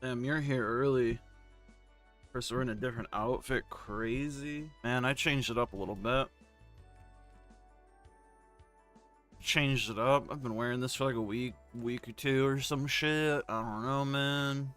Damn, you're here early. First, we're in a different outfit. Crazy. Man, I changed it up a little bit. Changed it up. I've been wearing this for like a week or two or some shit. I don't know, man.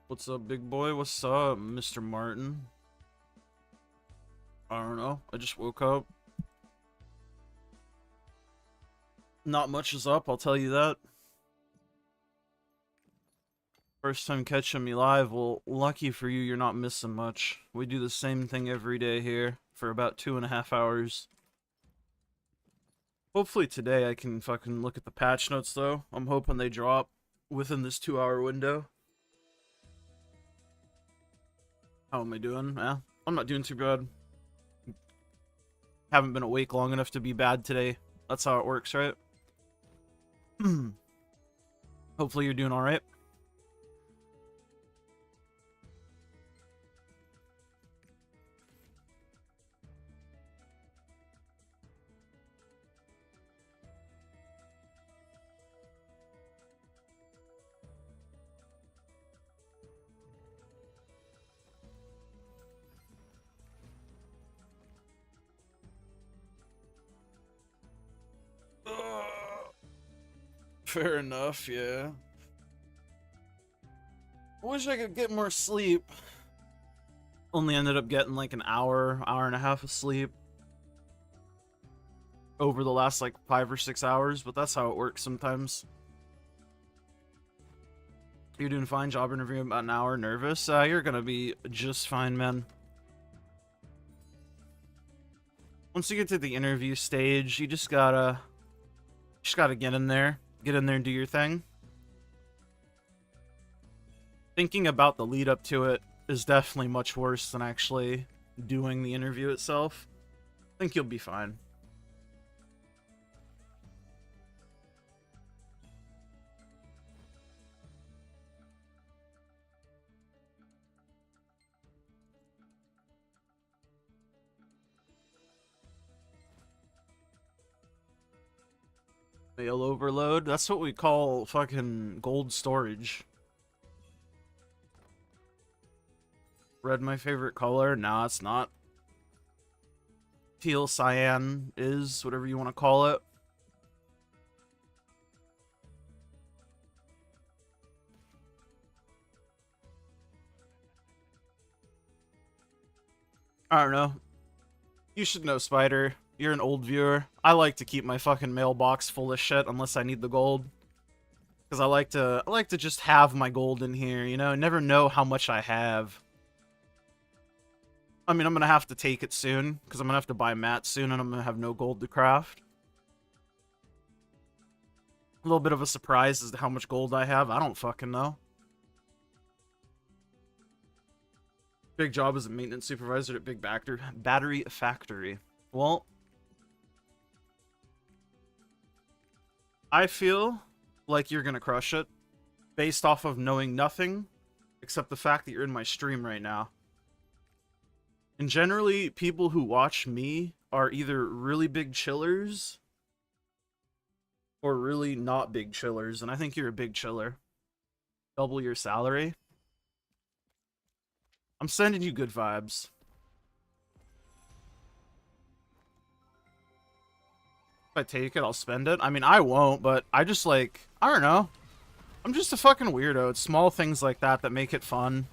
What's up, big boy? What's up, Mr. Martin? I don't know. I just woke up. Not much is up, I'll tell you that. First time catching me live. Well, lucky for you, you're not missing much. We do the same thing every day here for about 2.5 hours. Hopefully today I can fucking look at the patch notes, though. I'm hoping they drop within this 2-hour window. How am I doing? Yeah, I'm not doing too bad. Haven't been awake long enough to be bad today. That's how it works, right? Hopefully you're doing alright. Fair enough, yeah. I wish I could get more sleep. Only ended up getting like an hour and a half of sleep over the last like 5 or 6 hours, but that's how it works sometimes. You're doing fine. Job interview in about an hour. Nervous? You're gonna be just fine, man. Once you get to the interview stage, you just gotta get in there. Get in there and do your thing. Thinking about the lead up to it is definitely much worse than actually doing the interview itself. I think you'll be fine. Mail overload? That's what we call fucking gold storage. Red my favorite color? Nah, it's not. Teal cyan is, whatever you want to call it. I don't know. You should know, Spider. You're an old viewer. I like to keep my fucking mailbox full of shit unless I need the gold. Because I like to just have my gold in here, you know? Never know how much I have. I mean, I'm gonna have to take it soon, because I'm gonna have to buy mats soon, and I'm gonna have no gold to craft. A little bit of a surprise as to how much gold I have. I don't fucking know. Big job as a maintenance supervisor at Big Battery Factory. Well, I feel like you're gonna crush it, based off of knowing nothing, except the fact that you're in my stream right now. And generally, people who watch me are either really big chillers or really not big chillers, and I think you're a big chiller. Double your salary. I'm sending you good vibes. If I take it, I'll spend it. I mean, I won't, but I just like, I don't know. I'm just a fucking weirdo. It's small things like that that make it fun.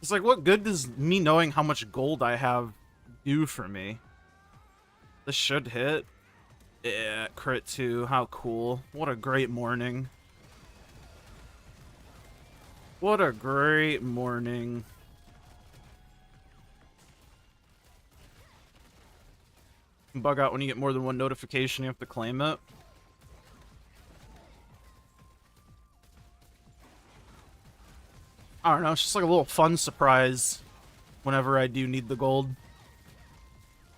It's like, what good does me knowing how much gold I have do for me? This should hit. Yeah, crit 2. How cool. What a great morning. What a great morning. Bug out when you get more than one notification, you have to claim it. I don't know, it's just like a little fun surprise whenever I do need the gold.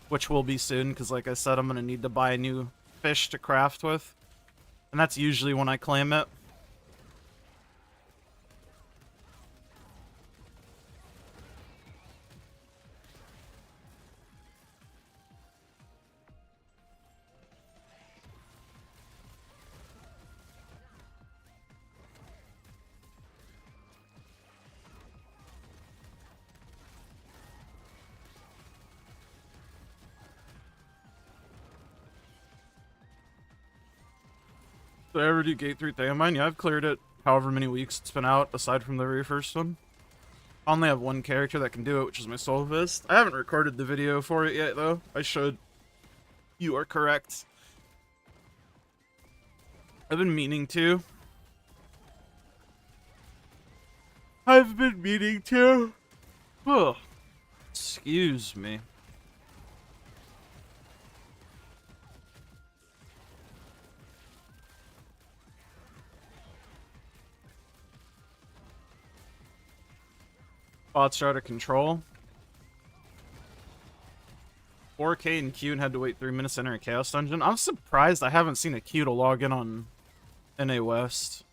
Which will be soon, because like I said, I'm going to need to buy a new fish to craft with. And that's usually when I claim it. Did I ever do Gate 3 Theomine? Yeah, I've cleared it however many weeks it's been out, aside from the very first one. I only have one character that can do it, which is my Soul Fist. I haven't recorded the video for it yet, though. I should. You are correct. I've been meaning to. I've been meaning to. Ugh. Excuse me. Bots are out of control. 4K and Q and had to wait 3 minutes to enter a Chaos Dungeon. I'm surprised I haven't seen a Q to log in on NA West.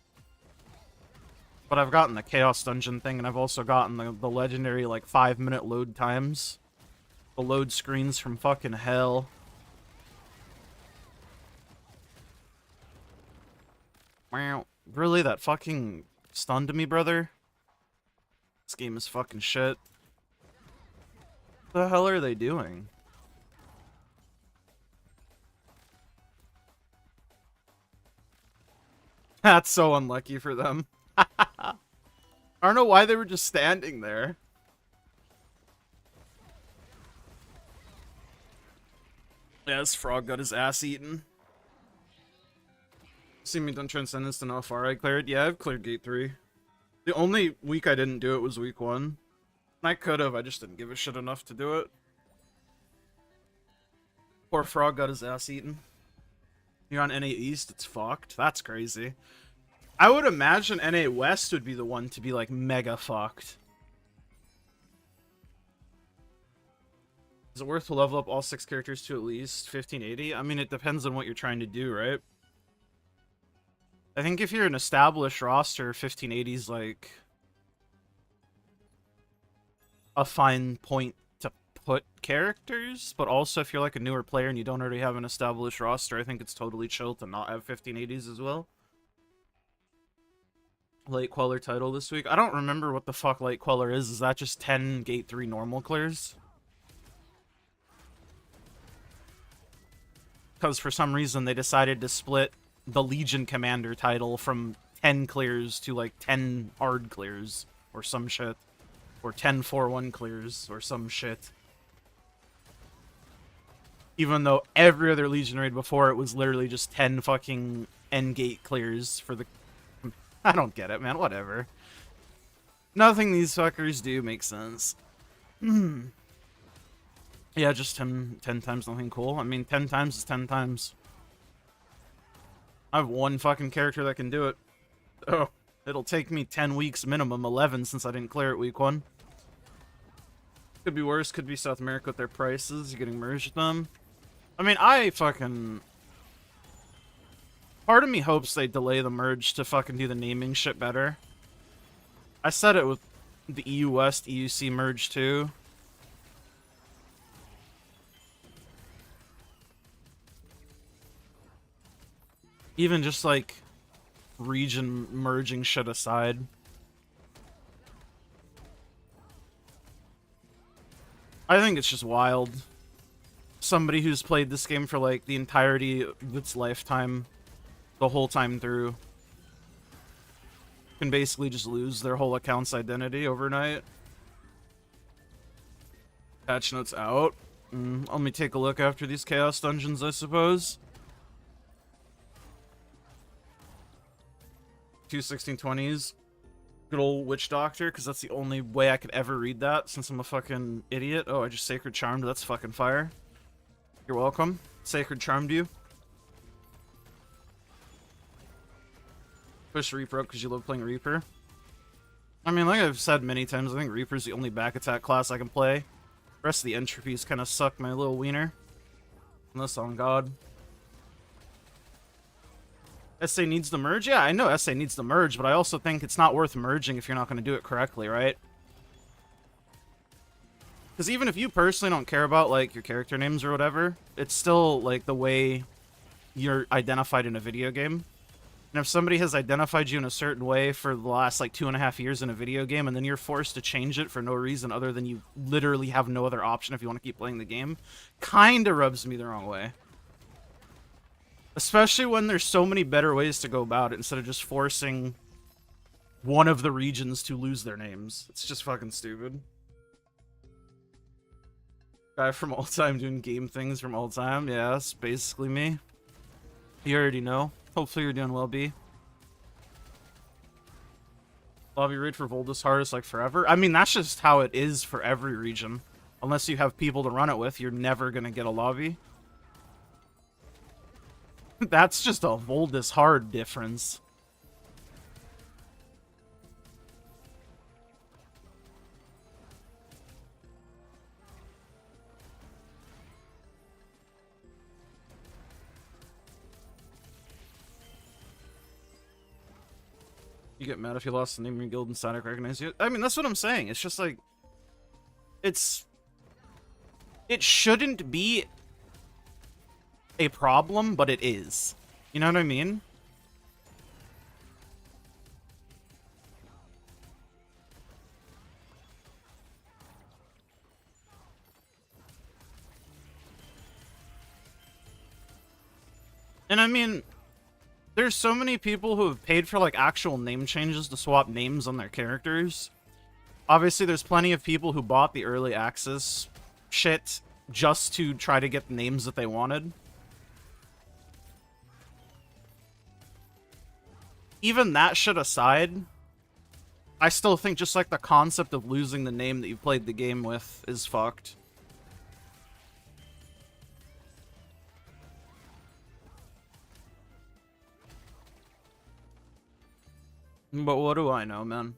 But I've gotten the Chaos Dungeon thing, and I've also gotten the legendary, like, 5-minute load times. The load screens from fucking hell. Wow. Really? That fucking stunned me, brother? This game is fucking shit. What the hell are they doing? That's so unlucky for them. I don't know why they were just standing there. Yeah, this frog got his ass eaten. See me done Transcendence to know how far I cleared? Yeah, I've cleared Gate 3. The only week I didn't do it was week 1. I could have, I just didn't give a shit enough to do it. Poor frog got his ass eaten. You're on NA East, it's fucked. That's crazy. I would imagine NA West would be the one to be, like, mega fucked. Is it worth to level up all 6 characters to at least 1580? I mean, it depends on what you're trying to do, right? I think if you're an established roster, 1580 is, like, a fine point to put characters, but also if you're, like, a newer player and you don't already have an established roster, I think it's totally chill to not have 1580s as well. Light Queller title this week. I don't remember what the fuck Light Queller is. Is that just 10 Gate 3 normal clears? Because for some reason they decided to split the Legion Commander title from 10 clears to like 10 hard clears or some shit. Or 10 4-1 clears or some shit. Even though every other Legion raid before it was literally just 10 fucking endgate clears for the... I don't get it, man. Whatever. Nothing these fuckers do makes sense. Yeah, just 10 times nothing cool. I mean, 10 times is 10 times. I have one fucking character that can do it. Oh, it'll take me 10 weeks minimum, 11 since I didn't clear it week 1. Could be worse, could be South America with their prices. You're getting merged with them. I mean, I fucking... Part of me hopes they delay the merge to fucking do the naming shit better. I said it with the EU West, EUC merge too. Even just like region merging shit aside. I think it's just wild. Somebody who's played this game for like the entirety of its lifetime, the whole time through, can basically just lose their whole account's identity overnight. Patch notes out. Let me take a look after these Chaos Dungeons, I suppose. 2 1620s. Good old Witch Doctor, because that's the only way I could ever read that, since I'm a fucking idiot. Oh, I just Sacred Charmed. That's fucking fire. You're welcome. Sacred Charmed you. Push Reaper up because you love playing Reaper. I mean, like I've said many times, I think Reaper's the only back attack class I can play. The rest of the entropies kind of suck my little wiener. Unless on God. SA needs to merge? Yeah, I know SA needs to merge, but I also think it's not worth merging if you're not going to do it correctly, right? Because even if you personally don't care about, like, your character names or whatever, it's still, like, the way you're identified in a video game. And if somebody has identified you in a certain way for the last, like, 2.5 years in a video game, and then you're forced to change it for no reason other than you literally have no other option if you want to keep playing the game, kinda rubs me the wrong way. Especially when there's so many better ways to go about it instead of just forcing one of the regions to lose their names. It's just fucking stupid. Guy from All Time doing game things from All Time. Yeah, that's basically me. You already know. Hopefully you're doing well, B. Lobby raid for Voldus hardest like forever. I mean, that's just how it is for every region. Unless you have people to run it with, you're never gonna get a lobby. That's just a Voldus hard difference. You get mad if you lost the name of your guild and Sonic recognize you. I mean, that's what I'm saying. It's just like... It shouldn't be a problem, but it is. You know what I mean? And I mean... There's so many people who have paid for, like, actual name changes to swap names on their characters. Obviously, there's plenty of people who bought the early access shit just to try to get the names that they wanted. Even that shit aside, I still think just, like, the concept of losing the name that you played the game with is fucked. But what do I know, man?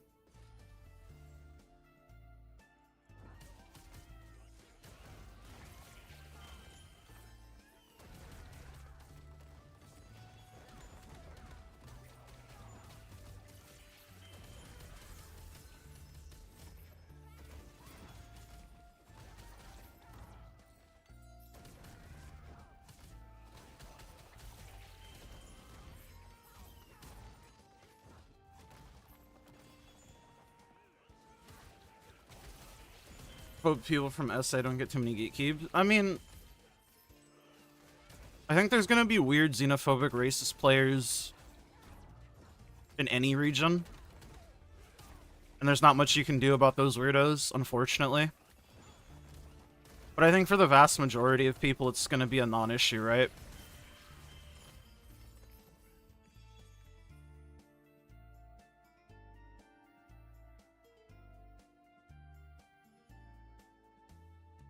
Hope people from SA don't get too many gatekeeps. I mean, I think there's gonna be weird xenophobic racist players in any region. And there's not much you can do about those weirdos, unfortunately. But I think for the vast majority of people, it's gonna be a non-issue, right?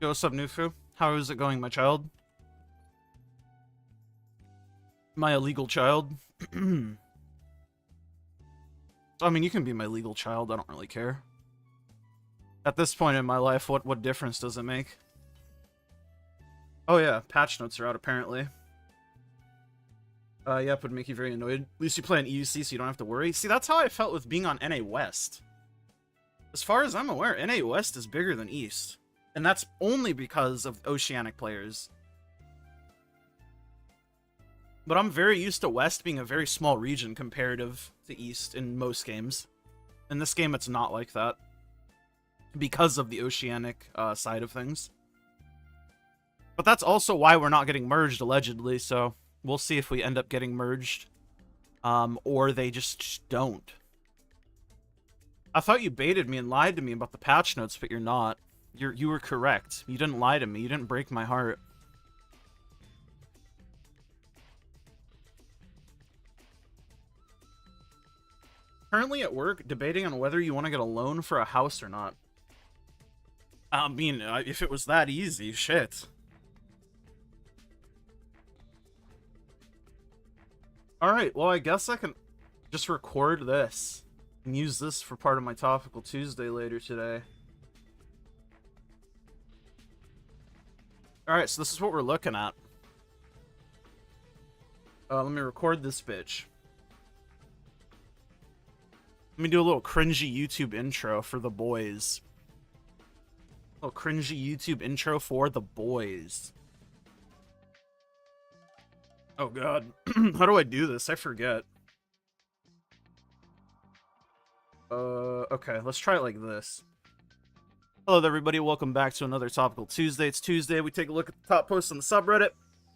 Yo, what's up, Nufu? How is it going, my child? My illegal child? I mean, you can be my legal child, I don't really care. At this point in my life, what difference does it make? Oh yeah, patch notes are out, apparently. Yeah, it would make you very annoyed. At least you play on EUC, so you don't have to worry. See, that's how I felt with being on NA West. As far as I'm aware, NA West is bigger than East. And that's only because of Oceanic players. But I'm very used to West being a very small region comparative to East in most games. In this game, it's not like that. Because of the Oceanic side of things. But that's also why we're not getting merged, allegedly, so we'll see if we end up getting merged. Or they just don't. I thought you baited me and lied to me about the patch notes, but you're not. You were correct. You didn't lie to me. You didn't break my heart. Currently at work, debating on whether you want to get a loan for a house or not. I mean, if it was that easy, shit. Alright, well, I guess I can just record this. And use this for part of my Topical Tuesday later today. Alright, so this is what we're looking at. Let me record this bitch. Let me do a little cringy YouTube intro for the boys. A little cringy YouTube intro for the boys. Oh god. How do I do this? I forget. Okay, let's try it like this. Hello there, everybody. Welcome back to another Topical Tuesday. It's Tuesday. We take a look at the top posts on the subreddit.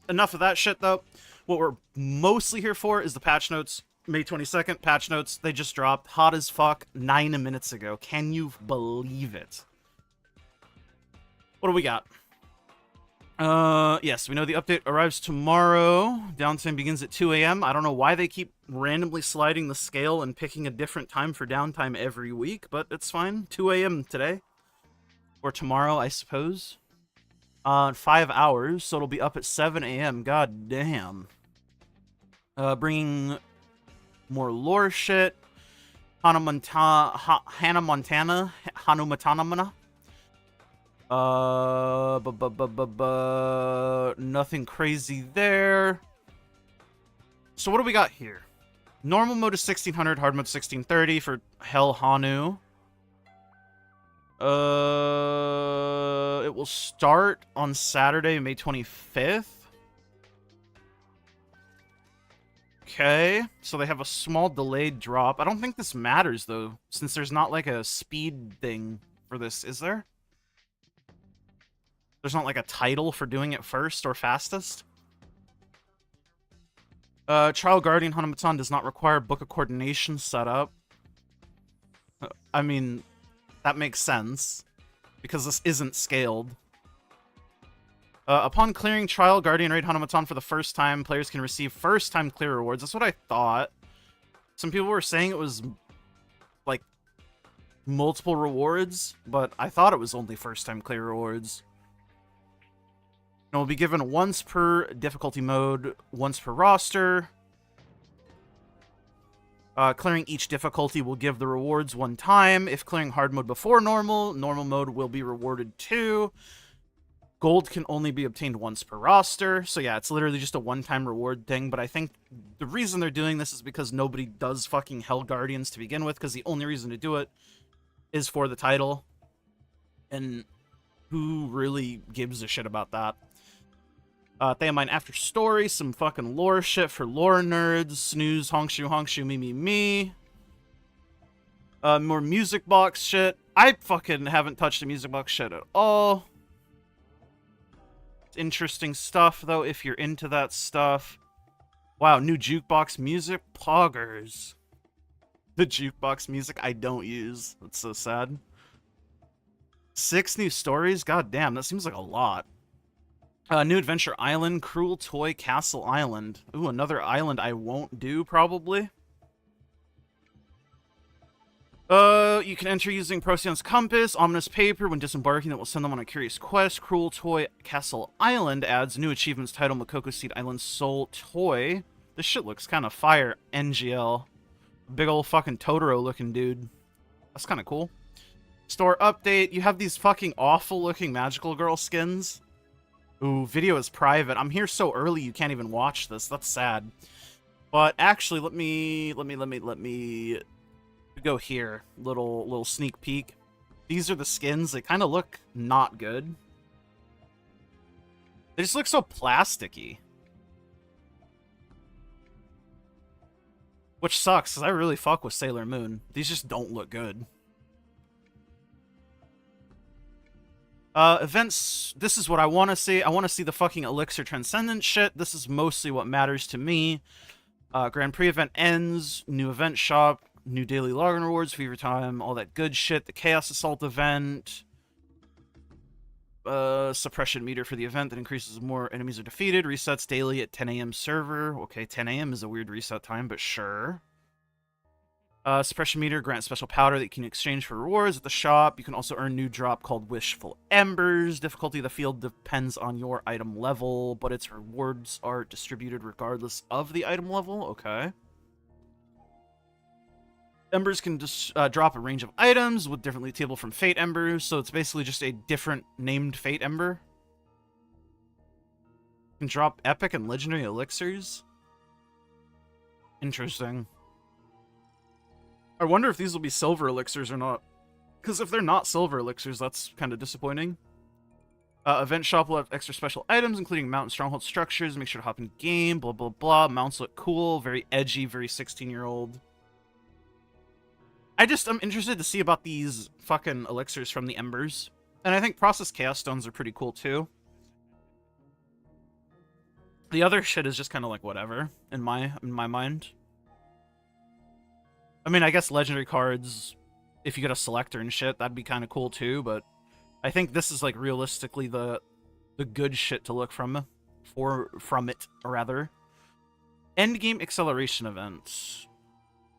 Enough of that shit, though. What we're mostly here for is the patch notes. May 22nd, patch notes. They just dropped. Hot as fuck 9 minutes ago. Can you believe it? What do we got? Yes, we know the update arrives tomorrow. Downtime begins at 2 a.m. I don't know why they keep randomly sliding the scale and picking a different time for downtime every week, but it's fine. 2 a.m. today. Or tomorrow, I suppose. 5 hours, so it'll be up at 7 a.m. God damn. Bringing more lore shit. Hannah Montana. Nothing crazy there. So what do we got here? Normal mode is 1600, hard mode 1630 for Hell Hanu. It will start on Saturday, May 25th. Okay, so they have a small delayed drop. I don't think this matters, though, since there's not, like, a speed thing for this, is there? There's not, like, a title for doing it first or fastest? Trial Guardian Hanamatan does not require Book of Coordination setup. I mean, that makes sense, because this isn't scaled. Upon clearing Trial Guardian Raid Hanamatan for the first time, players can receive first-time clear rewards. That's what I thought. Some people were saying it was, like, multiple rewards, but I thought it was only first-time clear rewards. And will be given once per difficulty mode, once per roster. Clearing each difficulty will give the rewards one time. If clearing hard mode before normal, normal mode will be rewarded too. Gold can only be obtained once per roster. So yeah, it's literally just a one-time reward thing. But I think the reason they're doing this is because nobody does fucking Hell Guardians to begin with. Because the only reason to do it is for the title. And who really gives a shit about that? Theomine After Story, some fucking lore shit for lore nerds. Snooze, Hongshu, me. More music box shit. I fucking haven't touched the music box shit at all. It's interesting stuff, though, if you're into that stuff. Wow, new jukebox music? Poggers. The jukebox music I don't use. That's so sad. 6 new stories? God damn, that seems like a lot. New Adventure Island, Cruel Toy Castle Island. Ooh, another island I won't do, probably. You can enter using Procyon's Compass, Ominous Paper, when disembarking that will send them on a curious quest. Cruel Toy Castle Island adds new achievements title Makoko Seed Island Soul Toy. This shit looks kind of fire, NGL. Big ol' fucking Totoro looking dude. That's kind of cool. Store update, you have these fucking awful looking magical girl skins. Ooh, video is private. I'm here so early you can't even watch this. That's sad. But actually, let me go here. Little sneak peek. These are the skins. They kind of look not good. They just look so plasticky. Which sucks, because I really fuck with Sailor Moon. These just don't look good. Events, this is what I want to see. I want to see the fucking Elixir Transcendent shit. This is mostly what matters to me. Grand Prix event ends. New event shop. New daily login rewards, fever time, all that good shit. The Chaos Assault event. Suppression meter for the event that increases more enemies are defeated. Resets daily at 10 a.m. server. Okay, 10 a.m. is a weird reset time, but sure. Suppression meter grants special powder that you can exchange for rewards at the shop. You can also earn new drop called Wishful Embers. Difficulty of the field depends on your item level, but its rewards are distributed regardless of the item level. Okay. Embers can just drop a range of items with different loot table from Fate Embers, so it's basically just a different named Fate Ember. Can drop epic and legendary elixirs. Interesting. I wonder if these will be silver elixirs or not. Because if they're not silver elixirs, that's kind of disappointing. Event shop will have extra special items, including mount and stronghold structures. Make sure to hop in game, blah, blah, blah. Mounts look cool, very edgy, very 16-year-old. I'm interested to see about these fucking elixirs from the Embers. And I think processed chaos stones are pretty cool, too. The other shit is just kind of like whatever, in my mind. I mean, I guess legendary cards, if you get a selector and shit, that'd be kind of cool, too, but I think this is, like, realistically the good shit to look from it, rather. Endgame acceleration event.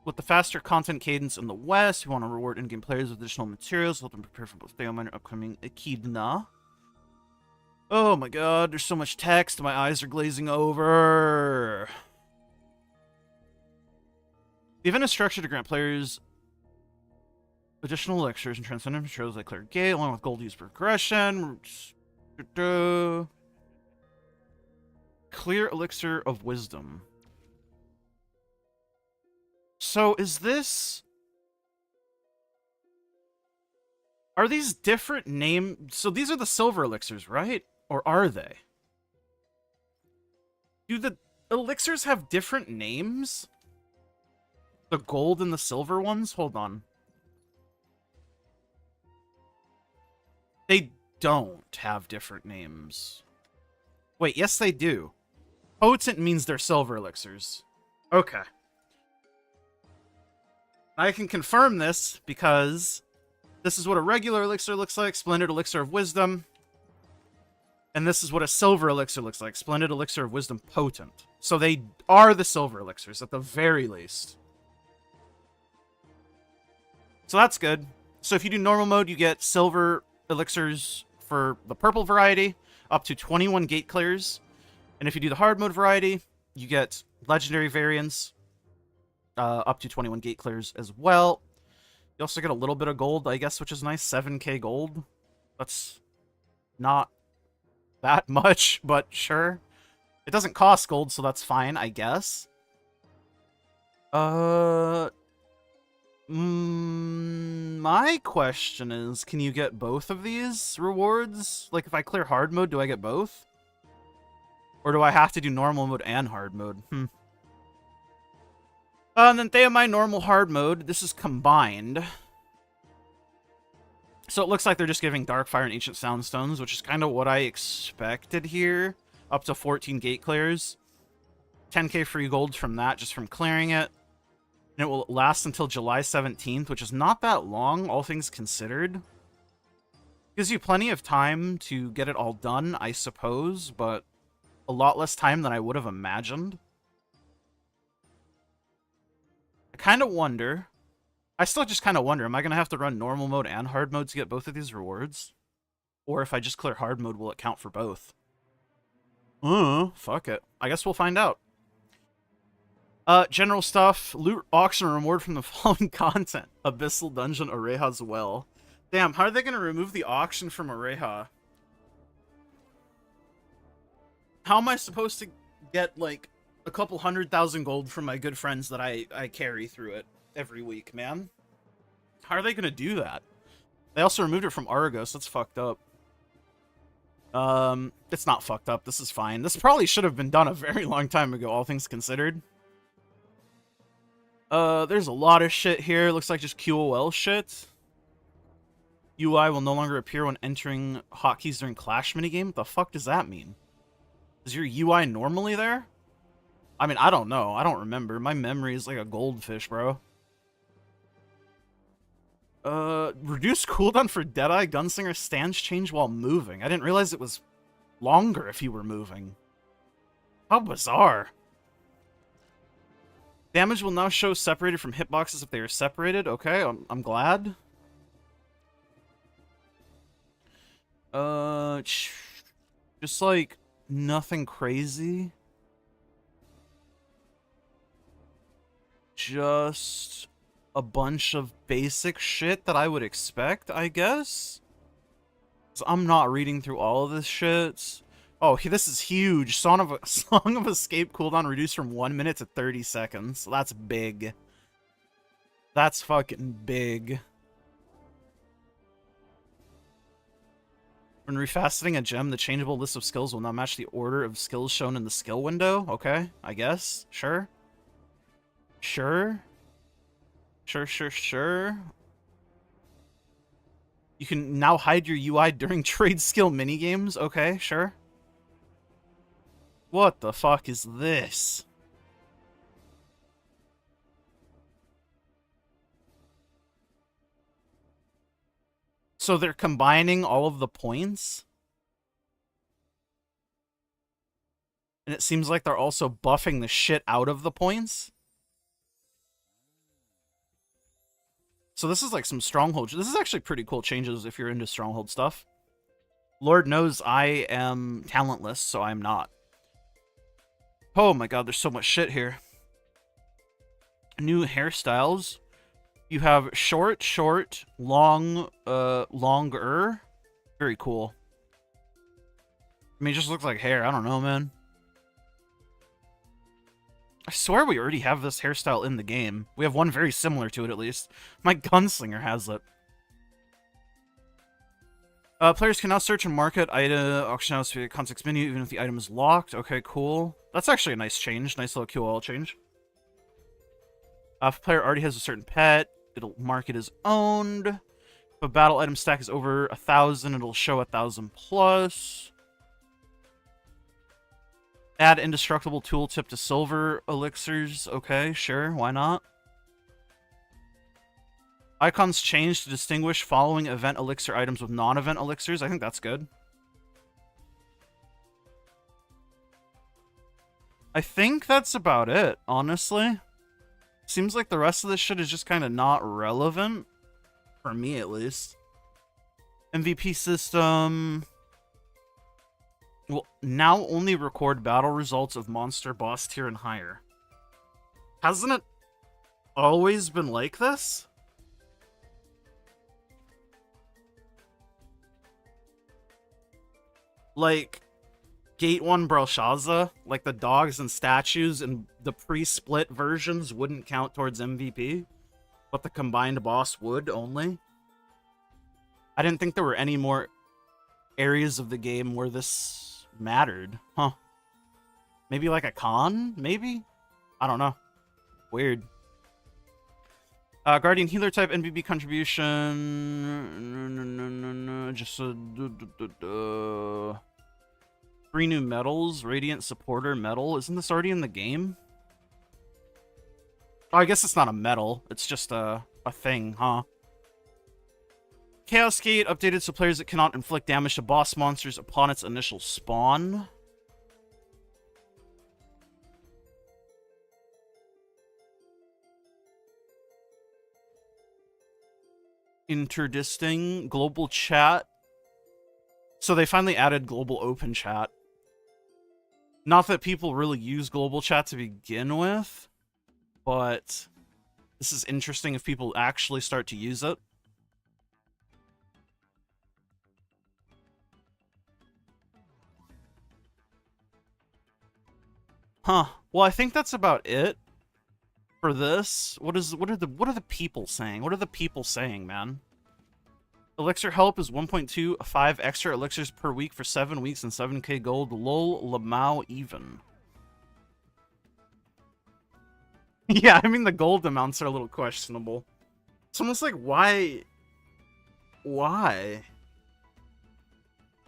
With the faster content cadence in the West, we want to reward in-game players with additional materials, help them prepare for both Theomine and upcoming Echidna. Oh my god, there's so much text, my eyes are glazing over. The event is structured to grant players additional elixirs and transcendent materials like Clear Gate, along with gold use progression. Clear Elixir of Wisdom. So is this... Are these different names? So these are the silver elixirs, right? Or are they? Do the elixirs have different names? The gold and the silver ones? Hold on. They don't have different names. Wait, yes they do. Potent means they're silver elixirs. Okay. I can confirm this because this is what a regular elixir looks like, Splendid Elixir of Wisdom. And this is what a silver elixir looks like, Splendid Elixir of Wisdom Potent. So they are the silver elixirs, at the very least. So that's good. So if you do normal mode, you get silver elixirs for the purple variety, up to 21 gate clears. And if you do the hard mode variety, you get legendary variants, up to 21 gate clears as well. You also get a little bit of gold, I guess, which is nice. 7k gold. That's not that much, but sure. It doesn't cost gold, so that's fine, I guess. My question is, can you get both of these rewards? Like, if I clear hard mode, do I get both? Or do I have to do normal mode and hard mode? And then Theomine normal hard mode. This is combined. So it looks like they're just giving Darkfire and Ancient Soundstones, which is kind of what I expected here. Up to 14 gate clears. 10k free gold from that, just from clearing it. And it will last until July 17th, which is not that long, all things considered. Gives you plenty of time to get it all done, I suppose, but a lot less time than I would have imagined. I kind of wonder... I still just kind of wonder, am I going to have to run normal mode and hard mode to get both of these rewards? Or if I just clear hard mode, will it count for both? Fuck it. I guess we'll find out. General stuff. Loot, auction, reward from the following content. Abyssal Dungeon, Oreha's Well. Damn, how are they going to remove the auction from Oreha? How am I supposed to get, like, a couple 100,000 gold from my good friends that I carry through it every week, man? How are they going to do that? They also removed it from Argos. That's fucked up. It's not fucked up. This is fine. This probably should have been done a very long time ago, all things considered. There's a lot of shit here. Looks like just QOL shit. UI will no longer appear when entering hotkeys during Clash minigame. What the fuck does that mean? Is your UI normally there? I mean, I don't know. I don't remember. My memory is like a goldfish, bro. Reduce cooldown for Deadeye Gunslinger stance change while moving. I didn't realize it was longer if you were moving. How bizarre. Damage will now show separated from hitboxes if they are separated. Okay, I'm glad. Just like nothing crazy. Just a bunch of basic shit that I would expect, I guess. So I'm not reading through all of this shit. Oh, this is huge. Song of Escape cooldown reduced from 1 minute to 30 seconds. That's big. That's fucking big. When refaceting a gem, the changeable list of skills will not match the order of skills shown in the skill window. Okay, I guess. Sure. Sure. Sure. You can now hide your UI during trade skill minigames. Okay, sure. What the fuck is this? So they're combining all of the points? And it seems like they're also buffing the shit out of the points? So this is like some Stronghold. This is actually pretty cool changes if you're into Stronghold stuff. Lord knows I am talentless, so I'm not. Oh my god, there's so much shit here. New hairstyles. You have short, long, longer. Very cool. I mean, it just looks like hair. I don't know, man. I swear we already have this hairstyle in the game. We have one very similar to it, at least. My gunslinger has it. Players can now search and market item auction house via context menu, even if the item is locked. Okay, cool. That's actually a nice change. Nice little QOL change. If a player already has a certain pet, it'll mark it as owned. If a battle item stack is over 1,000, it'll show 1,000 plus. Add indestructible tooltip to silver elixirs. Okay, sure, why not? Icons change to distinguish following event elixir items with non-event elixirs. I think that's good. I think that's about it, honestly. Seems like the rest of this shit is just kind of not relevant. For me, at least. MVP system will now only record battle results of monster boss tier and higher. Hasn't it always been like this? Like, Gate 1 Belshazzar, like the dogs and statues and the pre-split versions wouldn't count towards MVP, but the combined boss would only. I didn't think there were any more areas of the game where this mattered. Huh. Maybe like a con? Maybe? I don't know. Weird. Guardian Healer type NBB contribution. Just 3 new medals. Radiant Supporter medal. Isn't this already in the game? Oh, I guess it's not a medal. It's just a thing, huh? Chaos Gate updated so players that cannot inflict damage to boss monsters upon its initial spawn. Interdisting. Global chat. So they finally added global open chat. Not that people really use global chat to begin with, but this is interesting if people actually start to use it. Huh. Well, I think that's about it for this. What are the people saying? What are the people saying, man? Elixir help is 1.25 extra elixirs per week for 7 weeks and 7k gold. Lol, Lamau even. Yeah, I mean the gold amounts are a little questionable. It's almost like, why? Why?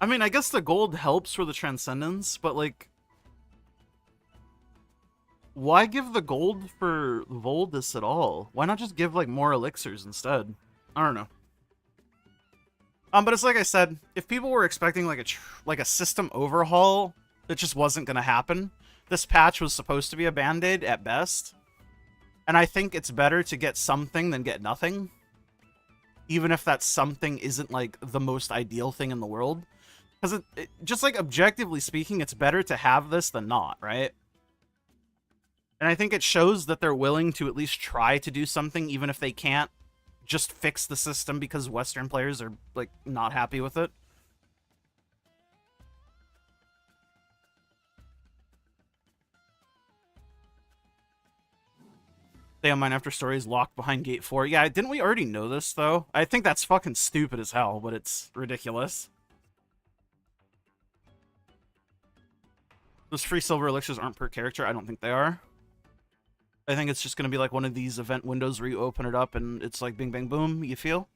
I mean, I guess the gold helps for the transcendence, but like, why give the gold for Voldis at all? Why not just give like more elixirs instead? I don't know. But it's like I said, if people were expecting like a system overhaul, it just wasn't gonna happen. This patch was supposed to be a band-aid at best. And I think it's better to get something than get nothing. Even if that something isn't like the most ideal thing in the world. Because it just like objectively speaking, it's better to have this than not, right? And I think it shows that they're willing to at least try to do something, even if they can't just fix the system because Western players are, like, not happy with it. Stay online after stories locked behind gate 4. Yeah, didn't we already know this, though? I think that's fucking stupid as hell, but it's ridiculous. Those free silver elixirs aren't per character. I don't think they are. I think it's just going to be like one of these event windows where you open it up and it's like bing, bang, boom, you feel?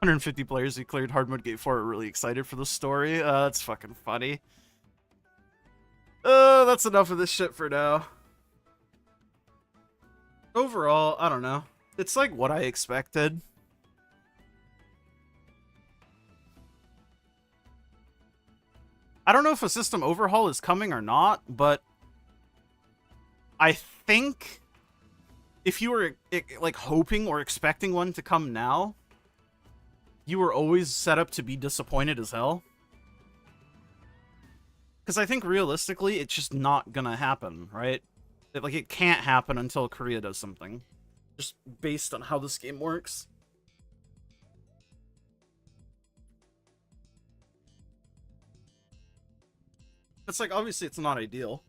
150 players who cleared hard mode gate 4 are really excited for the story. That's fucking funny. That's enough of this shit for now. Overall, I don't know. It's like what I expected. I don't know if a system overhaul is coming or not, but I think if you were like hoping or expecting one to come now, you were always set up to be disappointed as hell. Because I think realistically, it's just not gonna happen, right? Like, it can't happen until Korea does something. Just based on how this game works. It's like, obviously it's not ideal.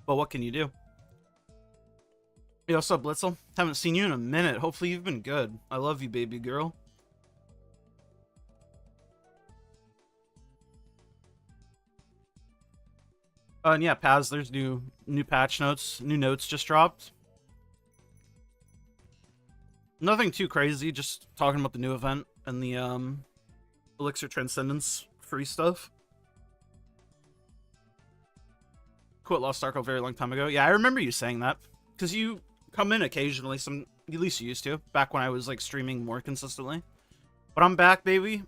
But what can you do? Yo, what's up, Blitzel? Haven't seen you in a minute. Hopefully you've been good. I love you, baby girl. And yeah, Paz, there's new patch notes. New notes just dropped. Nothing too crazy, just talking about the new event and the Elixir Transcendence free stuff. Quit Lost Ark a very long time ago. Yeah, I remember you saying that. Because you come in occasionally, at least you used to, back when I was like streaming more consistently. But I'm back, baby.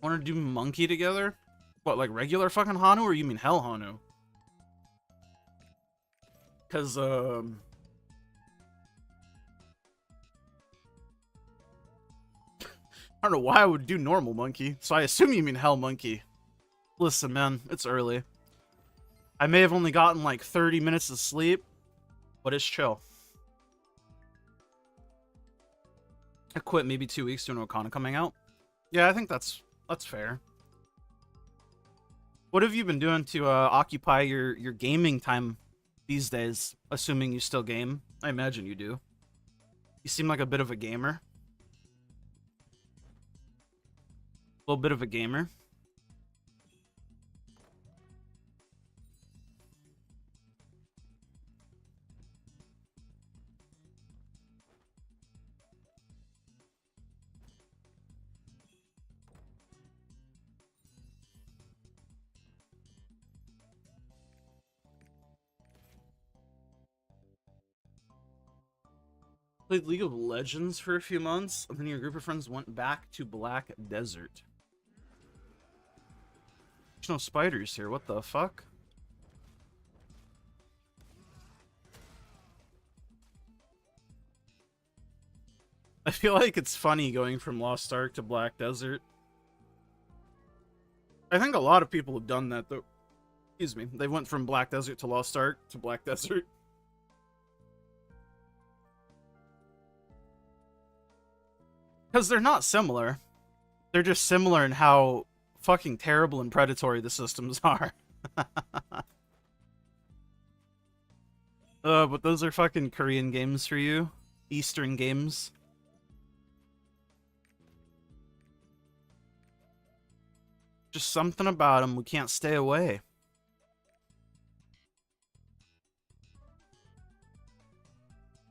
Want to do Monkey together? What, like regular fucking Hanu, or you mean Hell Hanu? Because, I don't know why I would do normal Monkey, so I assume you mean Hell Monkey. Listen, man, it's early. I may have only gotten like 30 minutes of sleep, but it's chill. I quit maybe 2 weeks to an Okana coming out. Yeah, I think that's fair. What have you been doing to occupy your gaming time these days, assuming you still game? I imagine you do. You seem like a bit of a gamer. A little bit of a gamer. Played League of Legends for a few months, and then your group of friends went back to Black Desert. There's no spiders here, what the fuck? I feel like it's funny going from Lost Ark to Black Desert. I think a lot of people have done that, though. Excuse me. They went from Black Desert to Lost Ark to Black Desert. Because they're not similar. They're just similar in how fucking terrible and predatory the systems are. But those are fucking Korean games for you. Eastern games. Just something about them. We can't stay away.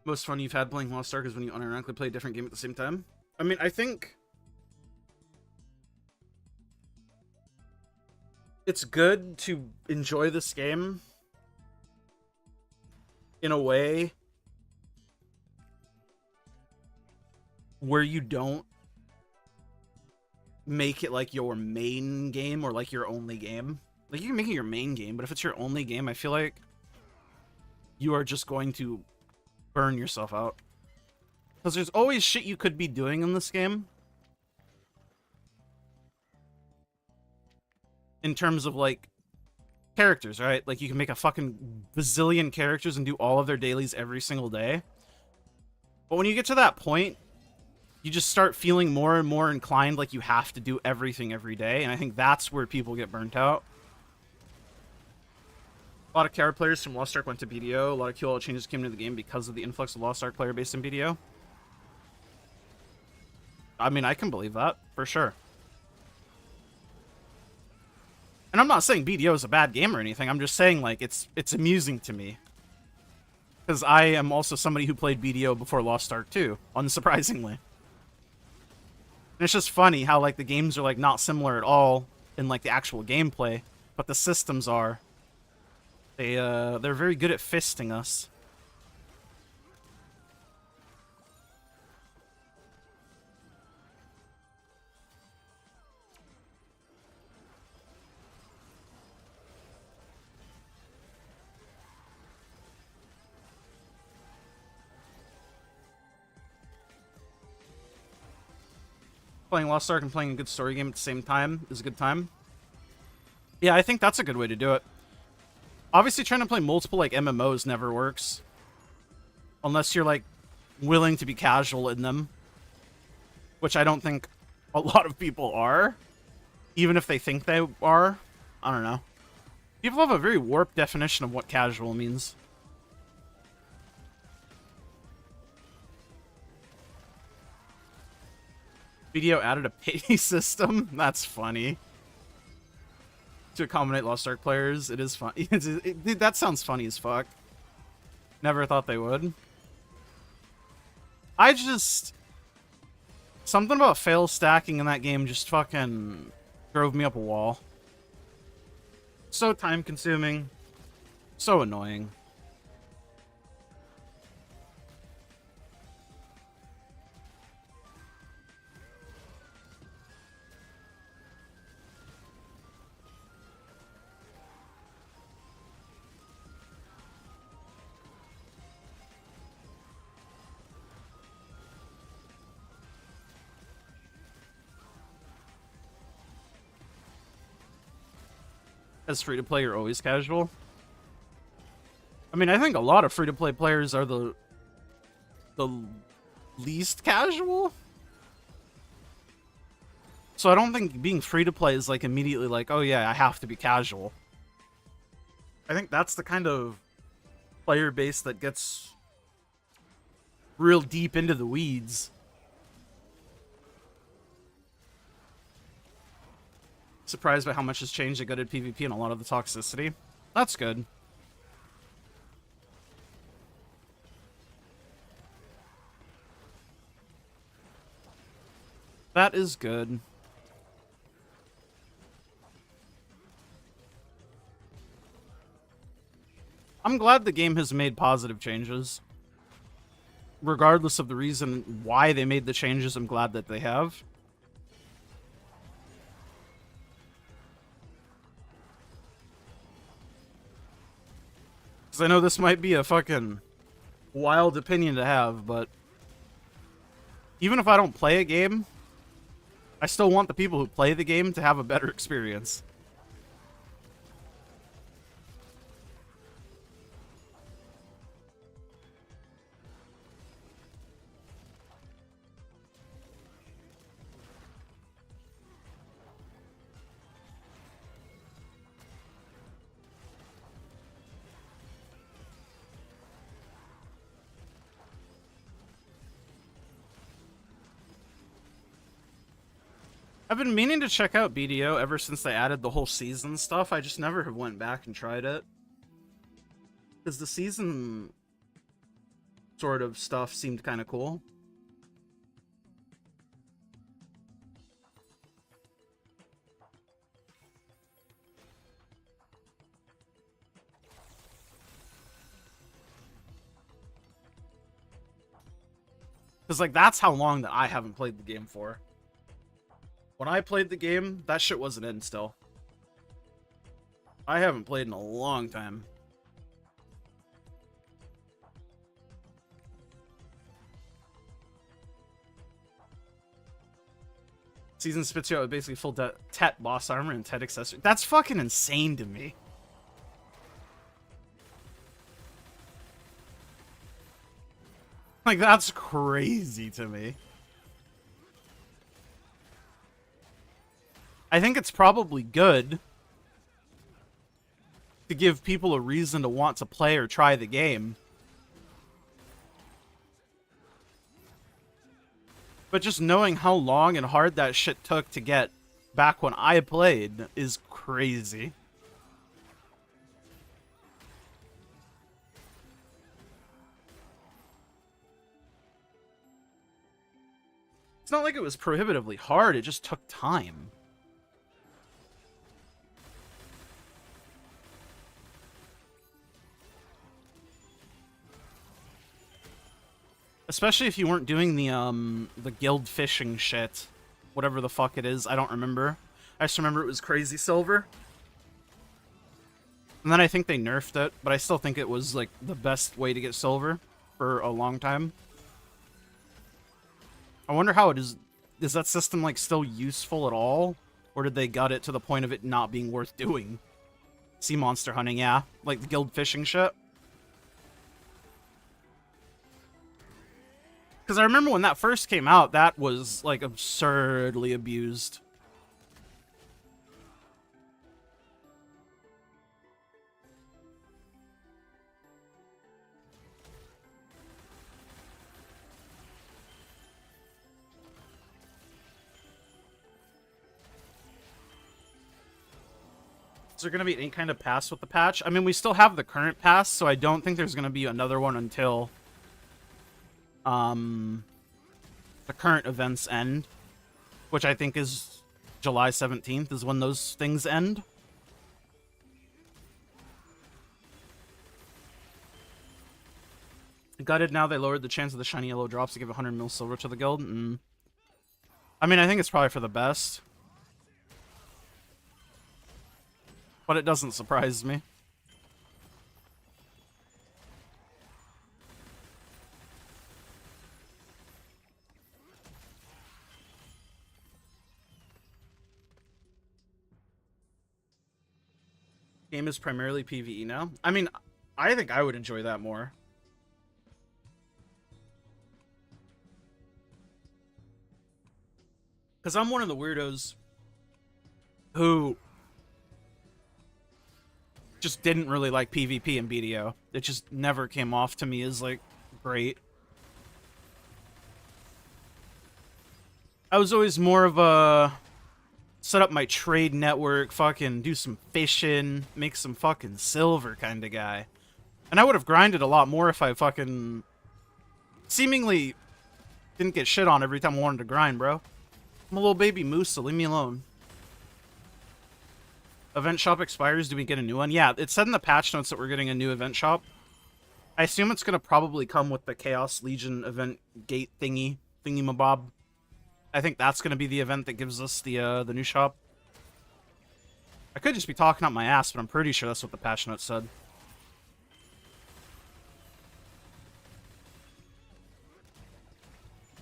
Most fun you've had playing Lost Ark is when you unironically play a different game at the same time. I mean, I think it's good to enjoy this game in a way where you don't make it like your main game or like your only game. Like, you can make it your main game, but if it's your only game, I feel like you are just going to burn yourself out. Because there's always shit you could be doing in this game. In terms of, like, characters, right? Like, you can make a fucking bazillion characters and do all of their dailies every single day. But when you get to that point, you just start feeling more and more inclined like you have to do everything every day. And I think that's where people get burnt out. A lot of KR players from Lost Ark went to BDO. A lot of QL changes came into the game because of the influx of Lost Ark player based in BDO. I mean, I can believe that, for sure. And I'm not saying BDO is a bad game or anything. I'm just saying, like, it's amusing to me. Because I am also somebody who played BDO before Lost Ark too, unsurprisingly. And it's just funny how, like, the games are, like, not similar at all in, like, the actual gameplay, but the systems are. They're very good at fisting us. Playing Lost Ark and playing a good story game at the same time is a good time. Yeah, I think that's a good way to do it. Obviously, trying to play multiple, like, MMOs never works. Unless you're, like, willing to be casual in them. Which I don't think a lot of people are. Even if they think they are. I don't know. People have a very warped definition of what casual means. Video added a pay system? That's funny. To accommodate Lost Ark players, it is fun. Dude, that sounds funny as fuck. Never thought they would. I just... Something about fail stacking in that game just fucking drove me up a wall. So time consuming. So annoying. As free-to-play, you're always casual. I mean, I think a lot of free-to-play players are the least casual. So I don't think being free-to-play is, like, immediately like, oh yeah, I have to be casual. I think that's the kind of player base that gets real deep into the weeds. Surprised by how much has changed at gutted PvP and a lot of the toxicity. That's good. That is good. I'm glad the game has made positive changes. Regardless of the reason why they made the changes, I'm glad that they have. I know this might be a fucking wild opinion to have, but even if I don't play a game, I still want the people who play the game to have a better experience. I've been meaning to check out BDO ever since they added the whole season stuff. I just never have went back and tried it. Because the season sort of stuff seemed kind of cool. Because, like, that's how long that I haven't played the game for. When I played the game, that shit wasn't in still. I haven't played in a long time. Season spits you out with basically full Tet boss armor and Tet accessory. That's fucking insane to me. Like, that's crazy to me. I think it's probably good to give people a reason to want to play or try the game. But just knowing how long and hard that shit took to get back when I played is crazy. It's not like it was prohibitively hard, it just took time. Especially if you weren't doing the guild fishing shit. Whatever the fuck it is, I don't remember. I just remember it was crazy silver. And then I think they nerfed it, but I still think it was, like, the best way to get silver for a long time. I wonder how it is. Is that system, like, still useful at all? Or did they gut it to the point of it not being worth doing? Sea monster hunting, yeah. Like the guild fishing shit. Because I remember when that first came out, that was, like, absurdly abused. Is there going to be any kind of pass with the patch? I mean, we still have the current pass, so I don't think there's going to be another one until the current events end, which I think is July 17th is when those things end. Gutted now they lowered the chance of the shiny yellow drops to give 100 mil silver to the guild. I mean, I think it's probably for the best. But it doesn't surprise me. Game is primarily PvE now. I mean, I think I would enjoy that more. Because I'm one of the weirdos who just didn't really like PvP in BDO. It just never came off to me as, like, great. I was always more of a set up my trade network, fucking do some fishing, make some fucking silver kind of guy. And I would have grinded a lot more if I fucking seemingly didn't get shit on every time I wanted to grind, bro. I'm a little baby moose, so leave me alone. Event shop expires. Do we get a new one? Yeah, it said in the patch notes that we're getting a new event shop. I assume it's going to probably come with the Chaos Legion event gate thingy-mabob. I think that's going to be the event that gives us the new shop. I could just be talking up my ass, but I'm pretty sure that's what the patch notes said.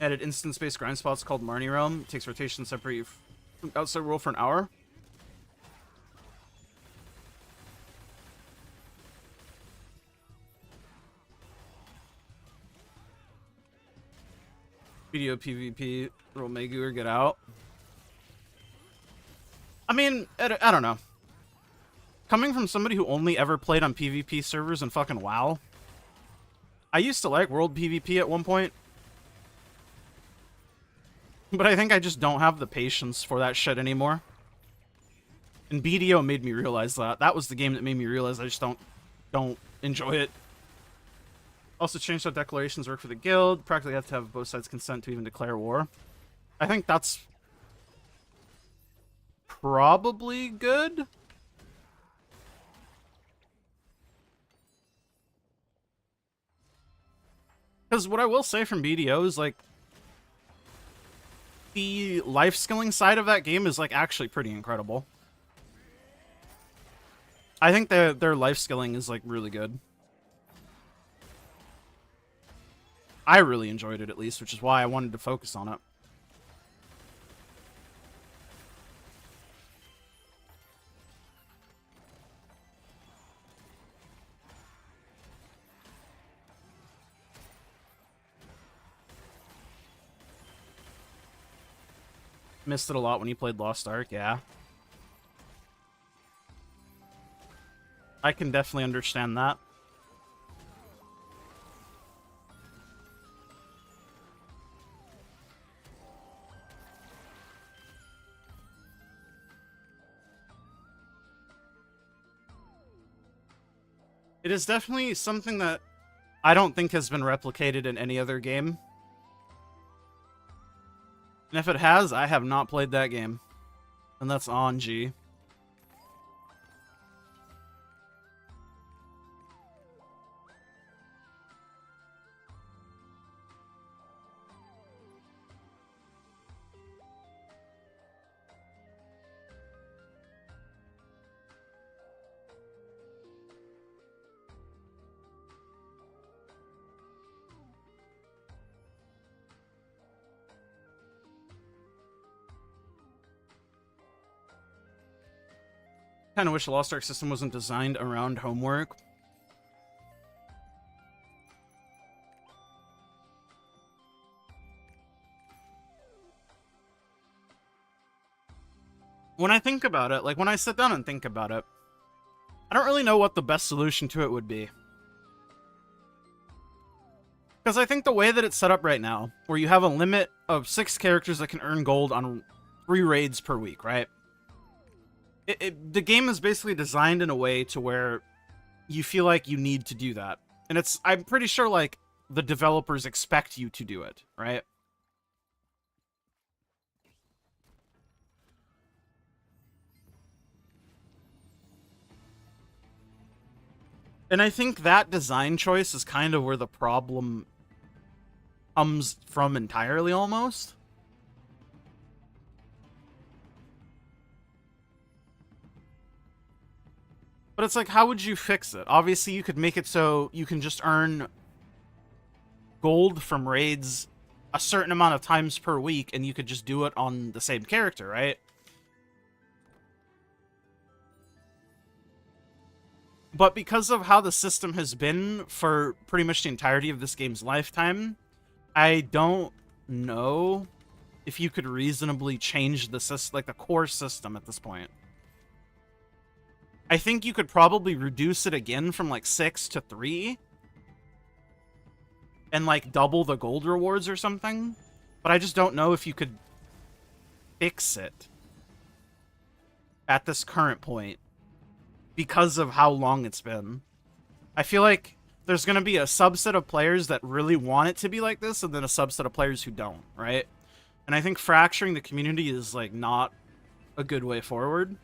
Added instance-based grind spots called Marnie Realm. It takes rotation to separate you from outside world for an hour. Video PvP, roll Megu or get out. I mean, I don't know. Coming from somebody who only ever played on PvP servers and fucking WoW, I used to like world PvP at one point. But I think I just don't have the patience for that shit anymore. And BDO made me realize that. That was the game that made me realize I just don't enjoy it. Also changed how declarations work for the guild. Practically have to have both sides consent to even declare war. I think that's probably good. Because what I will say from BDO is, like, the life skilling side of that game is, like, actually pretty incredible. I think their life skilling is, like, really good. I really enjoyed it, at least, which is why I wanted to focus on it. Missed it a lot when you played Lost Ark, yeah. I can definitely understand that. It is definitely something that I don't think has been replicated in any other game. And if it has, I have not played that game. And that's on G. Kind of wish the Lost Ark system wasn't designed around homework. When I think about it, like when I sit down and think about it, I don't really know what the best solution to it would be. Because I think the way that it's set up right now, where you have a limit of 6 characters that can earn gold on 3 raids per week, right? The game is basically designed in a way to where you feel like you need to do that. And I'm pretty sure, like, the developers expect you to do it, right? And I think that design choice is kind of where the problem comes from entirely, almost. But it's like, how would you fix it? Obviously, you could make it so you can just earn gold from raids a certain amount of times per week, and you could just do it on the same character, right? But because of how the system has been for pretty much the entirety of this game's lifetime, I don't know if you could reasonably change the the core system at this point. I think you could probably reduce it again from like 6 to 3 and like double the gold rewards or something, but I just don't know if you could fix it at this current point because of how long it's been. I feel like there's going to be a subset of players that really want it to be like this, and then a subset of players who don't, right? And I think fracturing the community is like not a good way forward.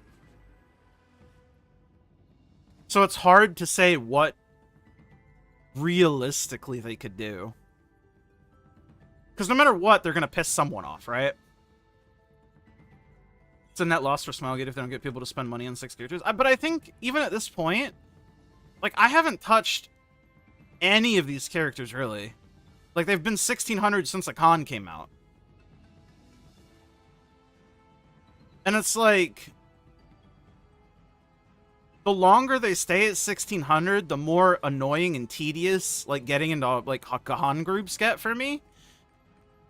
So it's hard to say what realistically they could do. Because no matter what, they're going to piss someone off, right? It's a net loss for Smilegate if they don't get people to spend money on 6 characters. But I think, even at this point, like, I haven't touched any of these characters, really. Like, they've been 1,600 since the con came out. And it's like, the longer they stay at 1,600, the more annoying and tedious, like, getting into, like, Kahan groups get for me.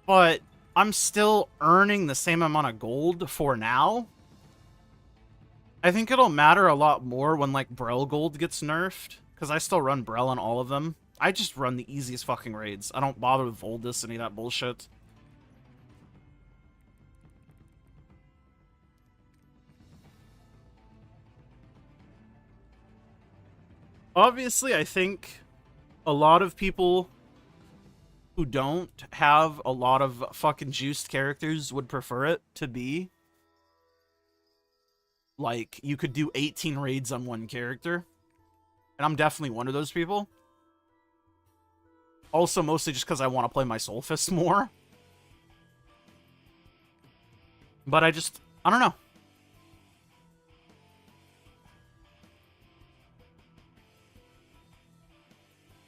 But I'm still earning the same amount of gold for now. I think it'll matter a lot more when, like, Brel gold gets nerfed, because I still run Brel on all of them. I just run the easiest fucking raids. I don't bother with Voldus, any of that bullshit. Obviously, I think a lot of people who don't have a lot of fucking juiced characters would prefer it to be like you could do 18 raids on one character. And I'm definitely one of those people. Also, mostly just because I want to play my Soul Fist more. But I don't know.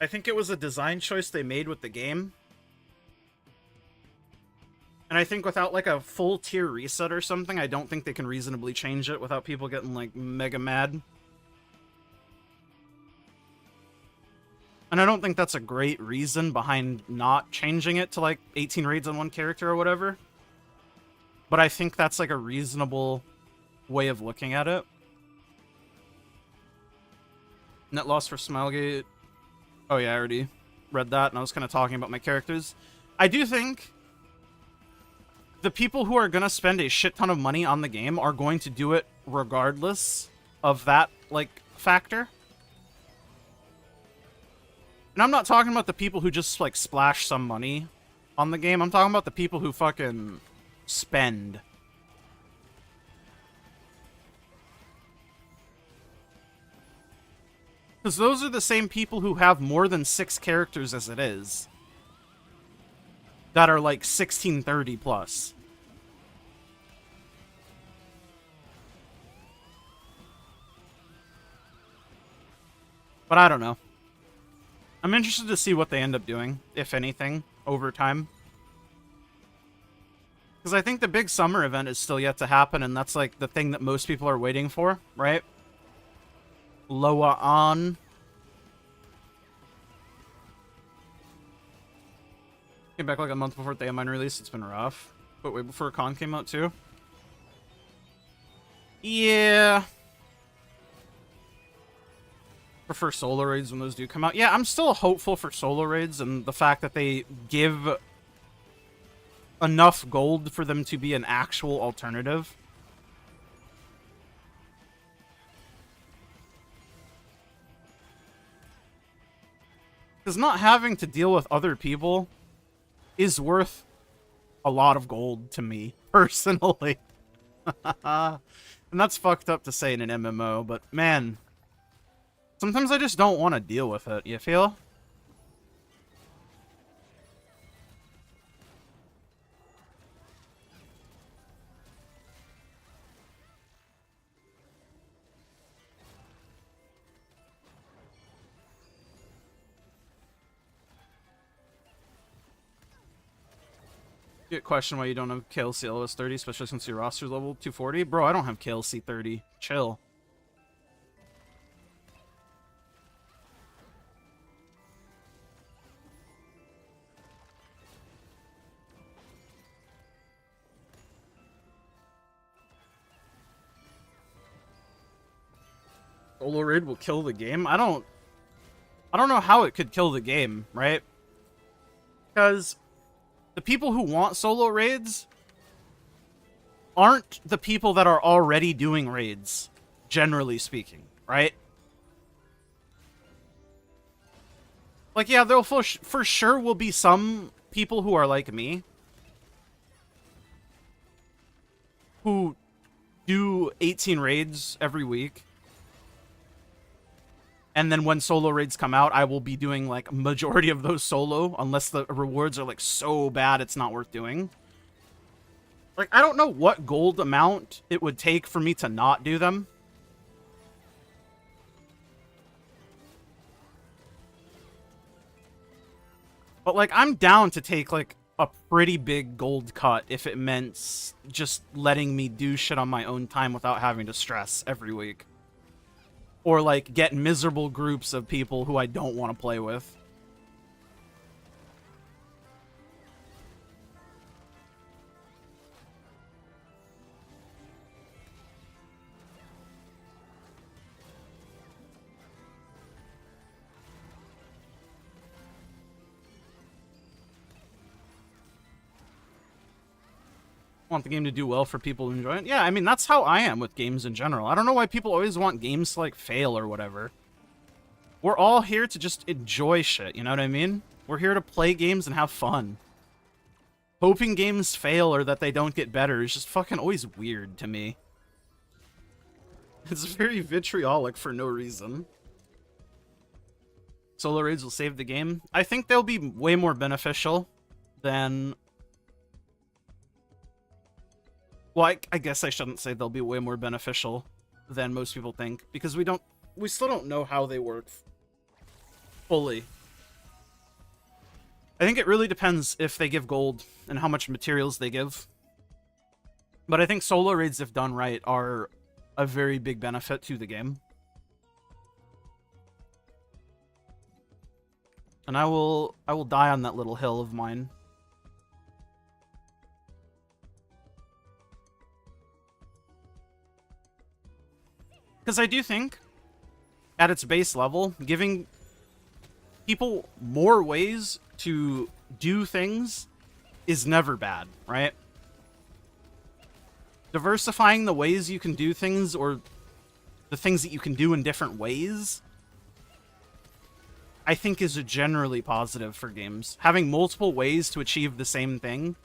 I think it was a design choice they made with the game. And I think without, like, a full tier reset or something, I don't think they can reasonably change it without people getting, like, mega mad. And I don't think that's a great reason behind not changing it to, like, 18 raids on one character or whatever. But I think that's like a reasonable way of looking at it. Net loss for Smilegate. Oh yeah, I already read that, and I was kind of talking about my characters. I do think the people who are going to spend a shit ton of money on the game are going to do it regardless of that, like, factor. And I'm not talking about the people who just, like, splash some money on the game. I'm talking about the people who fucking spend. Because those are the same people who have more than 6 characters as it is. That are, like, 1630 plus. But I don't know. I'm interested to see what they end up doing, if anything, over time. Because I think the big summer event is still yet to happen, and that's, like, the thing that most people are waiting for, right? Loa on. Came back like a month before the Mine release. It's been rough. But wait, before Con came out too? Yeah. Prefer solo raids when those do come out. Yeah, I'm still hopeful for solo raids and the fact that they give enough gold for them to be an actual alternative. Because not having to deal with other people is worth a lot of gold to me, personally. And that's fucked up to say in an MMO, but man, sometimes I just don't want to deal with it, you feel? Get question why you don't have KLC LS 30, especially since your roster's level 240. Bro, I don't have KLC 30. Chill. Solo raid will kill the game? I don't know how it could kill the game, right? Because the people who want solo raids aren't the people that are already doing raids, generally speaking, right? Like, yeah, there for sure will be some people who are like me, who do 18 raids every week. And then when solo raids come out, I will be doing, like, a majority of those solo, unless the rewards are, like, so bad it's not worth doing. Like, I don't know what gold amount it would take for me to not do them. But, like, I'm down to take, like, a pretty big gold cut if it meant just letting me do shit on my own time without having to stress every week. Or, like, get miserable groups of people who I don't want to play with. Want the game to do well for people who enjoy it. Yeah, I mean, that's how I am with games in general. I don't know why people always want games to, like, fail or whatever. We're all here to just enjoy shit, you know what I mean? We're here to play games and have fun. Hoping games fail or that they don't get better is just fucking always weird to me. It's very vitriolic for no reason. Solo raids will save the game. I think they'll be way more beneficial than... Well, I guess I shouldn't say they'll be way more beneficial than most people think, because we still don't know how they work fully. I think it really depends if they give gold and how much materials they give. But I think solo raids, if done right, are a very big benefit to the game. And I will die on that little hill of mine. Because I do think, at its base level, giving people more ways to do things is never bad, right? Diversifying the ways you can do things, or the things that you can do in different ways, I think is generally positive for games. Having multiple ways to achieve the same thing,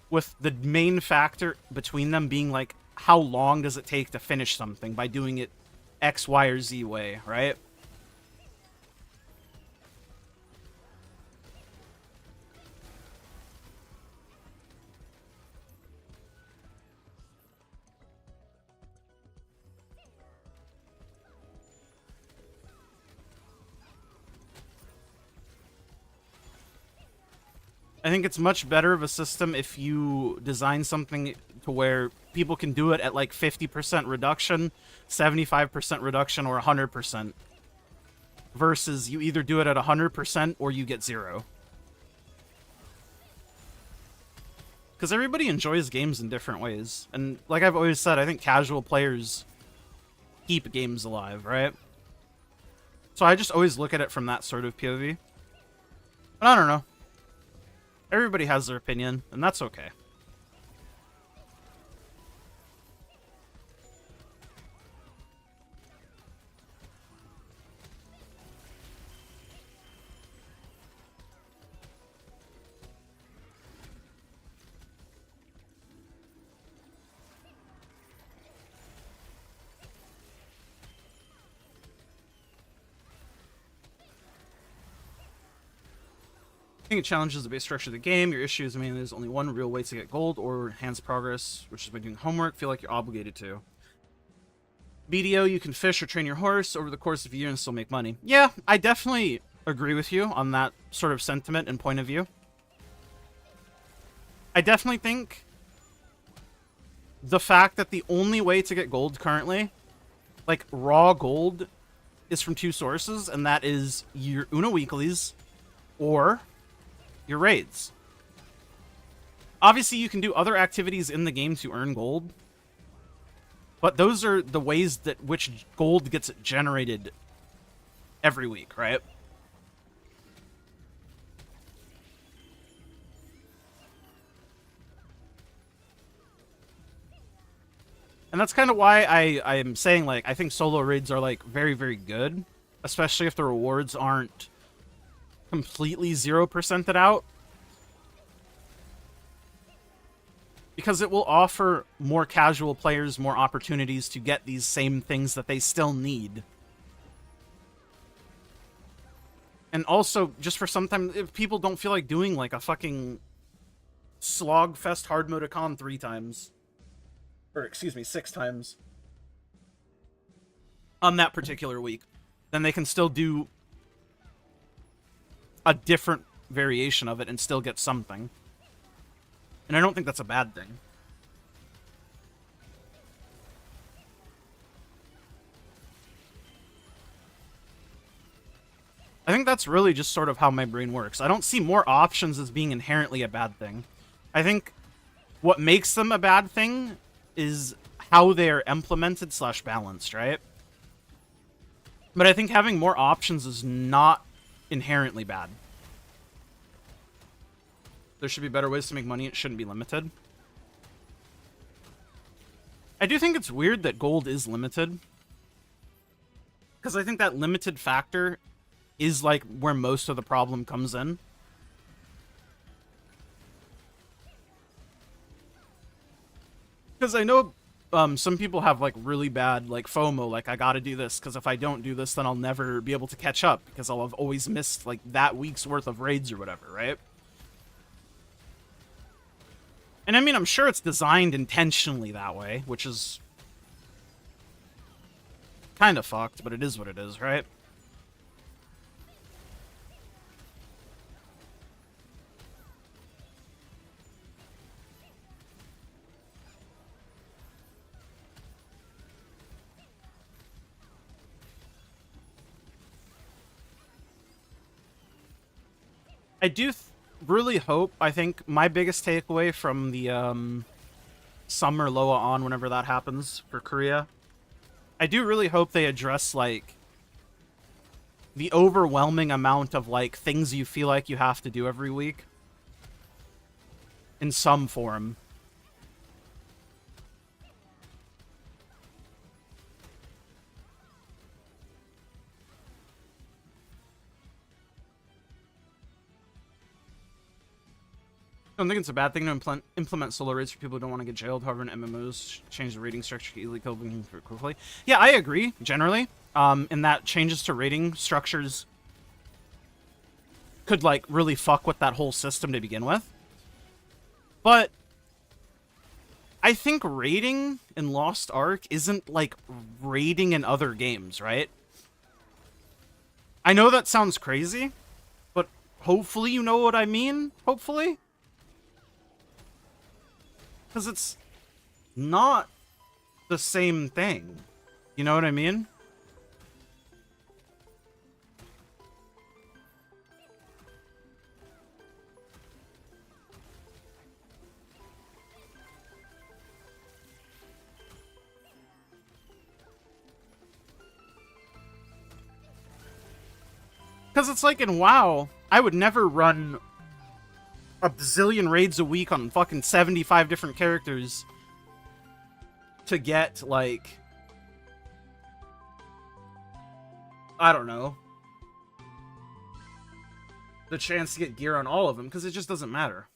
with the main factor between them being like, how long does it take to finish something by doing it X, Y, or Z way, right? I think it's much better of a system if you design something to where people can do it at like 50% reduction, 75% reduction, or 100%. Versus you either do it at 100% or you get 0. Because everybody enjoys games in different ways. And like I've always said, I think casual players keep games alive, right? So I just always look at it from that sort of POV. But I don't know. Everybody has their opinion, and that's okay. I think it challenges the base structure of the game. Your issue is mainly there's only one real way to get gold or enhance progress, which is by doing homework. Feel like you're obligated to. BDO, you can fish or train your horse over the course of a year and still make money. Yeah, I definitely agree with you on that sort of sentiment and point of view. I definitely think the fact that the only way to get gold currently, like raw gold, is from 2 sources, and that is your Una Weeklies or your raids. Obviously, you can do other activities in the game to earn gold, but those are the ways that which gold gets generated every week, right? And that's kind of why I am saying, like, I think solo raids are, like, very, very good, especially if the rewards aren't completely 0%ed out, because it will offer more casual players more opportunities to get these same things that they still need. And also, just for sometimes, if people don't feel like doing like a fucking slogfest hard mode con 3 times, or excuse me, 6 times on that particular week, then they can still do a different variation of it and still get something. And I don't think that's a bad thing. I think that's really just sort of how my brain works. I don't see more options as being inherently a bad thing. I think what makes them a bad thing is how they're implemented / balanced, right? But I think having more options is not inherently bad. There should be better ways to make money. It shouldn't be limited. I do think it's weird that gold is limited, because I think that limited factor is like where most of the problem comes in. Because I know some people have like really bad like FOMO, like I gotta do this because if I don't do this then I'll never be able to catch up because I'll have always missed like that week's worth of raids or whatever, right? And I mean, I'm sure it's designed intentionally that way, which is kind of fucked, but it is what it is, right? I do really hope, I think my biggest takeaway from the summer Loa on, whenever that happens for Korea, I do really hope they address, like, the overwhelming amount of, like, things you feel like you have to do every week in some form. I don't think it's a bad thing to implement solo raids for people who don't want to get jailed. However, in MMOs, change the rating structure to easily kill them quickly. Yeah, I agree, generally. In that changes to rating structures could, like, really fuck with that whole system to begin with. But I think raiding in Lost Ark isn't like raiding in other games, right? I know that sounds crazy, but hopefully you know what I mean, hopefully? Because it's not the same thing. You know what I mean? Because it's like in WoW, I would never run a bazillion raids a week on fucking 75 different characters to get, like, I don't know, the chance to get gear on all of them, because it just doesn't matter.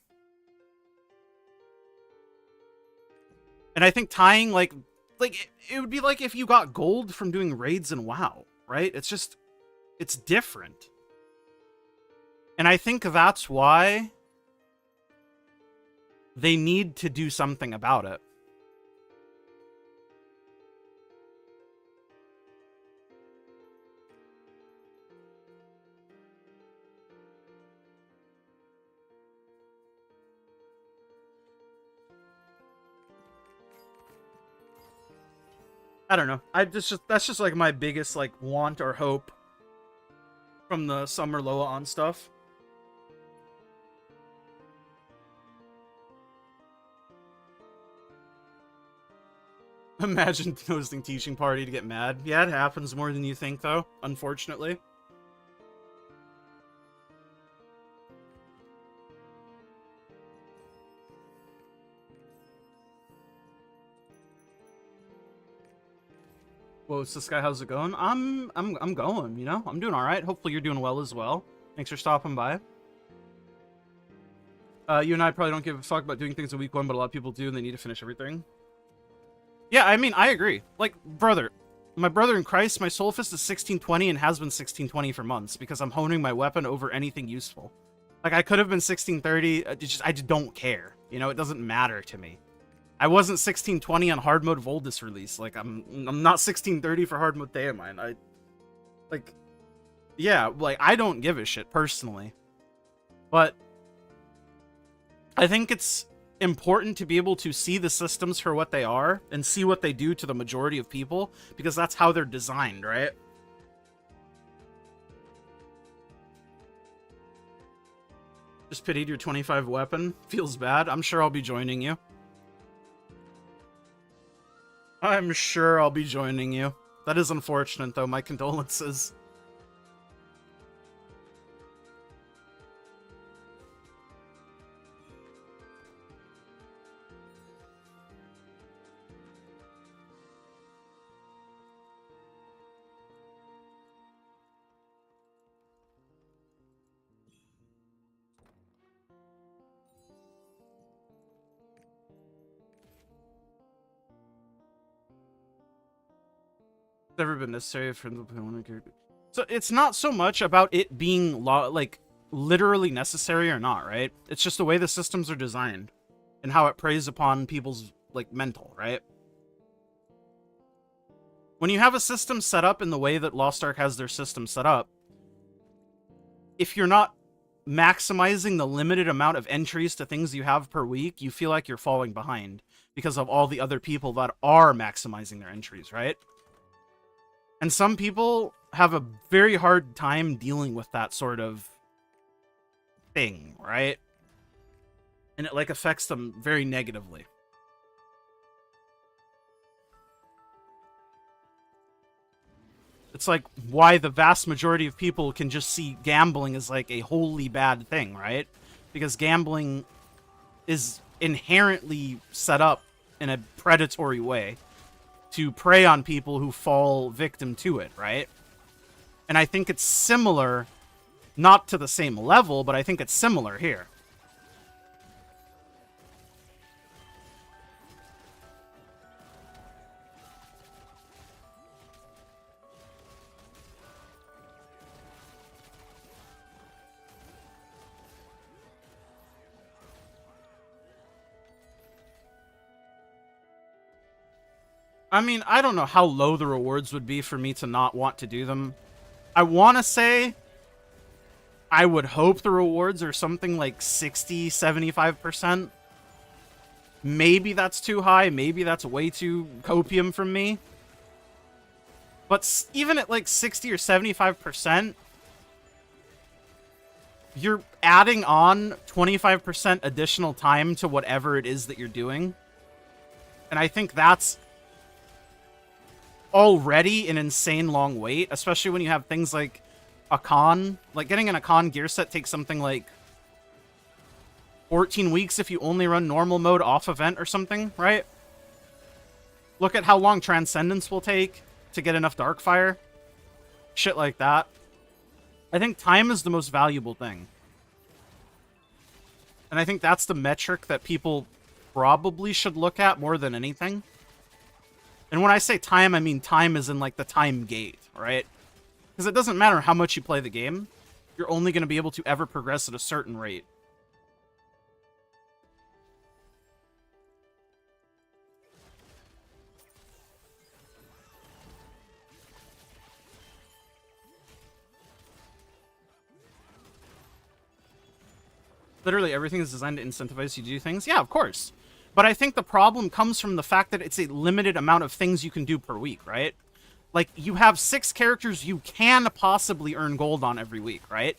And I think tying, like it would be like if you got gold from doing raids in WoW, right? It's just, it's different. And I think that's why they need to do something about it. I don't know. That's just like my biggest, like, want or hope from the Summer Loa on stuff. Imagine hosting teaching party to get mad. Yeah, it happens more than you think, though, unfortunately. Whoa, it's this guy. How's it going? I'm going, you know? I'm doing alright. Hopefully you're doing well as well. Thanks for stopping by. You and I probably don't give a fuck about doing things in week one, but a lot of people do, and they need to finish everything. Yeah, I mean, I agree. Like, brother, my brother in Christ, my soul fist is 1620 and has been 1620 for months because I'm honing my weapon over anything useful. Like, I could have been 1630, I just don't care. You know, it doesn't matter to me. I wasn't 1620 on hard mode Voldis release. Like, I'm not 1630 for hard mode Theamine. Yeah, like, I don't give a shit, personally. But I think it's important to be able to see the systems for what they are and see what they do to the majority of people, because that's how they're designed, right? Just pitied your 25 weapon. Feels bad. I'm sure I'll be joining you. I'm sure I'll be joining you. That is unfortunate, though. My condolences. Never been necessary for the character. So it's not so much about it being like literally necessary or not, right? It's just the way the systems are designed and how it preys upon people's, like, mental, right? When you have a system set up in the way that Lost Ark has their system set up, if you're not maximizing the limited amount of entries to things you have per week, you feel like you're falling behind because of all the other people that are maximizing their entries, right? And some people have a very hard time dealing with that sort of thing, right? And it, like, affects them very negatively. It's like why the vast majority of people can just see gambling as like a wholly bad thing, right? Because gambling is inherently set up in a predatory way to prey on people who fall victim to it, right? And I think it's similar, not to the same level, but I think it's similar here. I mean, I don't know how low the rewards would be for me to not want to do them. I want to say I would hope the rewards are something like 60, 75%. Maybe that's too high. Maybe that's way too copium from me. But even at like 60 or 75%, you're adding on 25% additional time to whatever it is that you're doing. And I think that's already an insane long wait, especially when you have things like a con. Like, getting an Akon gear set takes something like 14 weeks if you only run normal mode off event or something, right? Look at how long Transcendence will take to get enough Darkfire. Shit like that. I think time is the most valuable thing. And I think that's the metric that people probably should look at more than anything. And when I say time, I mean time as in, like, the time gate, right? Because it doesn't matter how much you play the game. You're only going to be able to ever progress at a certain rate. Literally everything is designed to incentivize you to do things. Yeah, of course. But I think the problem comes from the fact that it's a limited amount of things you can do per week, right? Like, you have 6 characters you can possibly earn gold on every week, right?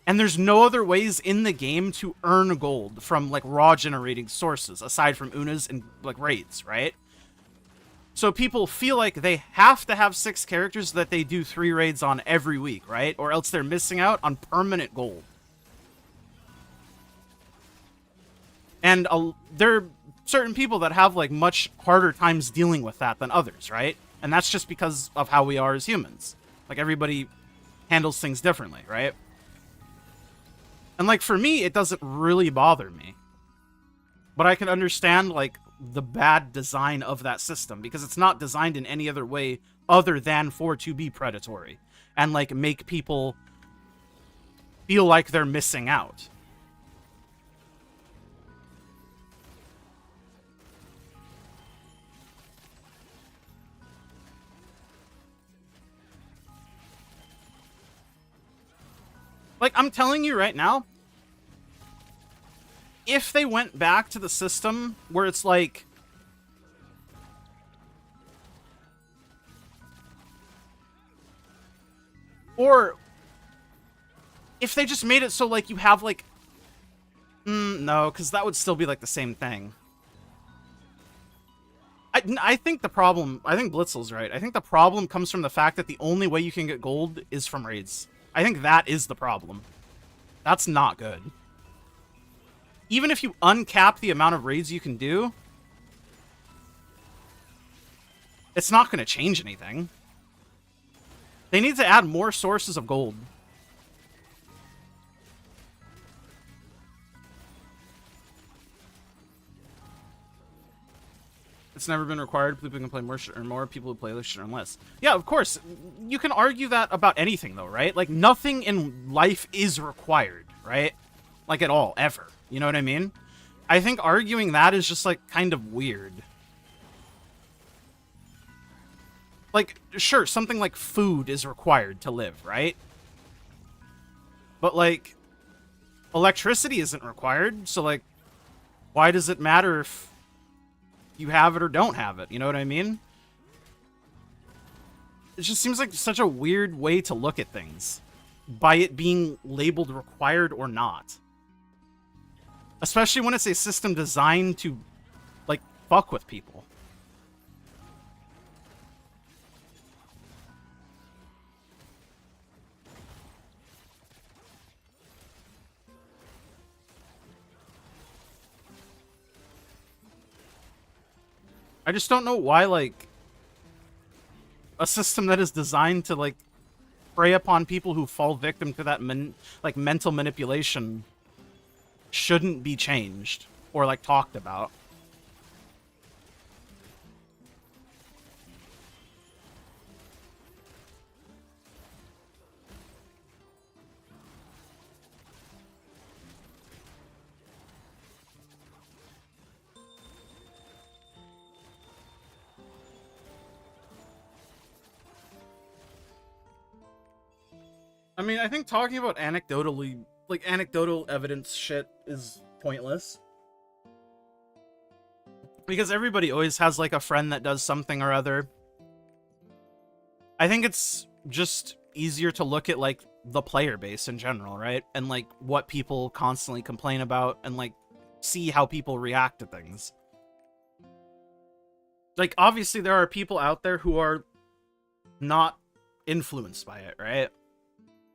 And there's no other ways in the game to earn gold from, like, raw generating sources, aside from Unas and, like, raids, right? So people feel like they have to have 6 characters that they do 3 raids on every week, right? Or else they're missing out on permanent gold. And there are certain people that have, like, much harder times dealing with that than others, right? And that's just because of how we are as humans. Like, everybody handles things differently, right? And, like, for me, it doesn't really bother me. But I can understand, like, the bad design of that system, because it's not designed in any other way other than for to be predatory. And, like, make people feel like they're missing out. Like, I'm telling you right now, if they went back to the system where it's like, or if they just made it so, like, you have, like, no, because that would still be, like, the same thing. I think the problem, I think Blitzel's right. I think the problem comes from the fact that the only way you can get gold is from raids. I think that is the problem. That's not good. Even if you uncap the amount of raids you can do, it's not going to change anything. They need to add more sources of gold. It's never been required. People can play more should earn more. People who play less should earn less. Yeah, of course. You can argue that about anything, though, right? Like, nothing in life is required, right? Like, at all, ever. You know what I mean? I think arguing that is just, like, kind of weird. Like, sure, something like food is required to live, right? But, like, electricity isn't required, so, like, why does it matter if you have it or don't have it? You know what I mean? It just seems like such a weird way to look at things, by it being labeled required or not. Especially when it's a system designed to, like, fuck with people. I just don't know why, like, a system that is designed to, like, prey upon people who fall victim to that, mental manipulation shouldn't be changed or, like, talked about. I mean, I think talking about anecdotal evidence shit is pointless. Because everybody always has, like, a friend that does something or other. I think it's just easier to look at, like, the player base in general, right? And, like, what people constantly complain about and, like, see how people react to things. Like, obviously there are people out there who are not influenced by it, right?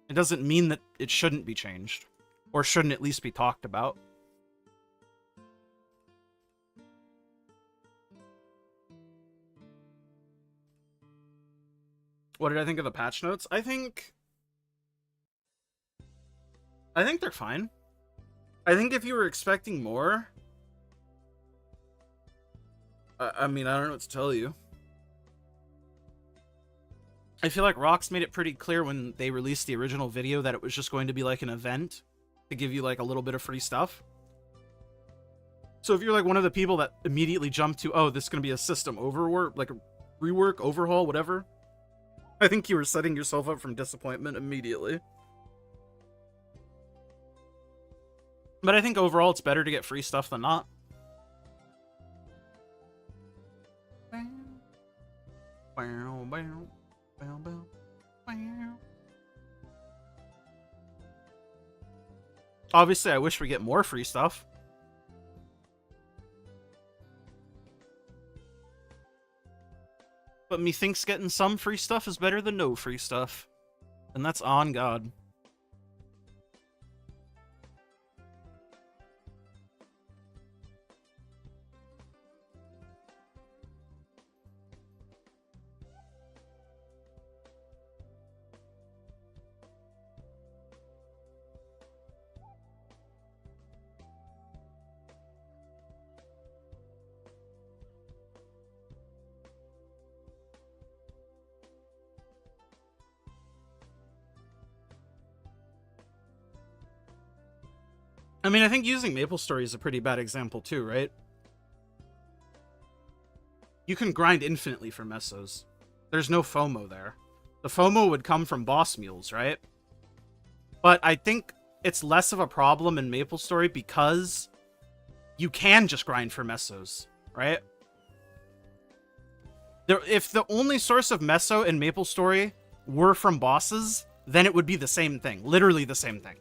It doesn't mean that it shouldn't be changed, or shouldn't at least be talked about. What did I think of the patch notes? I think they're fine. I think if you were expecting more, I mean, I don't know what to tell you. I feel like Rox made it pretty clear when they released the original video that it was just going to be like an event to give you like a little bit of free stuff. So if you're like one of the people that immediately jumped to, oh, this is going to be a system overwork, like a rework, overhaul, whatever, I think you were setting yourself up from disappointment immediately. But I think overall it's better to get free stuff than not. Obviously, I wish we get more free stuff. But methinks getting some free stuff is better than no free stuff. And that's on God. I mean, I think using MapleStory is a pretty bad example too, right? You can grind infinitely for mesos. There's no FOMO there. The FOMO would come from boss mules, right? But I think it's less of a problem in MapleStory because you can just grind for mesos, right? If the only source of meso in MapleStory were from bosses, then it would be the same thing. Literally the same thing.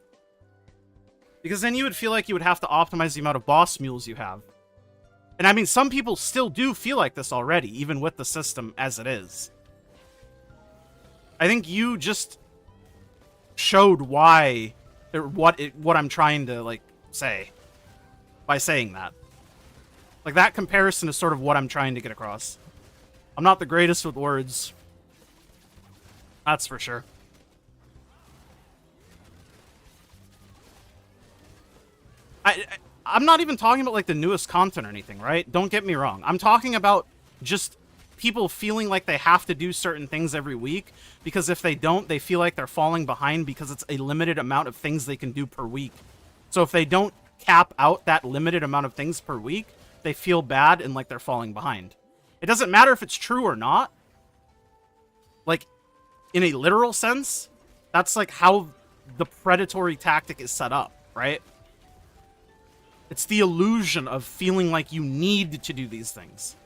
Because then you would feel like you would have to optimize the amount of boss mules you have. And I mean, some people still do feel like this already, even with the system as it is. I think you just showed why, or what I'm trying to, like, say by saying that. Like, that comparison is sort of what I'm trying to get across. I'm not the greatest with words. That's for sure. I'm not even talking about, like, the newest content or anything, right? Don't get me wrong. I'm talking about just people feeling like they have to do certain things every week, because if they don't, they feel like they're falling behind because it's a limited amount of things they can do per week. So if they don't cap out that limited amount of things per week, they feel bad and like they're falling behind. It doesn't matter if it's true or not. Like, in a literal sense, that's like how the predatory tactic is set up, right? It's the illusion of feeling like you need to do these things.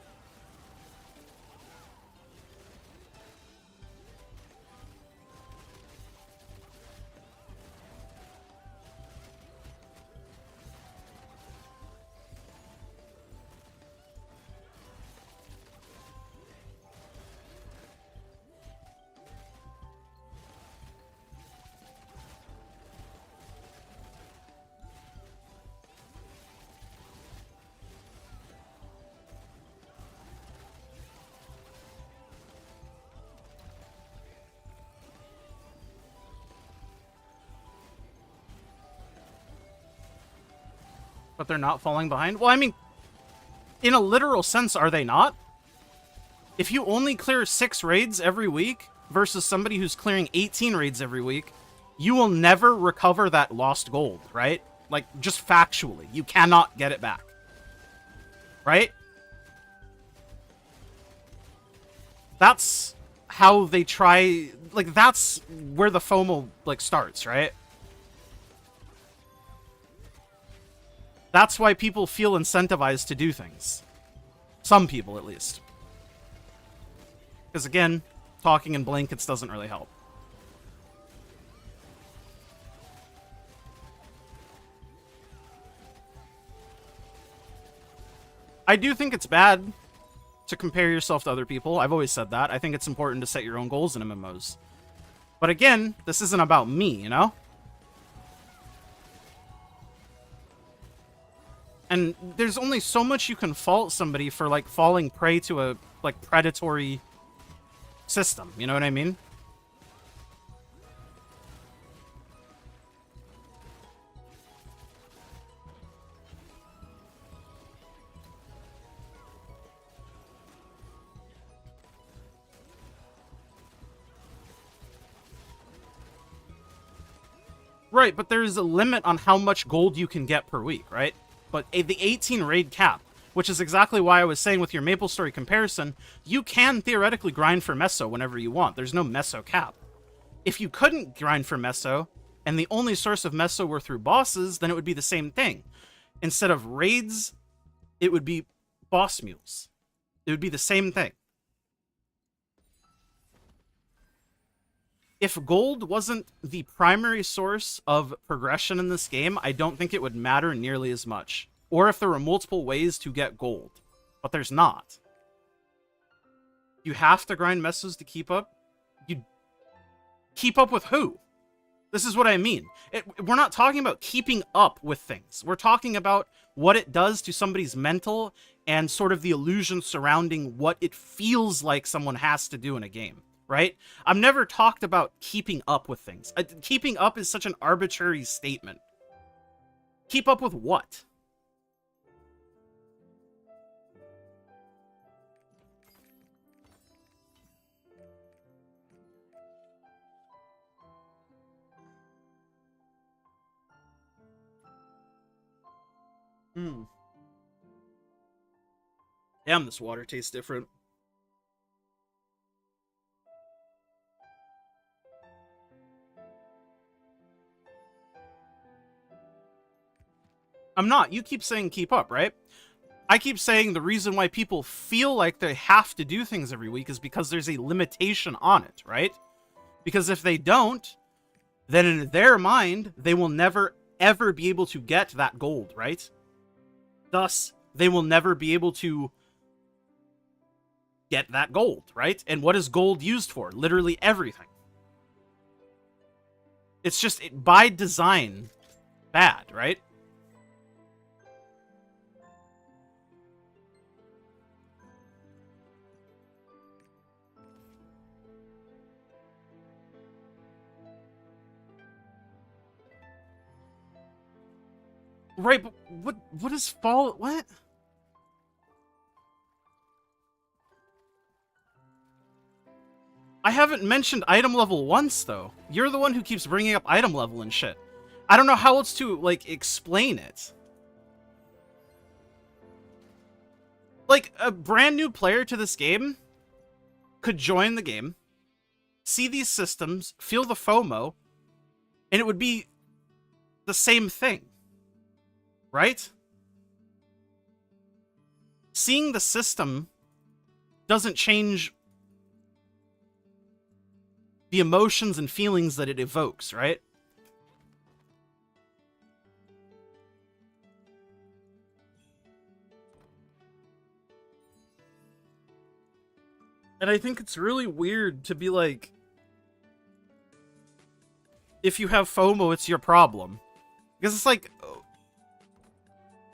But they're not falling behind? Well, I mean, in a literal sense, are they not? If you only clear 6 raids every week versus somebody who's clearing 18 raids every week, you will never recover that lost gold, right? Like, just factually. You cannot get it back. Right? That's how they try... Like, that's where the FOMO, like, starts, right? That's why people feel incentivized to do things. Some people, at least. Because, again, talking in blankets doesn't really help. I do think it's bad to compare yourself to other people. I've always said that. I think it's important to set your own goals in MMOs. But again, this isn't about me, you know? And there's only so much you can fault somebody for, like, falling prey to a, like, predatory system. You know what I mean? Right, but there's a limit on how much gold you can get per week, right? But the 18 raid cap, which is exactly why I was saying with your MapleStory comparison, you can theoretically grind for Meso whenever you want. There's no Meso cap. If you couldn't grind for Meso, and the only source of Meso were through bosses, then it would be the same thing. Instead of raids, it would be boss mules. It would be the same thing. If gold wasn't the primary source of progression in this game, I don't think it would matter nearly as much. Or if there were multiple ways to get gold. But there's not. You have to grind Mesos to keep up? You keep up with who? This is what I mean. We're not talking about keeping up with things. We're talking about what it does to somebody's mental and sort of the illusion surrounding what it feels like someone has to do in a game. Right? I've never talked about keeping up with things. Keeping up is such an arbitrary statement. Keep up with what? Damn, this water tastes different. I'm not. You keep saying keep up, right? I keep saying the reason why people feel like they have to do things every week is because there's a limitation on it, right? Because if they don't, then in their mind, they will never, ever be able to get that gold, right? Thus, they will never be able to get that gold, right? And what is gold used for? Literally everything. It's just, by design, bad, right? Right, but what is fall... What? I haven't mentioned item level once, though. You're the one who keeps bringing up item level and shit. I don't know how else to, like, explain it. Like, a brand new player to this game could join the game, see these systems, feel the FOMO, and it would be the same thing. Right? Seeing the system doesn't change the emotions and feelings that it evokes, right? And I think it's really weird to be like, if you have FOMO, it's your problem. Because it's like,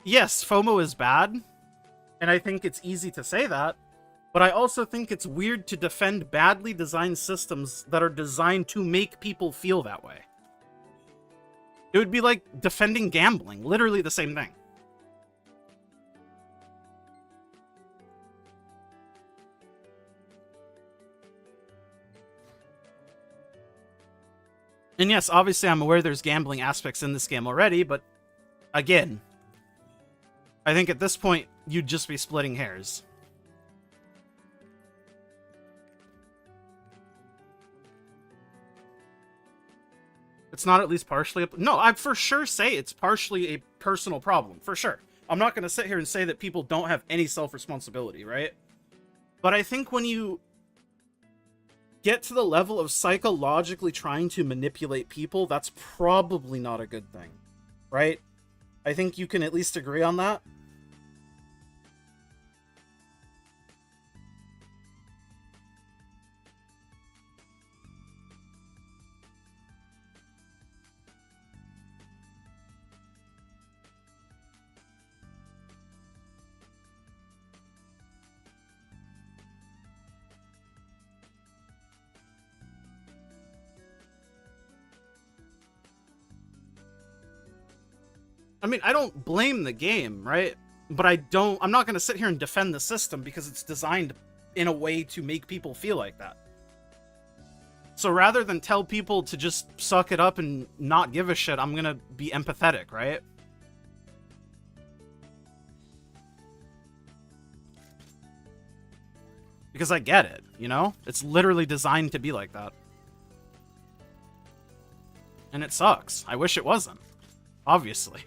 yes, FOMO is bad, and I think it's easy to say that, but I also think it's weird to defend badly designed systems that are designed to make people feel that way. It would be like defending gambling, literally the same thing. And yes, obviously I'm aware there's gambling aspects in this game already, but again, I think at this point, you'd just be splitting hairs. It's not at least partially... No, I'd for sure say it's partially a personal problem. For sure. I'm not going to sit here and say that people don't have any self-responsibility, right? But I think when you get to the level of psychologically trying to manipulate people, that's probably not a good thing, right? I think you can at least agree on that. I mean, I don't blame the game, right? But I'm not going to sit here and defend the system because it's designed in a way to make people feel like that. So rather than tell people to just suck it up and not give a shit, I'm going to be empathetic, right? Because I get it, you know? It's literally designed to be like that. And it sucks. I wish it wasn't. Obviously.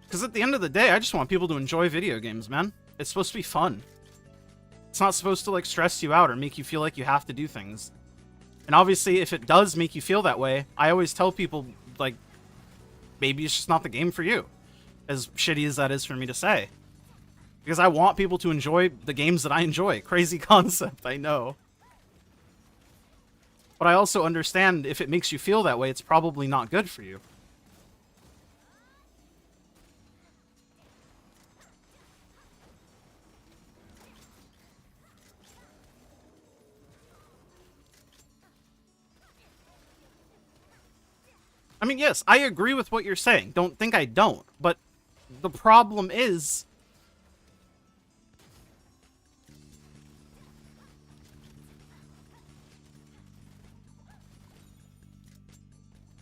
Because at the end of the day, I just want people to enjoy video games, man. It's supposed to be fun. It's not supposed to, like, stress you out or make you feel like you have to do things. And obviously, if it does make you feel that way, I always tell people, like, maybe it's just not the game for you. As shitty as that is for me to say. Because I want people to enjoy the games that I enjoy. Crazy concept, I know. But I also understand if it makes you feel that way, it's probably not good for you. I mean, yes, I agree with what you're saying. Don't think I don't. But the problem is...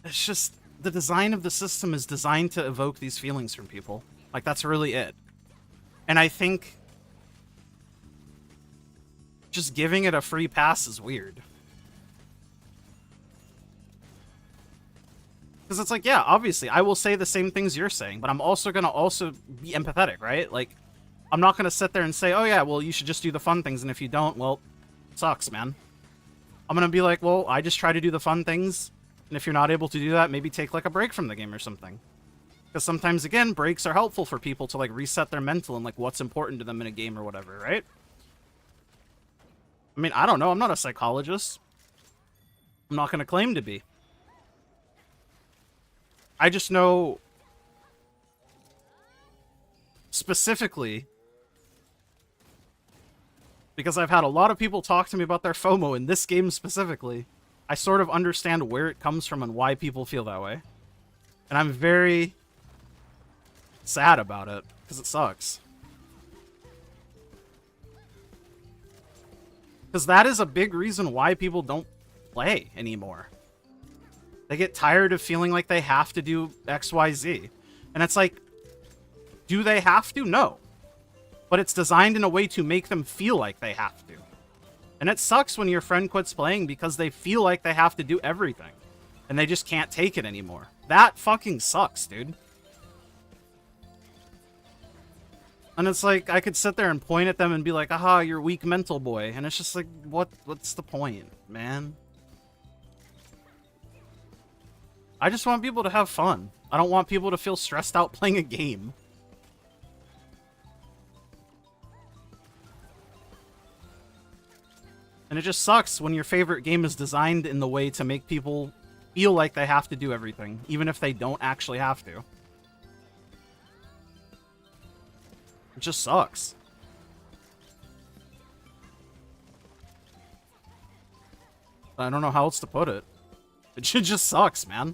it's just... the design of the system is designed to evoke these feelings from people. Like, that's really it. And I think... just giving it a free pass is weird. Because it's like, yeah, obviously, I will say the same things you're saying, but I'm also going to be empathetic, right? Like, I'm not going to sit there and say, oh yeah, well, you should just do the fun things, and if you don't, well, it sucks, man. I'm going to be like, well, I just try to do the fun things, and if you're not able to do that, maybe take, like, a break from the game or something. Because sometimes, again, breaks are helpful for people to, like, reset their mental and, like, what's important to them in a game or whatever, right? I mean, I don't know. I'm not a psychologist. I'm not going to claim to be. I just know specifically because I've had a lot of people talk to me about their FOMO in this game specifically. I sort of understand where it comes from and why people feel that way. And I'm very sad about it because it sucks. Because that is a big reason why people don't play anymore. They get tired of feeling like they have to do X, Y, Z. And it's like, do they have to? No. But it's designed in a way to make them feel like they have to. And it sucks when your friend quits playing because they feel like they have to do everything. And they just can't take it anymore. That fucking sucks, dude. And it's like, I could sit there and point at them and be like, aha, you're weak mental boy. And it's just like, what's the point, man? I just want people to have fun. I don't want people to feel stressed out playing a game. And it just sucks when your favorite game is designed in the way to make people feel like they have to do everything, even if they don't actually have to. It just sucks. I don't know how else to put it. It just sucks, man.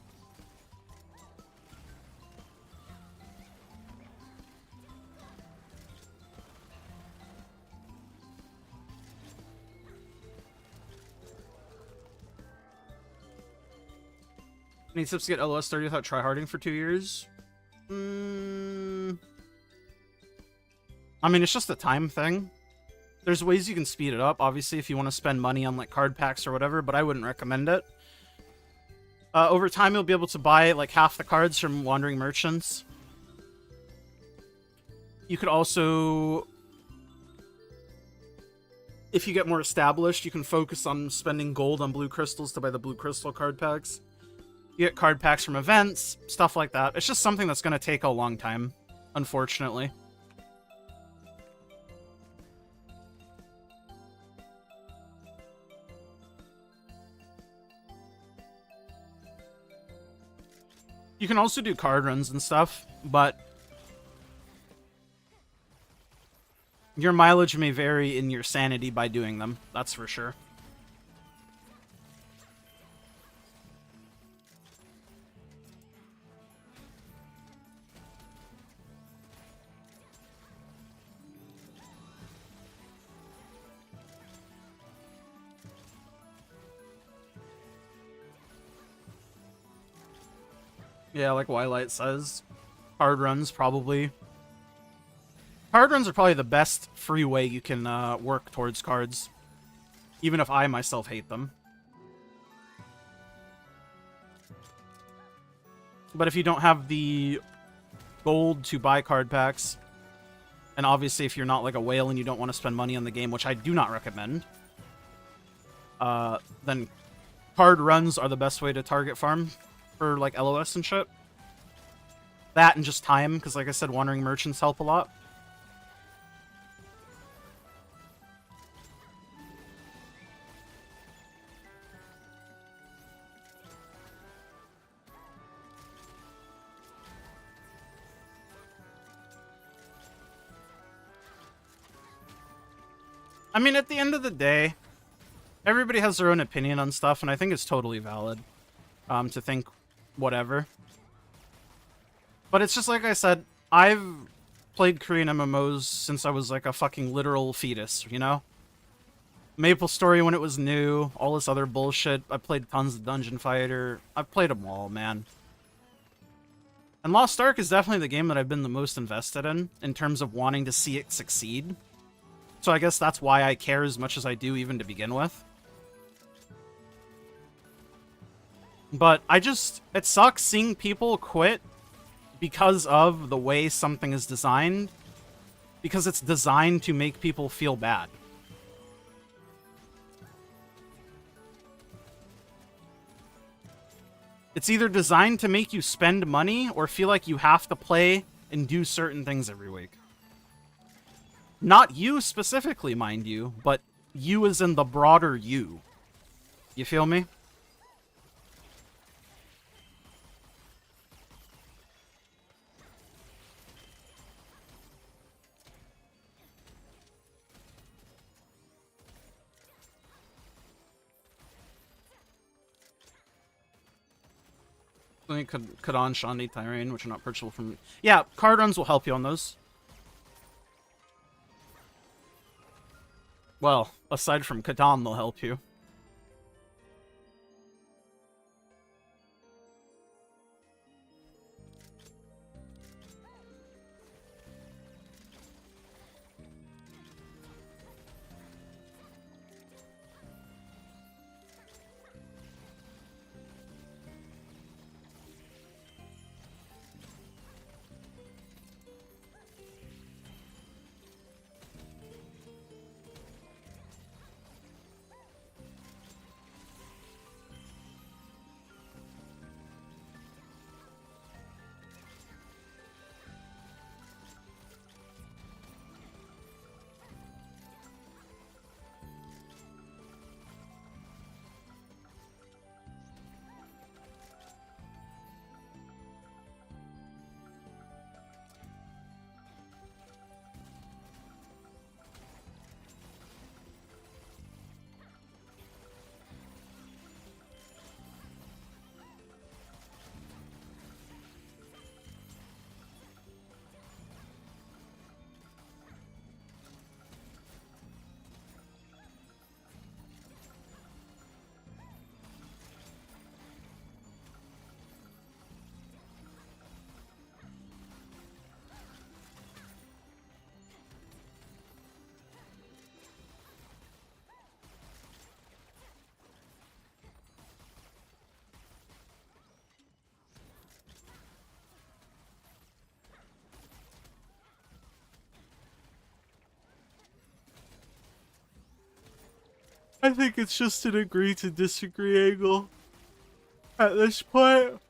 Any tips to get LOS 30 without tryharding for 2 years? I mean, it's just a time thing. There's ways you can speed it up, obviously, if you want to spend money on like card packs or whatever, but I wouldn't recommend it. Over time, you'll be able to buy like half the cards from wandering merchants. You could also, if you get more established, you can focus on spending gold on blue crystals to buy the blue crystal card packs. You get card packs from events, stuff like that. It's just something that's going to take a long time, unfortunately. You can also do card runs and stuff, but your mileage may vary in your sanity by doing them, that's for sure. Yeah, like Wilight says, card runs probably. Card runs are probably the best free way you can work towards cards, even if I myself hate them. But if you don't have the gold to buy card packs, and obviously if you're not like a whale and you don't want to spend money on the game, which I do not recommend, then card runs are the best way to target farm for like LOS and shit. That and just time, because like I said, wandering merchants help a lot. I mean, at the end of the day, everybody has their own opinion on stuff, and I think it's totally valid to think whatever. But it's just like I said, I've played Korean MMOs since I was like a fucking literal fetus, you know? MapleStory when it was new, all this other bullshit. I played tons of Dungeon Fighter. I've played them all, man. And Lost Ark is definitely the game that I've been the most invested in terms of wanting to see it succeed. So I guess that's why I care as much as I do even to begin with. But it sucks seeing people quit because of the way something is designed. Because it's designed to make people feel bad. It's either designed to make you spend money or feel like you have to play and do certain things every week. Not you specifically, mind you, but you as in the broader you. You feel me? I think Kadan, Shandi, Tyrene, which are not purchasable from... Yeah, card runs will help you on those. Well, aside from Kadan, they'll help you. I think it's just an agree to disagree angle at this point.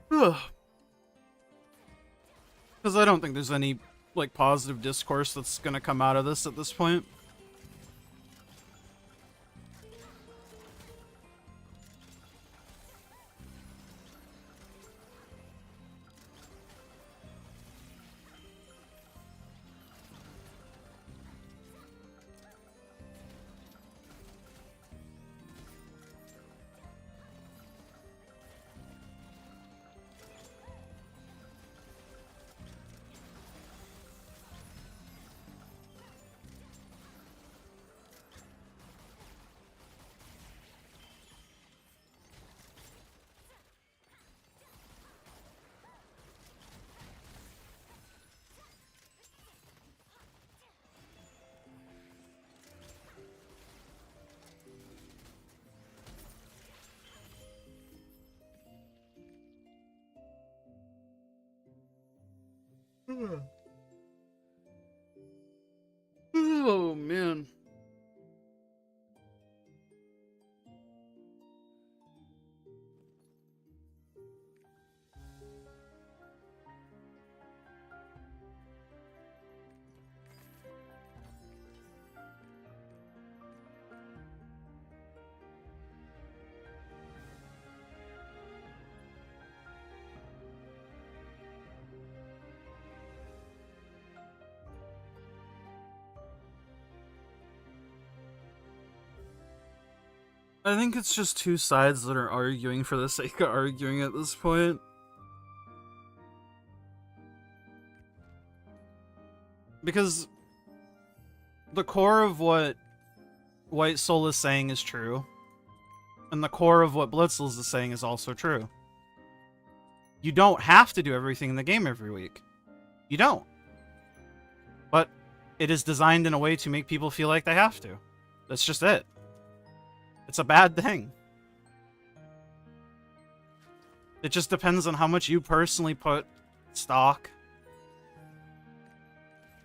Because I don't think there's any, like, positive discourse that's gonna come out of this at this point. Oh, man. I think it's just two sides that are arguing for the sake of arguing at this point. Because the core of what White Soul is saying is true, and the core of what Blitzels is saying is also true. You don't have to do everything in the game every week. You don't. But it is designed in a way to make people feel like they have to. That's just it. It's a bad thing. It just depends on how much you personally put stock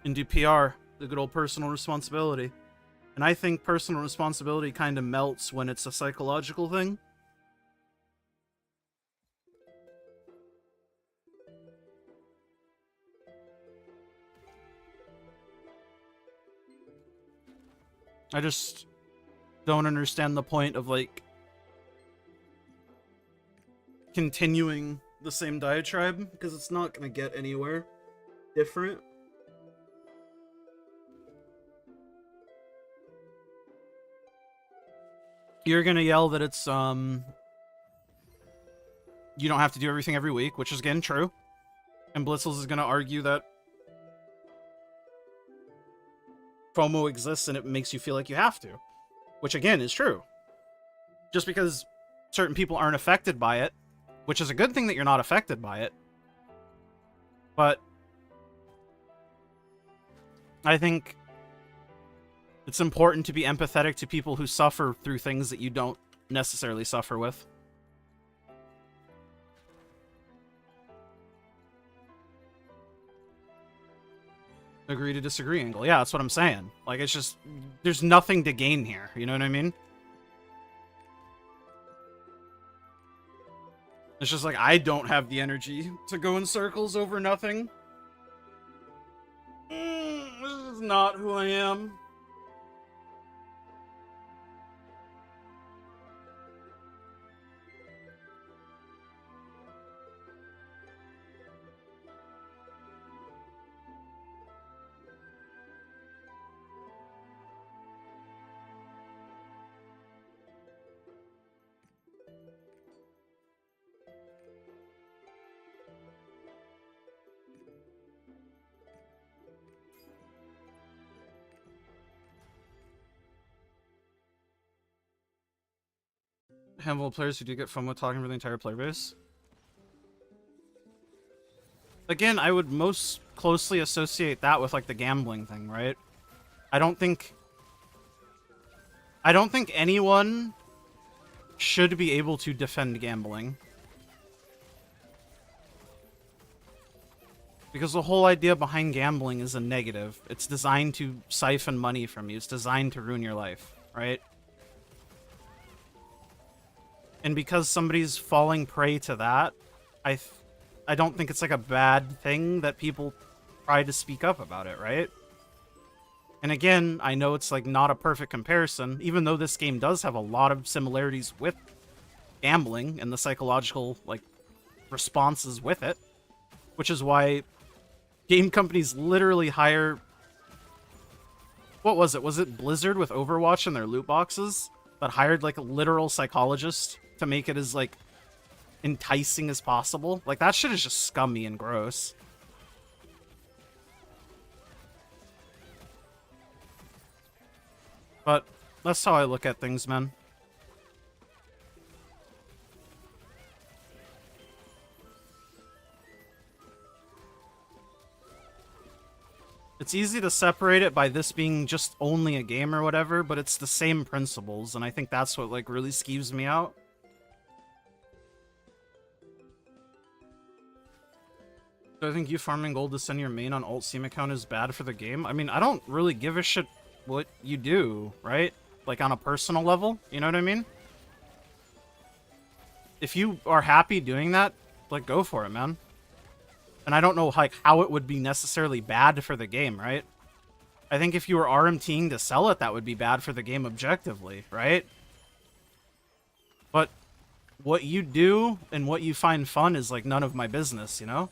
into PR, the good old personal responsibility. And I think personal responsibility kind of melts when it's a psychological thing. I just don't understand the point of, like, continuing the same diatribe, because it's not going to get anywhere different. You're going to yell that it's, you don't have to do everything every week, which is, again, true. And Blitzels is going to argue that FOMO exists and it makes you feel like you have to. Which, again, is true. Just because certain people aren't affected by it, which is a good thing that you're not affected by it. But I think it's important to be empathetic to people who suffer through things that you don't necessarily suffer with. Agree to disagree angle. Yeah, that's what I'm saying. Like, it's just, there's nothing to gain here. You know what I mean? It's just like, I don't have the energy to go in circles over nothing. This is not who I am. Handful of players who do get FOMO talking for the entire player base. Again, I would most closely associate that with, like, the gambling thing, right? I don't think anyone should be able to defend gambling. Because the whole idea behind gambling is a negative. It's designed to siphon money from you. It's designed to ruin your life, right? And because somebody's falling prey to that, I don't think it's like a bad thing that people try to speak up about it, right? And again, I know it's like not a perfect comparison, even though this game does have a lot of similarities with gambling and the psychological like responses with it, which is why game companies literally hire... What was it? Was it Blizzard with Overwatch and their loot boxes that hired like a literal psychologist to make it as like enticing as possible? Like that shit is just scummy and gross. But that's how I look at things, man. It's easy to separate it by this being just only a game or whatever, but it's the same principles, and I think that's what like really skeeves me out. So I think you farming gold to send your main on alt Steam account is bad for the game. I mean, I don't really give a shit what you do, right? Like on a personal level, you know what I mean? If you are happy doing that, like go for it, man. And I don't know like how it would be necessarily bad for the game, right? I think if you were RMTing to sell it, that would be bad for the game objectively, right? But what you do and what you find fun is like none of my business, you know?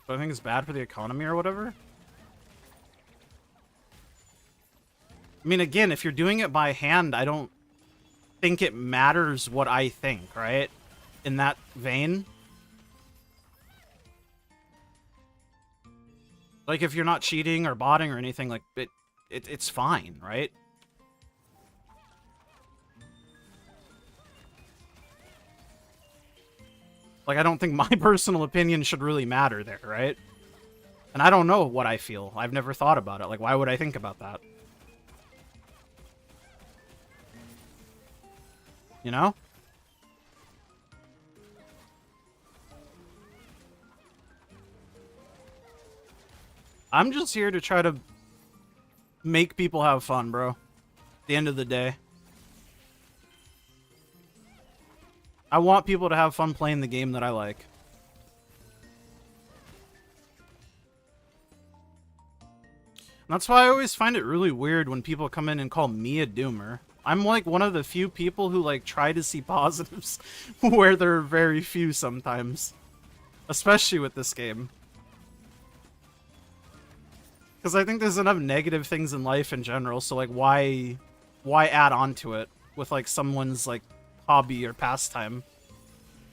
So I think it's bad for the economy or whatever. I mean, again, if you're doing it by hand, I don't think it matters what I think, right? In that vein. Like, if you're not cheating or botting or anything, like, it's fine, right? Like, I don't think my personal opinion should really matter there, right? And I don't know what I feel. I've never thought about it. Like, why would I think about that? You know? I'm just here to try to make people have fun, bro. At the end of the day. I want people to have fun playing the game that I like. And that's why I always find it really weird when people come in and call me a doomer. I'm like one of the few people who like try to see positives where there are very few sometimes. Especially with this game. Because I think there's enough negative things in life in general, so like why add on to it with like someone's like hobby or pastime?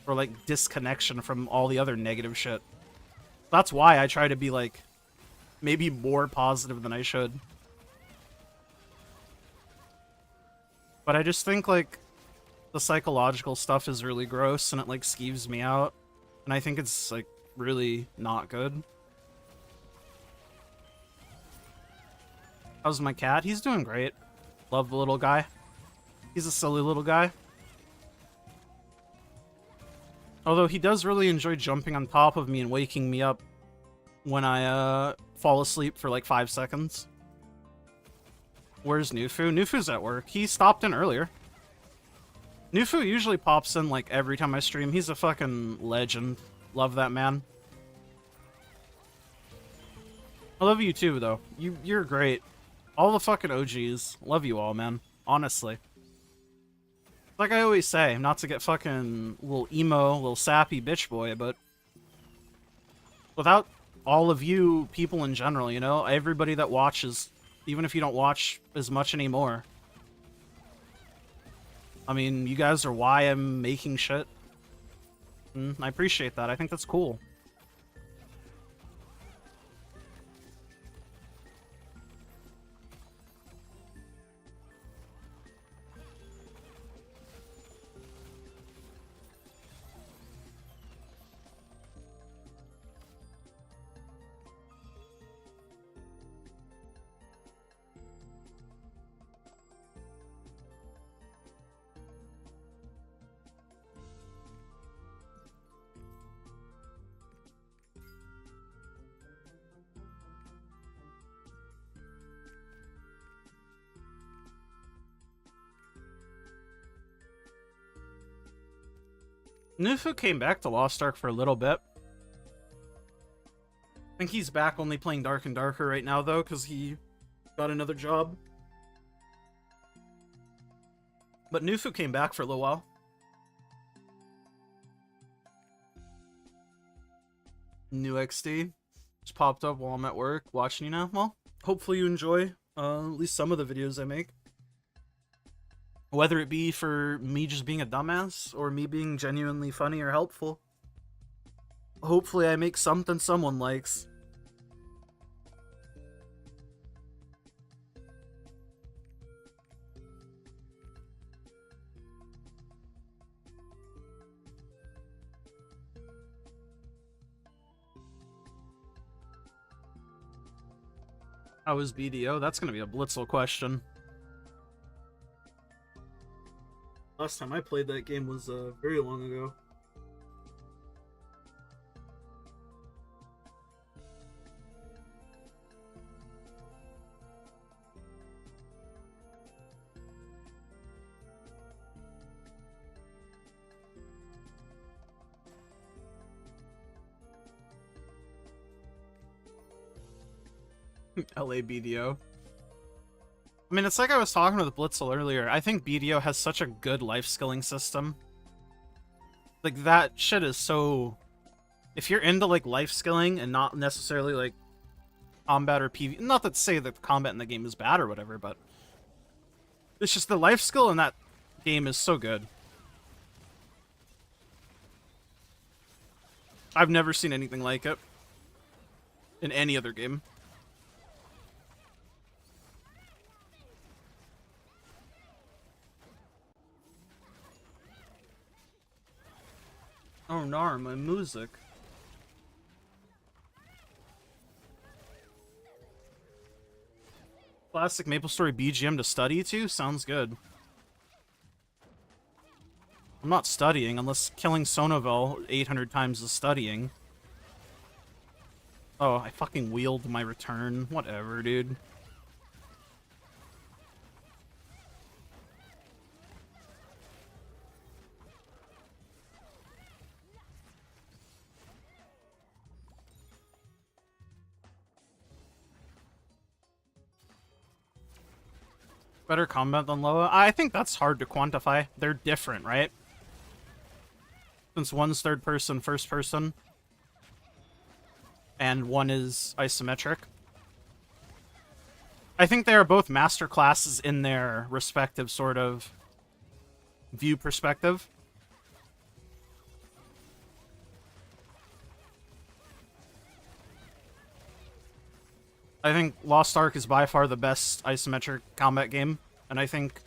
Or like disconnection from all the other negative shit. That's why I try to be like maybe more positive than I should. But I just think, like, the psychological stuff is really gross, and it, like, skeeves me out. And I think it's, like, really not good. How's my cat? He's doing great. Love the little guy. He's a silly little guy. Although he does really enjoy jumping on top of me and waking me up when I, fall asleep for, like, 5 seconds. Where's Nufu? Nufu's at work. He stopped in earlier. Nufu usually pops in, like, every time I stream. He's a fucking legend. Love that man. I love you too, though. You're great. All the fucking OGs. Love you all, man. Honestly. Like I always say, not to get fucking little emo, little sappy bitch boy, but without all of you people in general, you know? Everybody that watches... Even if you don't watch as much anymore. I mean, you guys are why I'm making shit. And I appreciate that. I think that's cool. Nufu came back to Lost Ark for a little bit. I think he's back only playing Dark and Darker right now, though, because he got another job. But Nufu came back for a little while. New XD just popped up while I'm at work watching you now. Well, hopefully you enjoy at least some of the videos I make. Whether it be for me just being a dumbass or me being genuinely funny or helpful. Hopefully I make something someone likes. How was BDO? That's gonna be a Blitzel question. Last time I played that game was very long ago. LA BDO. I mean, it's like I was talking with Blitzel earlier. I think BDO has such a good life skilling system. Like, that shit is so... If you're into, like, life skilling and not necessarily, like, combat or PvP... Not to say that the combat in the game is bad or whatever, but... It's just the life skill in that game is so good. I've never seen anything like it. In any other game. Oh, no, my music. Classic MapleStory BGM to study to? Sounds good. I'm not studying, unless killing Sonovel 800 times is studying. Oh, I fucking wheeled my return. Whatever, dude. Better combat than Loa? I think that's hard to quantify. They're different, right? Since one's third person, first person. And one is isometric. I think they are both master classes in their respective sort of view perspective. I think Lost Ark is by far the best isometric combat game, and I think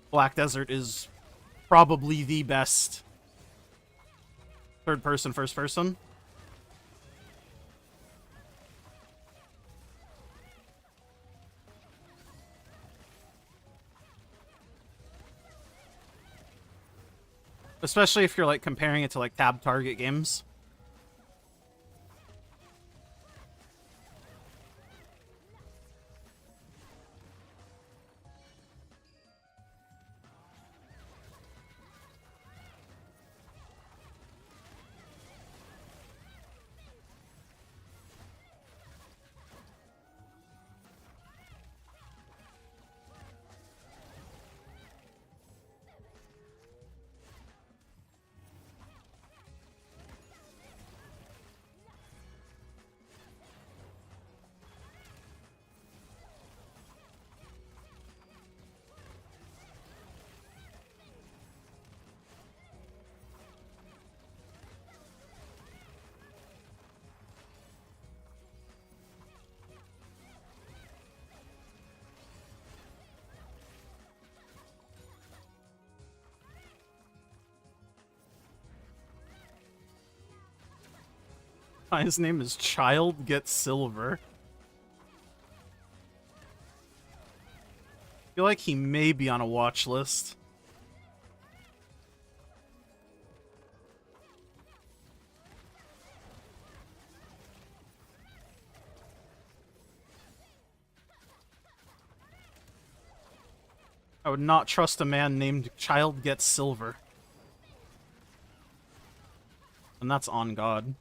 Black Desert is probably the best third person, first person. Especially if you're like comparing it to like tab target games. His name is Child Gets Silver. I feel like he may be on a watch list. I would not trust a man named Child Gets Silver. And that's on God.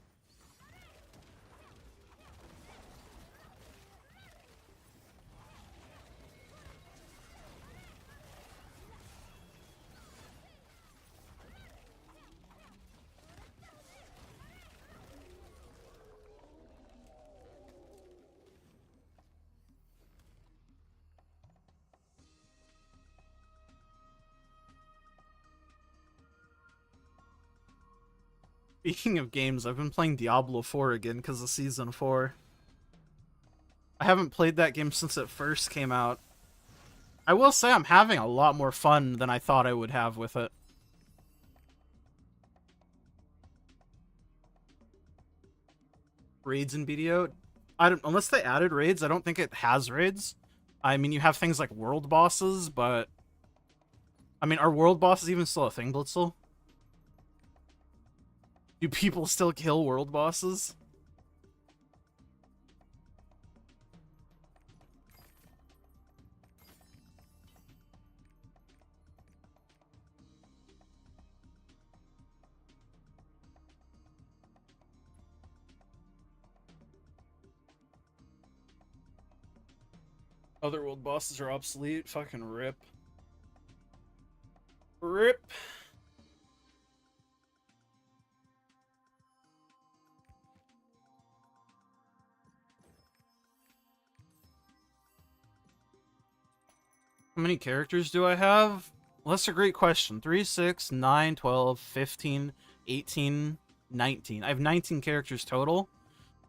Speaking of games, I've been playing Diablo 4 again because of Season 4. I haven't played that game since it first came out. I will say I'm having a lot more fun than I thought I would have with it. Raids in BDO? Unless they added raids, I don't think it has raids. I mean, you have things like world bosses, but... I mean, are world bosses even still a thing, Blitzel? Do people still kill world bosses? Other world bosses are obsolete. Fucking rip. Rip. How many characters do I have? Well, that's a great question. 3, 6, 9, 12, 15, 18, 19. I have 19 characters total.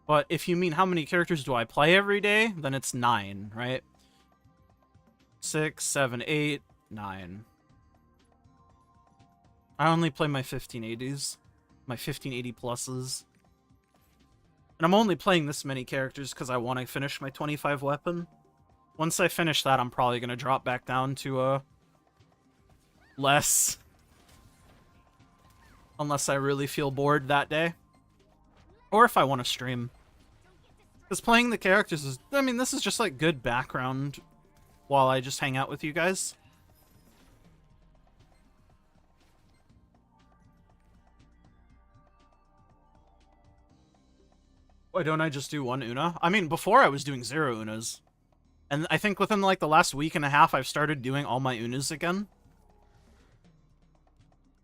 But if you mean how many characters do I play every day, then it's 9, right? 6, 7, 8, 9. I only play my 1580s. My 1580 pluses. And I'm only playing this many characters because I want to finish my 25 weapon. Once I finish that, I'm probably going to drop back down to, less. Unless I really feel bored that day. Or if I want to stream. Because playing the characters is... I mean, this is just, like, good background while I just hang out with you guys. Why don't I just do one Una? I mean, before I was doing 0 Unas. And I think within, like, the last week and a half, I've started doing all my Unas again.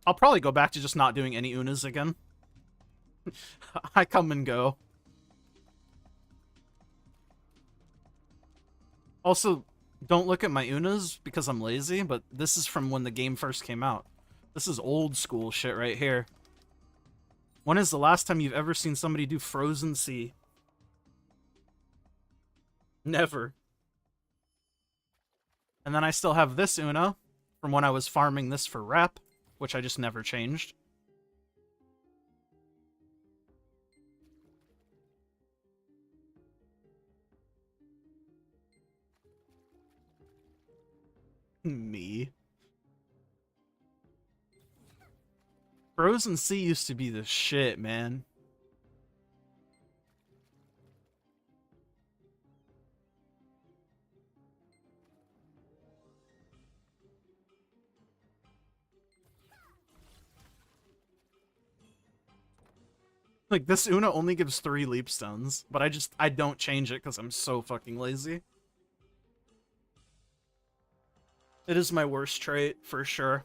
I'll probably go back to just not doing any Unas again. I come and go. Also, don't look at my Unas because I'm lazy, but this is from when the game first came out. This is old school shit right here. When is the last time you've ever seen somebody do Frozen Sea? Never. And then I still have this Una from when I was farming this for rep, which I just never changed. Me. Frozen Sea used to be the shit, man. Like, this Una only gives 3 leap stones, but I don't change it because I'm so fucking lazy. It is my worst trait, for sure.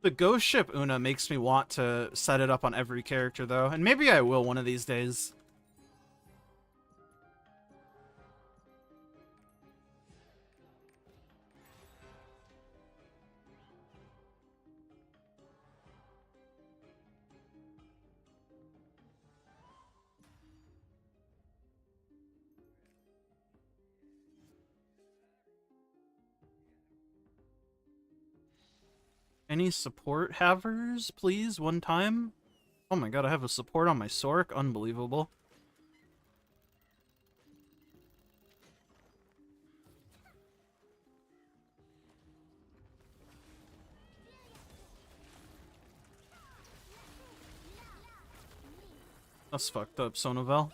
The ghost ship Una makes me want to set it up on every character, though. And maybe I will one of these days. Any support havers, please, one time? Oh my god, I have a support on my Sork? Unbelievable. That's fucked up, Sonovel.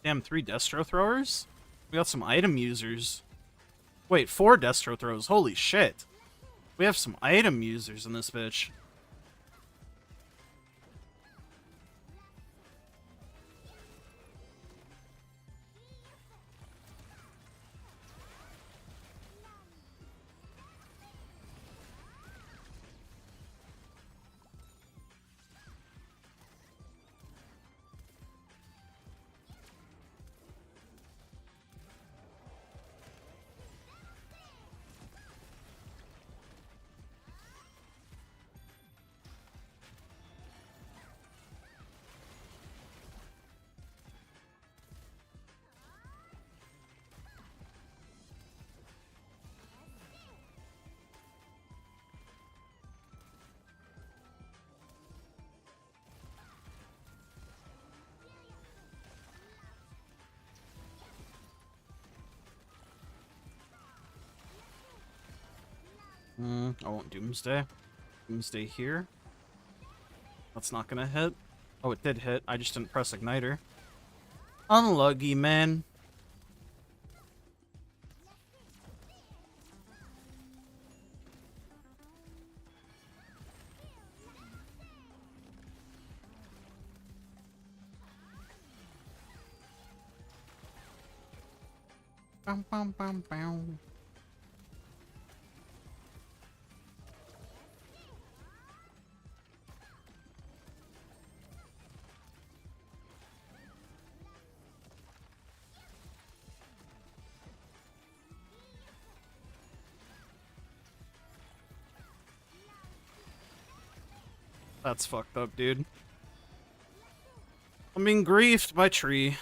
Damn, 3 Destro throwers? We got some item users. Wait, 4 Destro throws. Holy shit. We have some item users in this bitch. I won't Doomsday. Doomsday here. That's not gonna hit. Oh, it did hit. I just didn't press Igniter. Unlucky, man. Bum, bum, bum, bum. That's fucked up, dude. I'm being griefed by tree.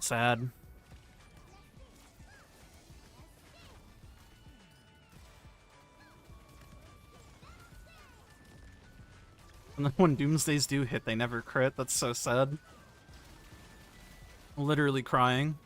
Sad. And then when Doomsdays do hit, they never crit. That's so sad. I'm literally crying.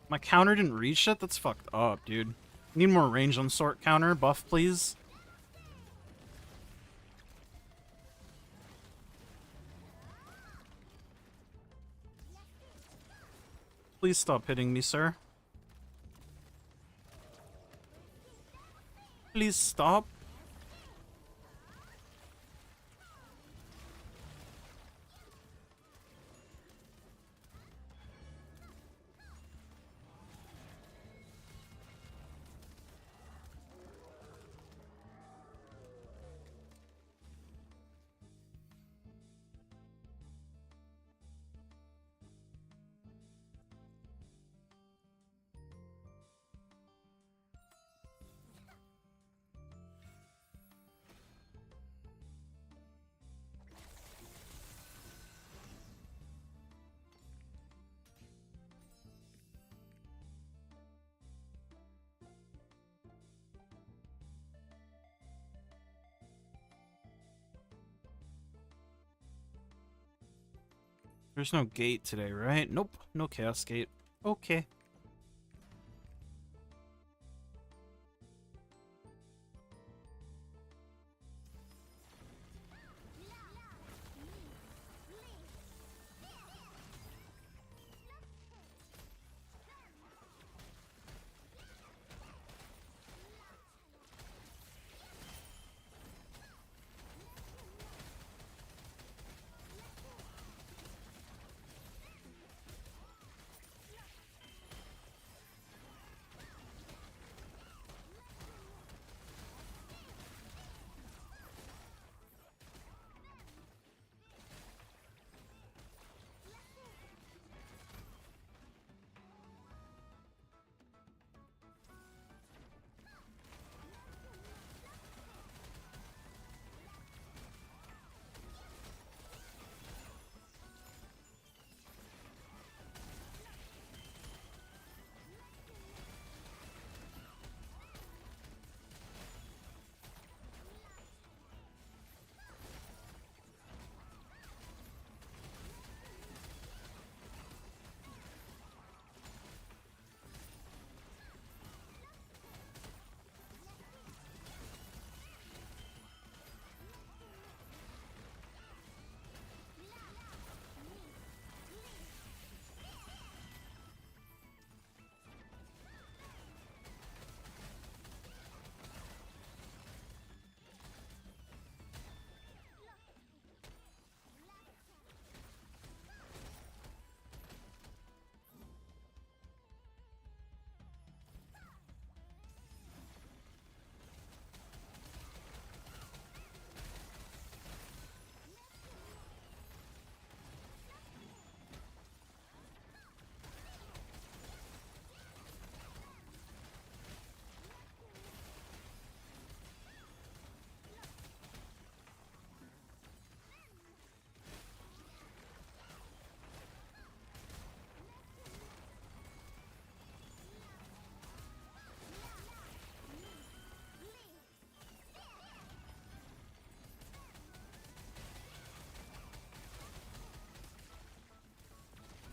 My counter didn't reach it? That's fucked up, dude. Need more range on sort counter. Buff, please. Please stop hitting me, sir. Please stop. There's no gate today, right? Nope, no chaos gate. Okay.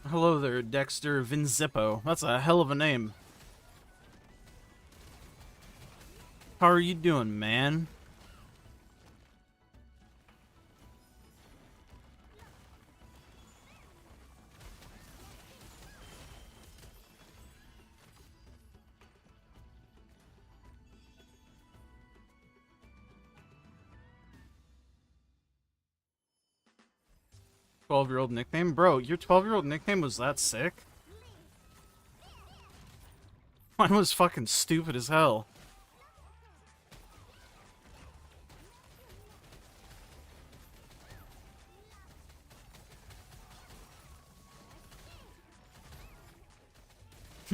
Hello there, Dexter Vinzippo. That's a hell of a name. How are you doing, man? "12-year-old nickname?" Bro, your 12-year-old nickname was that sick? Mine was fucking stupid as hell.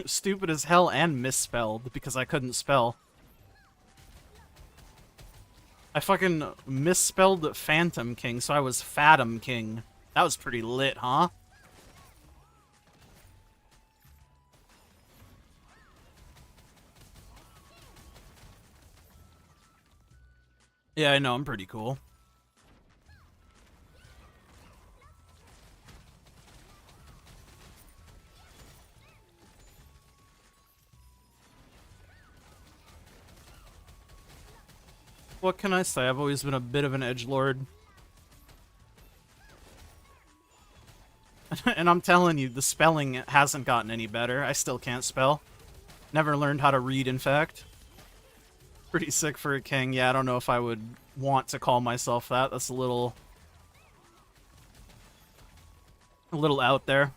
Stupid as hell and misspelled because I couldn't spell. I fucking misspelled Phantom King, so I was Fathom King. That was pretty lit, huh? Yeah, I know, I'm pretty cool. What can I say? I've always been a bit of an edgelord. And I'm telling you, the spelling hasn't gotten any better. I still can't spell. Never learned how to read, in fact. Pretty sick for a king. Yeah, I don't know if I would want to call myself that. That's a little out there.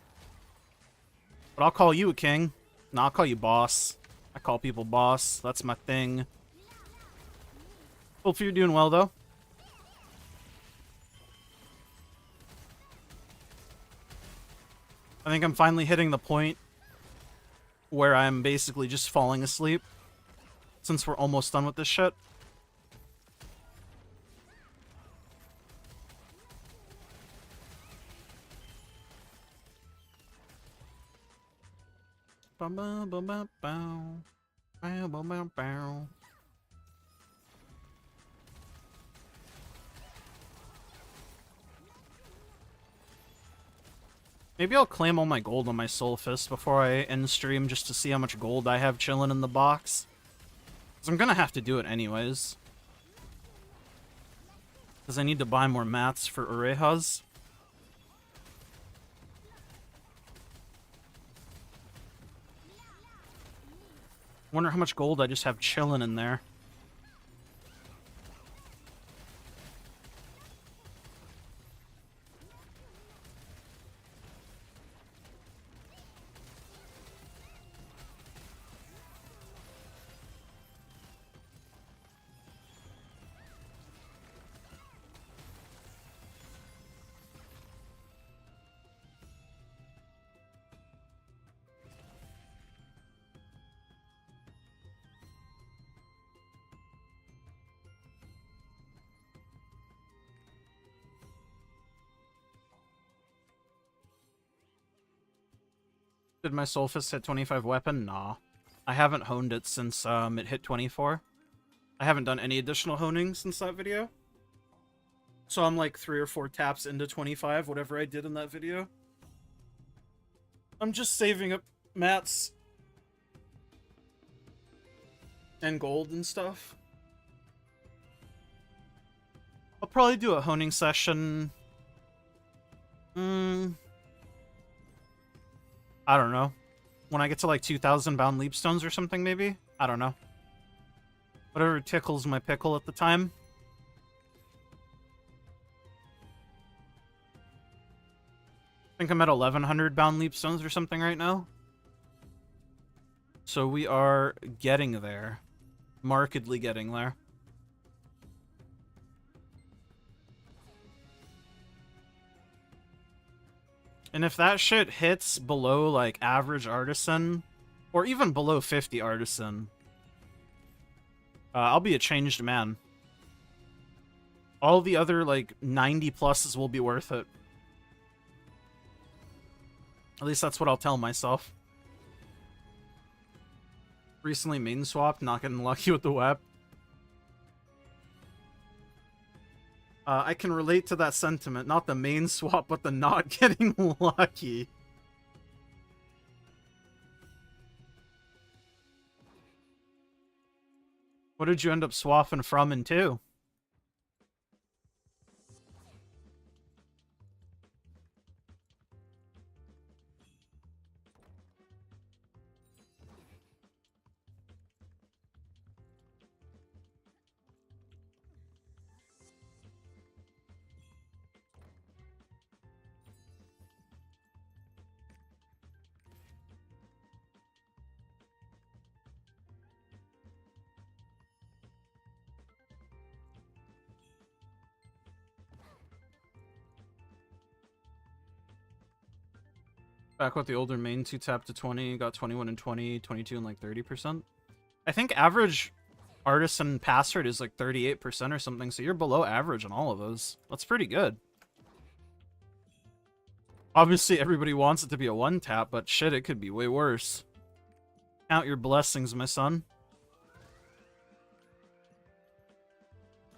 But I'll call you a king. No, I'll call you boss. I call people boss. That's my thing. Hope you're doing well, though. I think I'm finally hitting the point where I'm basically just falling asleep, since we're almost done with this shit. Bow, bow, bow, bow, bow. Bow, bow, bow, bow. Maybe I'll claim all my gold on my Soul Fist before I end stream just to see how much gold I have chilling in the box. Because I'm gonna have to do it anyways. Because I need to buy more mats for Orejas. Wonder how much gold I just have chilling in there. Did my Soul Fist hit 25 weapon? Nah. I haven't honed it since it hit 24. I haven't done any additional honing since that video. So I'm like 3 or 4 taps into 25, whatever I did in that video. I'm just saving up mats and gold and stuff. I'll probably do a honing session. I don't know. When I get to like 2,000 bound leapstones or something, maybe? I don't know. Whatever tickles my pickle at the time. I think I'm at 1,100 bound leapstones or something right now. So we are getting there. Markedly getting there. And if that shit hits below, like, average artisan, or even below 50 artisan, I'll be a changed man. All the other, like, 90 pluses will be worth it. At least that's what I'll tell myself. Recently main swapped, not getting lucky with the web. I can relate to that sentiment. Not the main swap, but the not getting lucky. What did you end up swapping from and to? Back with the older main, 2 tap to 20, got 21 and 20, 22 and like 30%. I think average artisan pass rate is like 38% or something, so you're below average on all of those. That's pretty good. Obviously, everybody wants it to be a 1 tap, but shit, it could be way worse. Count your blessings, my son.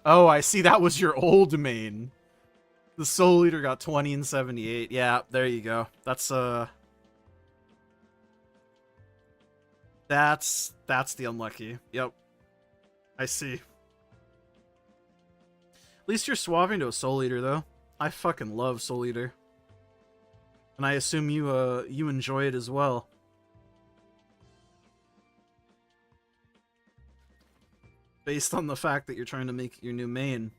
Oh, I see that was your old main. The Soul Leader got 20 and 78. Yeah, there you go. That's the unlucky. Yep. I see. At least you're swapping to a Soul Leader, though. I fucking love Soul Leader. And I assume you enjoy it as well. Based on the fact that you're trying to make your new main.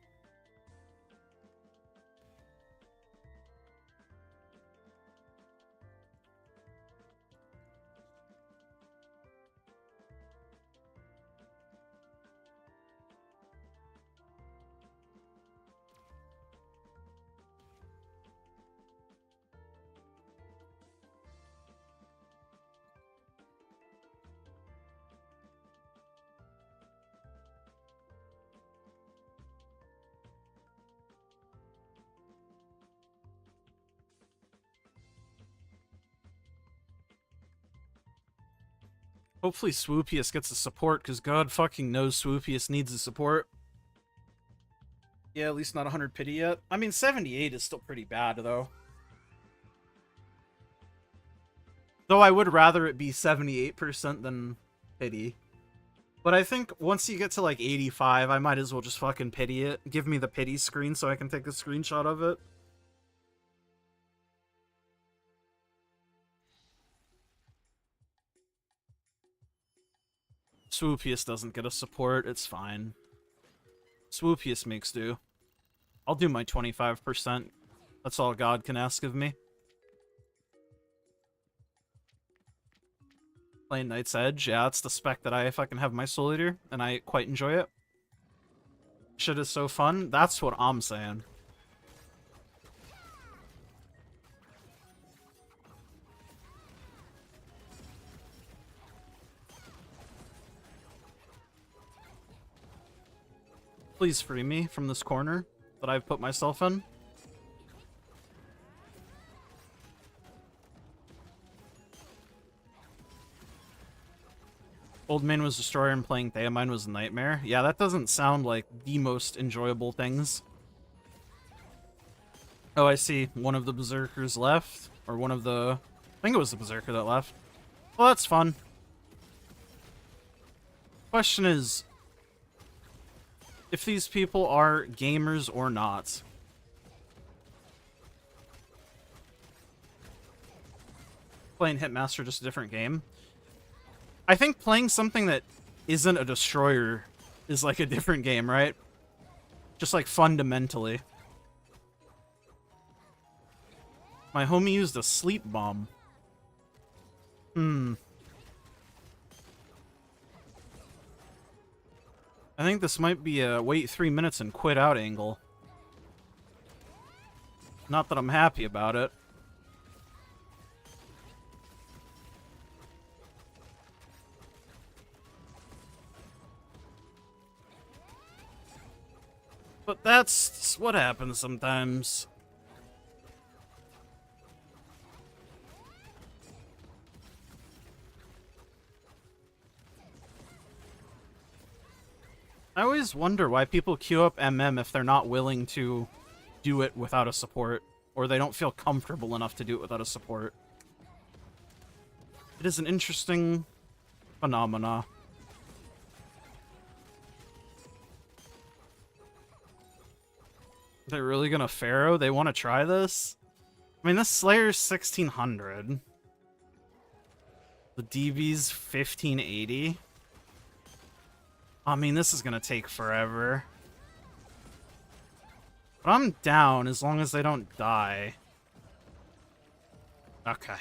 Hopefully Swoopius gets the support, because God fucking knows Swoopius needs the support. Yeah, at least not 100 pity yet. I mean, 78 is still pretty bad, though. Though I would rather it be 78% than pity. But I think once you get to like 85, I might as well just fucking pity it. Give me the pity screen so I can take a screenshot of it. Swoopiest doesn't get a support, it's fine. Swoopiest makes do. I'll do my 25%. That's all God can ask of me. Playing Knight's Edge, yeah, it's the spec that I fucking have my Soul Eater, and I quite enjoy it. Shit is so fun, that's what I'm saying. Please free me from this corner that I've put myself in. Old Main was Destroyer and playing Theamine was a nightmare. Yeah, that doesn't sound like the most enjoyable things. Oh, I see. One of the Berserkers left. Or one of the... I think it was the Berserker that left. Well, that's fun. Question is... if these people are gamers or not. Playing Hitmaster, just a different game. I think playing something that isn't a destroyer is like a different game, right? Just like fundamentally. My homie used a sleep bomb. I think this might be a wait 3 minutes and quit out angle. Not that I'm happy about it. But that's what happens sometimes. I always wonder why people queue up MM if they're not willing to do it without a support, or they don't feel comfortable enough to do it without a support. It is an interesting phenomena. They're really gonna Pharaoh? They want to try this? I mean, this Slayer's 1600. The DB's 1580. I mean, this is gonna take forever. But I'm down as long as they don't die. Okay.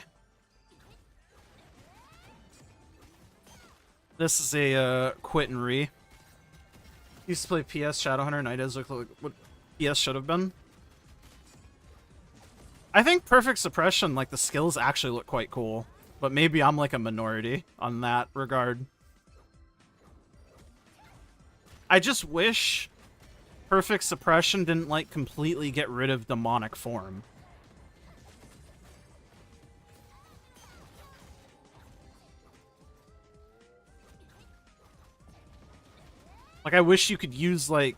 This is a quit and re. Used to play PS Shadowhunter, and I does look like what PS should have been. I think Perfect Suppression, like the skills actually look quite cool. But maybe I'm like a minority on that regard. I just wish Perfect Suppression didn't like completely get rid of demonic form. Like, I wish you could use, like,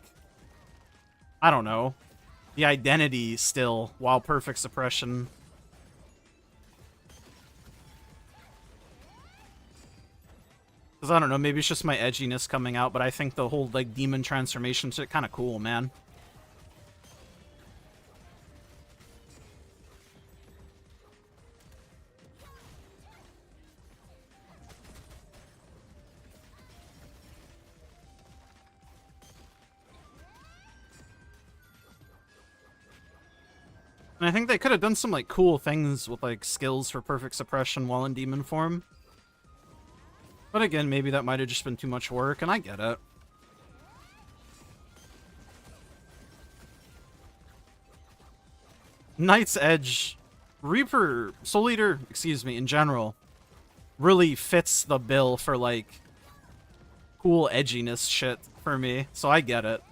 I don't know, the identity still while Perfect Suppression. Because, I don't know, maybe it's just my edginess coming out, but I think the whole, like, demon transformation shit kind of cool, man. And I think they could have done some, like, cool things with, like, skills for Perfect Suppression while in demon form. But again, maybe that might have just been too much work, and I get it. Knight's Edge, Reaper, Soul Eater, excuse me, in general, really fits the bill for, like, cool edginess shit for me, so I get it.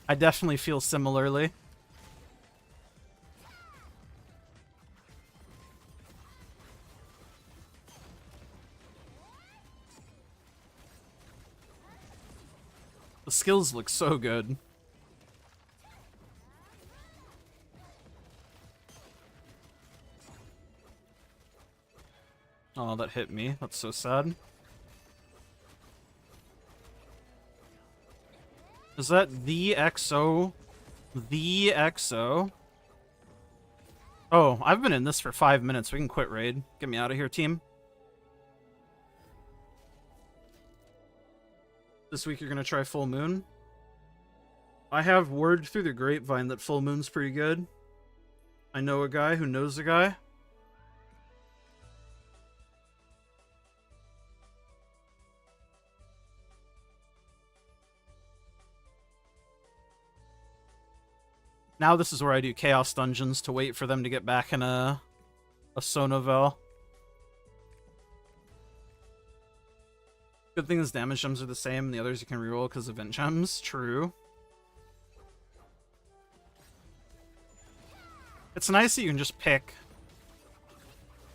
I definitely feel similarly. The skills look so good. Oh, that hit me. That's so sad. Is that the XO? The XO? Oh, I've been in this for 5 minutes. We can quit raid. Get me out of here, team. This week you're gonna try Full Moon? I have word through the grapevine that Full Moon's pretty good. I know a guy who knows a guy. Now this is where I do Chaos Dungeons to wait for them to get back in a Sonovel. Good thing is damage gems are the same, the others you can reroll because event gems. True. It's nice that you can just pick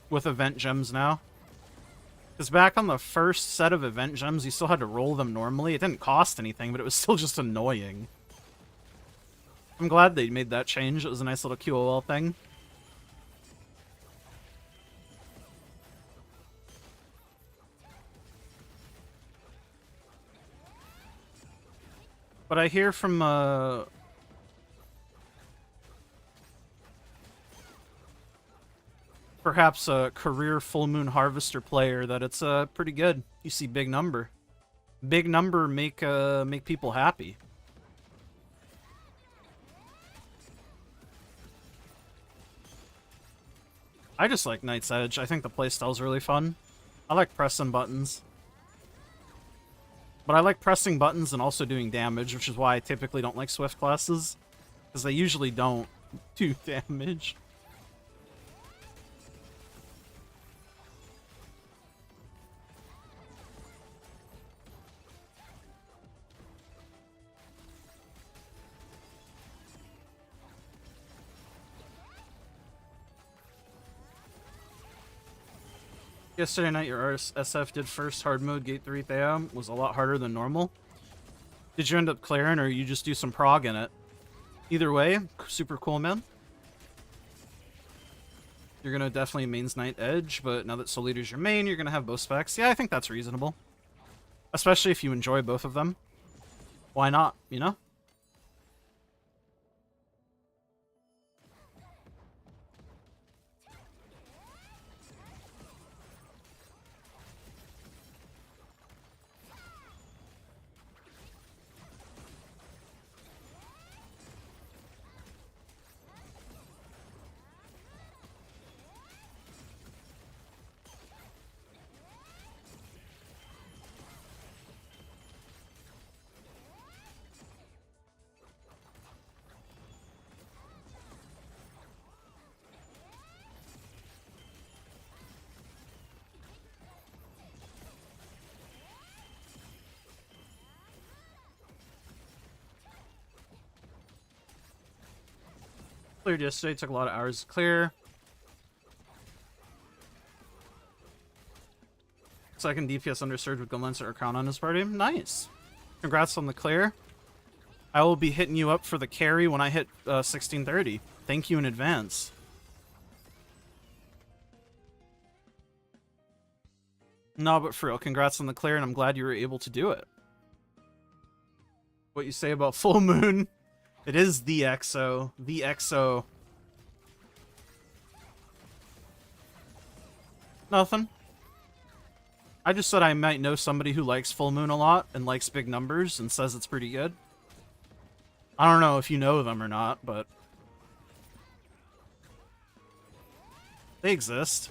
with event gems now. Because back on the first set of event gems, you still had to roll them normally. It didn't cost anything, but it was still just annoying. I'm glad they made that change. It was a nice little QOL thing. But I hear from, perhaps a career Full Moon Harvester player that it's pretty good. You see big number. Big number make people happy. I just like Knight's Edge. I think the playstyle's really fun. I like pressing buttons. But I like pressing buttons and also doing damage, which is why I typically don't like Swift classes. Because they usually don't do damage. Yesterday night, your SF did first hard mode, Gate 3 Thea, was a lot harder than normal. Did you end up clearing, or you just do some prog in it? Either way, super cool, man. You're gonna definitely mains Knight Edge, but now that Soul Eater's your main, you're gonna have both specs. Yeah, I think that's reasonable. Especially if you enjoy both of them. Why not, you know? Cleared yesterday, took a lot of hours to clear. Second DPS undersurge with Gunlancer or Crown on his party. Nice. Congrats on the clear. I will be hitting you up for the carry when I hit 1630. Thank you in advance. No, but for real, congrats on the clear, and I'm glad you were able to do it. What you say about Full Moon? It is the XO. The XO. Nothing. I just said I might know somebody who likes Full Moon a lot and likes big numbers and says it's pretty good. I don't know if you know them or not, but they exist.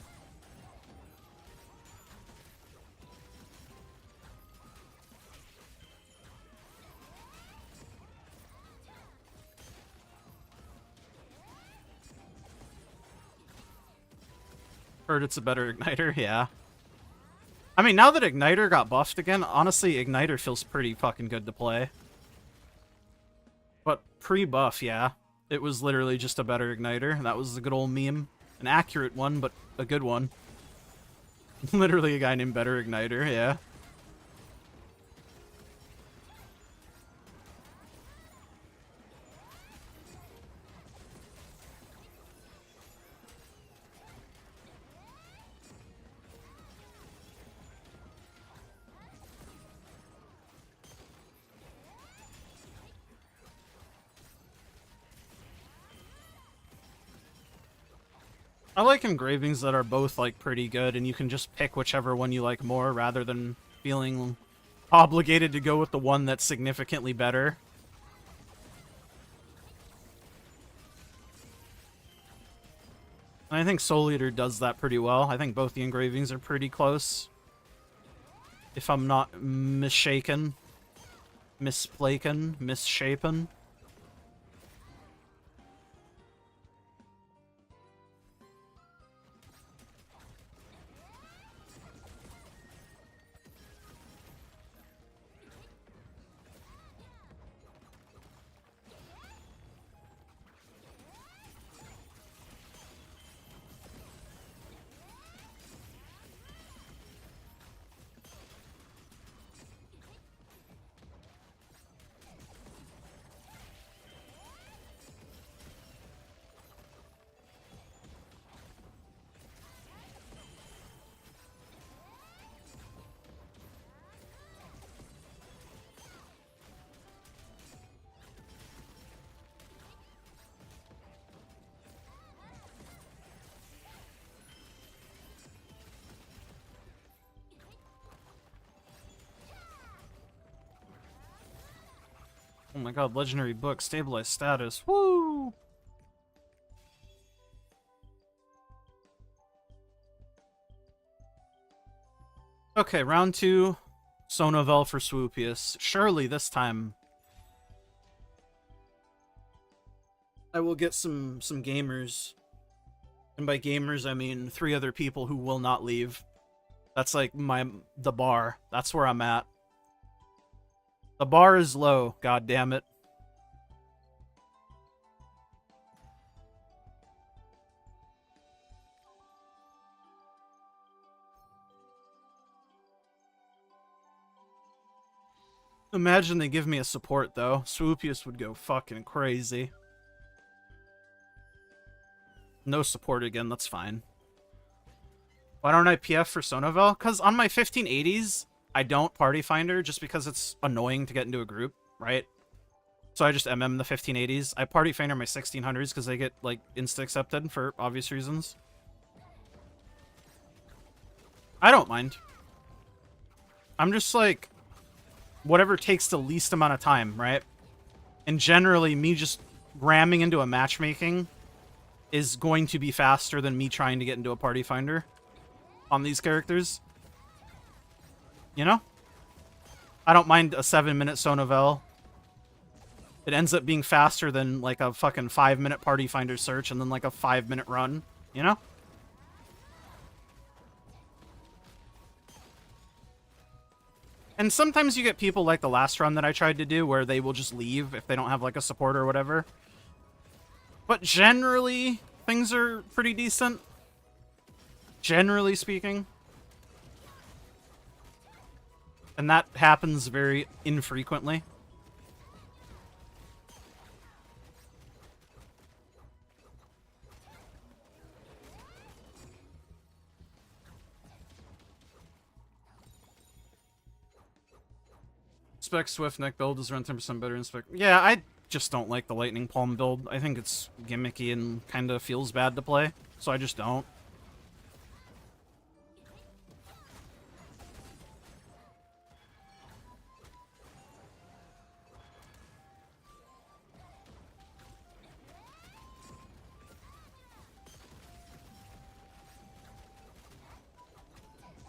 Heard it's a better Igniter, yeah. I mean, now that Igniter got buffed again, honestly, Igniter feels pretty fucking good to play. But pre-buff, yeah. It was literally just a better Igniter. That was a good old meme. An accurate one, but a good one. Literally a guy named Better Igniter, yeah. I like engravings that are both, like, pretty good, and you can just pick whichever one you like more, rather than feeling obligated to go with the one that's significantly better. And I think Soul Eater does that pretty well. I think both the engravings are pretty close. If I'm not misshapen. Misplaken. Misshapen. Oh my god, legendary book, stabilized status. Woo! Okay, round 2. Sonovel for Swoopius. Surely this time I will get some gamers. And by gamers, I mean 3 other people who will not leave. That's like the bar. That's where I'm at. The bar is low, god damn it. Imagine they give me a support, though. Swoopius would go fucking crazy. No support again, that's fine. Why don't I PF for Sonovel? Because on my 1580s, I don't Party Finder just because it's annoying to get into a group, right? So I just MM the 1580s. I Party Finder my 1600s because they get, like, insta-accepted for obvious reasons. I don't mind. I'm just, like, whatever takes the least amount of time, right? And generally, me just ramming into a matchmaking is going to be faster than me trying to get into a Party Finder on these characters. You know? I don't mind a 7-minute Sonovel. It ends up being faster than, like, a fucking 5-minute Party Finder search and then, like, a 5-minute run. You know? And sometimes you get people like the last run that I tried to do where they will just leave if they don't have, like, a support or whatever. But generally, things are pretty decent. Generally speaking. And that happens very infrequently. Spec Swift neck build is around 10% better than Spec. Yeah, I just don't like the Lightning Palm build. I think it's gimmicky and kind of feels bad to play, so I just don't.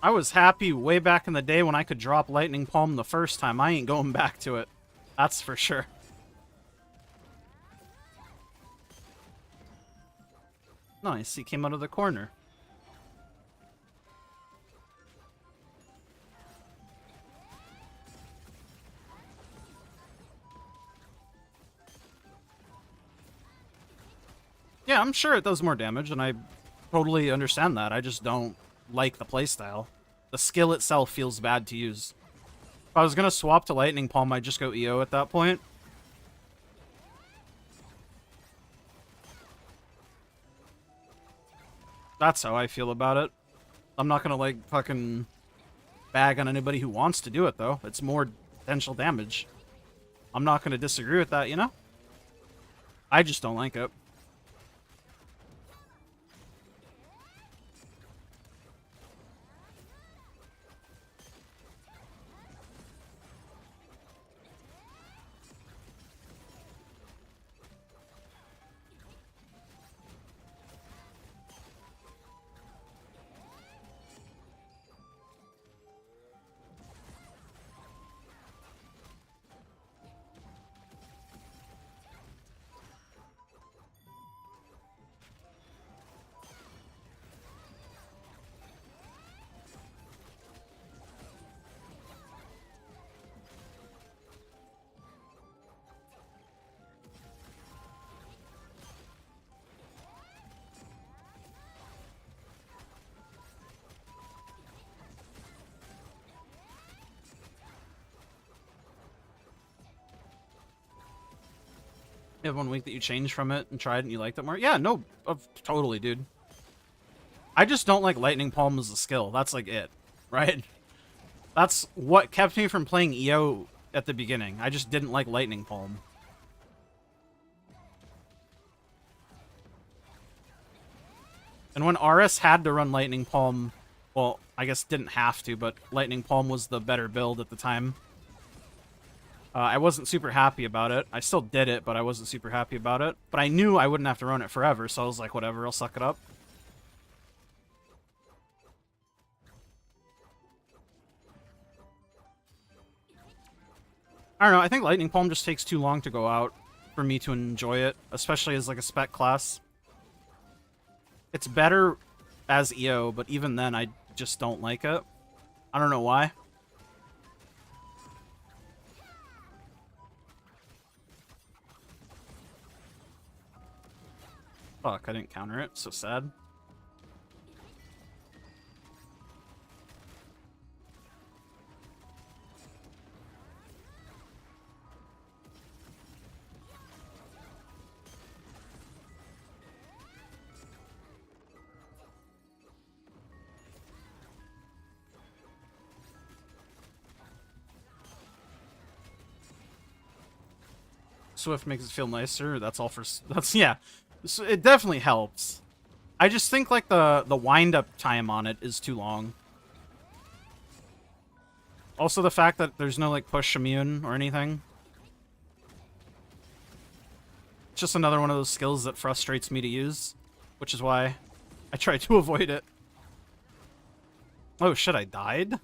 I was happy way back in the day when I could drop Lightning Palm the first time. I ain't going back to it. That's for sure. Nice, he came out of the corner. Yeah, I'm sure it does more damage, and I totally understand that. I just don't like the playstyle. The skill itself feels bad to use. If I was gonna swap to Lightning Palm, I'd just go EO at that point. That's how I feel about it. I'm not gonna, like, fucking bag on anybody who wants to do it, though. It's more potential damage. I'm not gonna disagree with that, you know? I just don't like it. You have 1 week that you changed from it and tried it and you liked it more? Yeah, no, totally, dude. I just don't like Lightning Palm as a skill. That's like it, right? That's what kept me from playing EO at the beginning. I just didn't like Lightning Palm. And when RS had to run Lightning Palm, well, I guess didn't have to, but Lightning Palm was the better build at the time. I wasn't super happy about it. I still did it, but I wasn't super happy about it. But I knew I wouldn't have to run it forever, so I was like, whatever, I'll suck it up. I don't know, I think Lightning Palm just takes too long to go out for me to enjoy it, especially as like a spec class. It's better as EO, but even then I just don't like it. I don't know why. Fuck, I didn't counter it. So sad. Swift makes it feel nicer. That's all for... That's, yeah. So it definitely helps. I just think, like, the wind-up time on it is too long. Also, the fact that there's no, like, push immune or anything. It's just another one of those skills that frustrates me to use. Which is why I try to avoid it. Oh, shit, I died?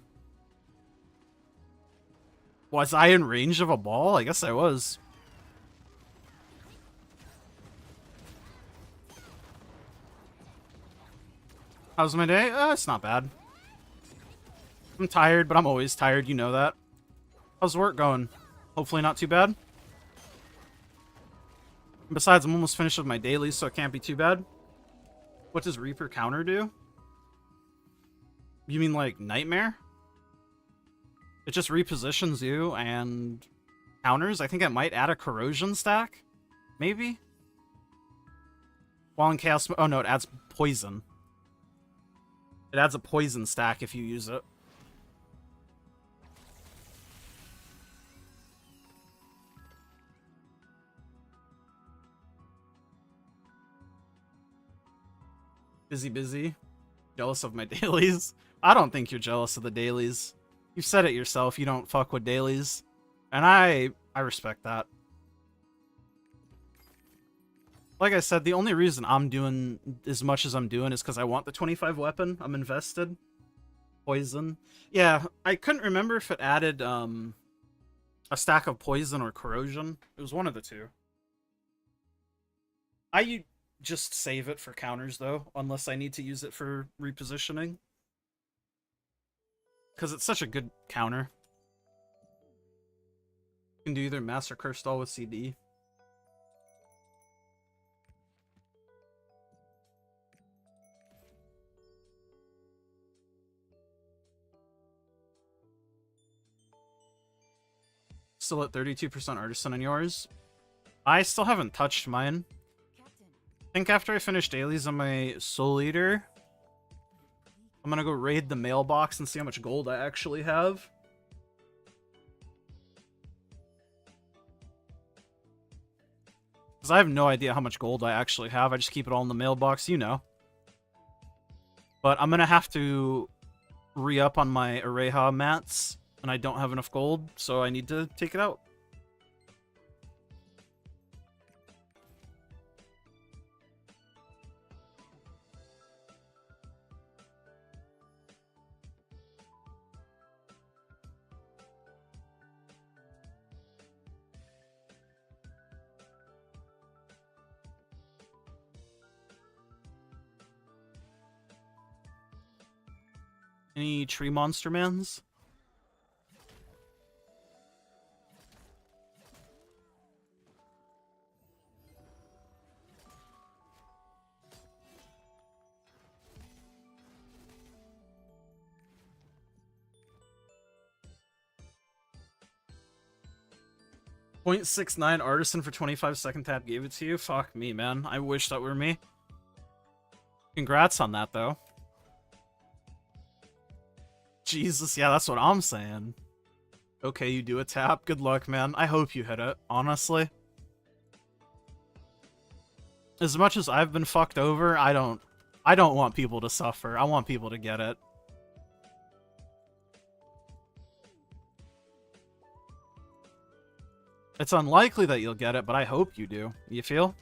Was I in range of a ball? I guess I was. How's my day? It's not bad. I'm tired, but I'm always tired, you know that. How's work going? Hopefully not too bad. Besides, I'm almost finished with my dailies, so it can't be too bad. What does Reaper counter do? You mean like Nightmare? It just repositions you and counters. I think it might add a corrosion stack. Maybe? While in chaos... Oh no, it adds poison. It adds a poison stack if you use it. Busy. Jealous of my dailies? I don't think you're jealous of the dailies. You said it yourself, you don't fuck with dailies. And I respect that. Like I said, the only reason I'm doing as much as I'm doing is because I want the 25 weapon. I'm invested. Poison. Yeah, I couldn't remember if it added a stack of poison or corrosion. It was one of the two. I just save it for counters, though, unless I need to use it for repositioning. Because it's such a good counter. You can do either Master Curse Stall with CD. Still at 32% artisan on yours. I still haven't touched mine. I think after I finish dailies on my Soul Eater, I'm gonna go raid the mailbox and see how much gold I actually have. Because I have no idea how much gold I actually have. I just keep it all in the mailbox, you know. But I'm gonna have to re-up on my Areha mats. And I don't have enough gold, so I need to take it out. Any tree monster mans? 0.69 artisan for 25 second tap gave it to you? Fuck me, man. I wish that were me. Congrats on that, though. Jesus, yeah, that's what I'm saying. Okay, you do a tap. Good luck, man. I hope you hit it, honestly. As much as I've been fucked over, I don't want people to suffer. I want people to get it. It's unlikely that you'll get it, but I hope you do. You feel?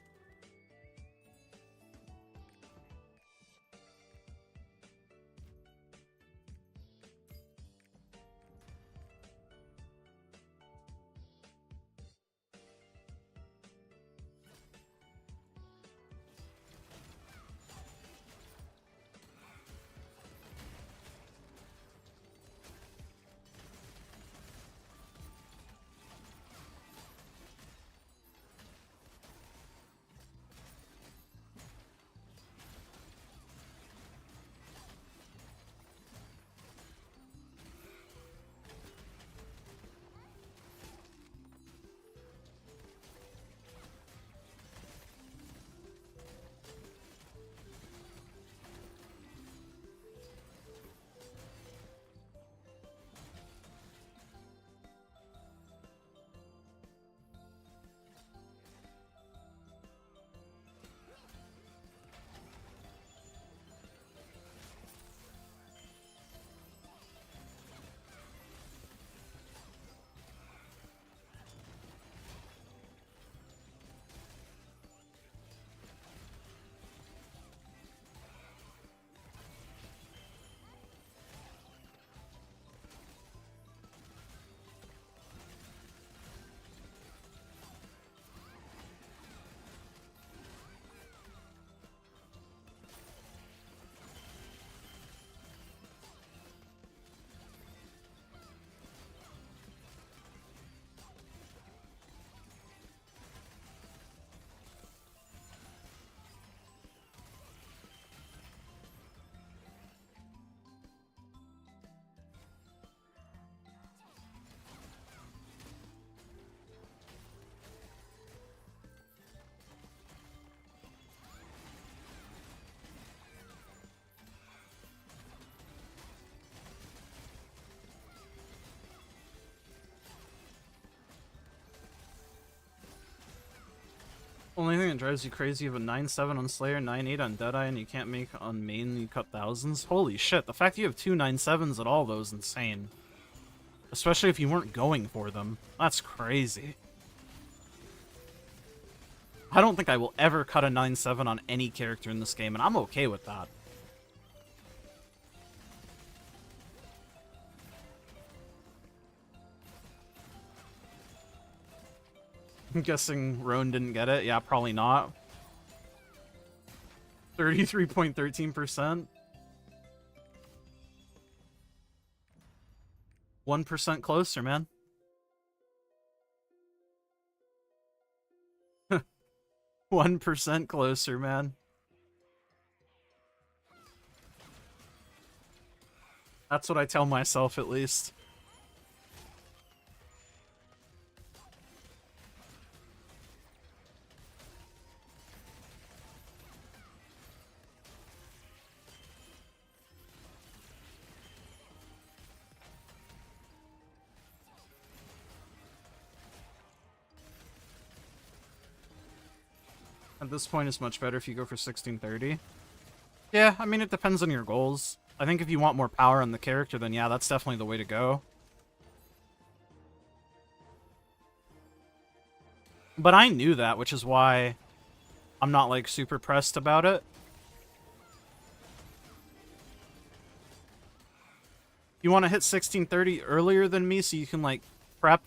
Only thing that drives you crazy, you have a 9-7 on Slayer, 9-8 on Deadeye, and you can't make on main, you cut thousands? Holy shit, the fact that you have two 9-7s at all, though, is insane. Especially if you weren't going for them. That's crazy. I don't think I will ever cut a 9-7 on any character in this game, and I'm okay with that. I'm guessing Roan didn't get it. Yeah, probably not. 33.13%. 1% closer, man. 1% closer, man. That's what I tell myself, at least. At this point, it's much better if you go for 1630. Yeah, I mean, it depends on your goals. I think if you want more power on the character, then yeah, that's definitely the way to go. But I knew that, which is why I'm not, like, super pressed about it. You want to hit 1630 earlier than me so you can, like, prep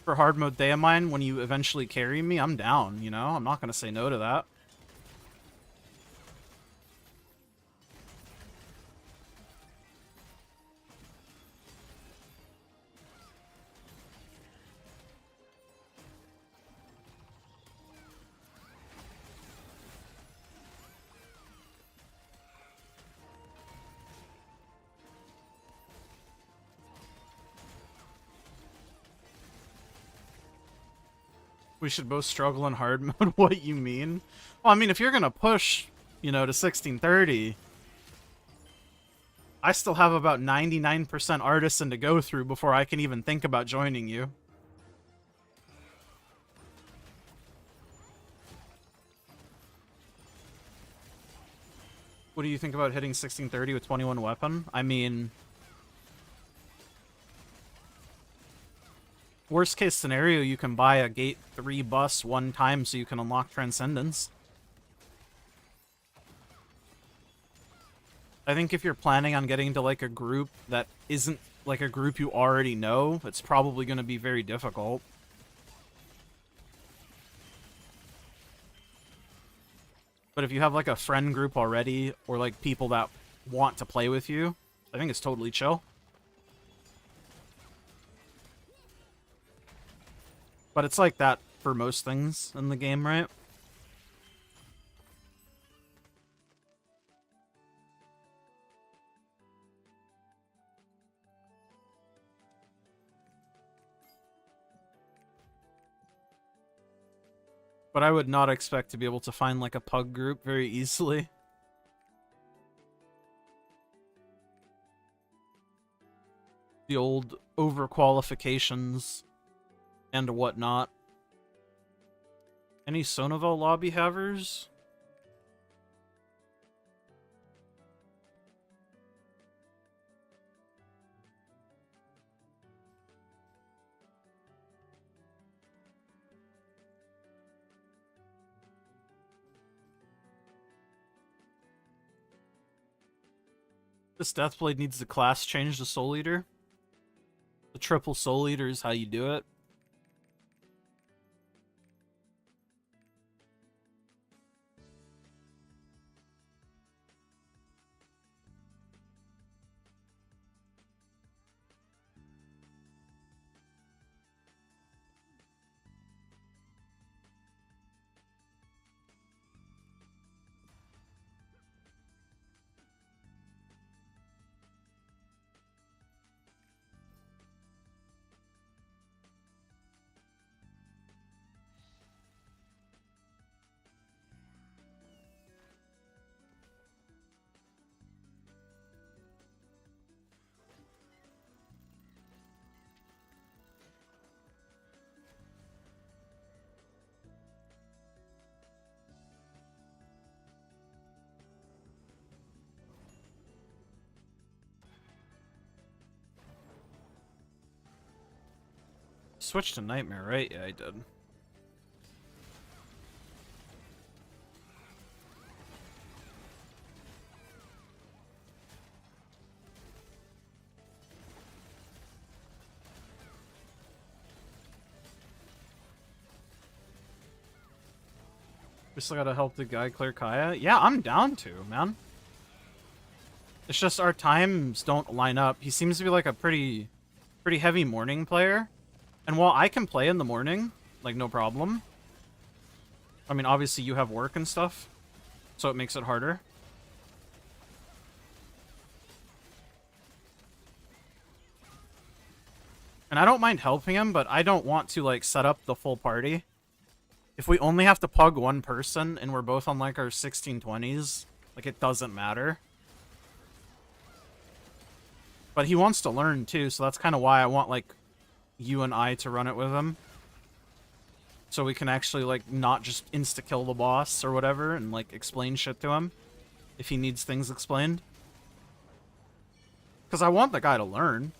for hard mode Daemine when you eventually carry me? I'm down, you know? I'm not going to say no to that. We should both struggle in hard mode. What you mean? Well, I mean, if you're gonna push, you know, to 1630, I still have about 99% artisan to go through before I can even think about joining you. What do you think about hitting 1630 with 21 weapon? I mean, worst case scenario, you can buy a gate 3 bus one time so you can unlock Transcendence. I think if you're planning on getting to like a group that isn't like a group you already know, it's probably going to be very difficult. But if you have like a friend group already, or like people that want to play with you, I think it's totally chill. But it's like that for most things in the game, right? But I would not expect to be able to find like a pug group very easily. The old overqualifications and whatnot. Any Sonovel lobby havers? This Deathblade needs the class change to Soul Eater. The triple Soul Eater is how you do it. Switch to Nightmare, right? Yeah, I did. We still gotta help the guy clear Kaya? Yeah, I'm down to, man. It's just our times don't line up. He seems to be like a pretty heavy morning player. And while I can play in the morning, like no problem. I mean, obviously you have work and stuff, so it makes it harder. And I don't mind helping him, but I don't want to like set up the full party. If we only have to pug one person and we're both on like our 1620s, like it doesn't matter. But he wants to learn too, so that's kind of why I want like you and I to run it with him. So we can actually like not just insta-kill the boss or whatever and like explain shit to him if he needs things explained. Because I want the guy to learn.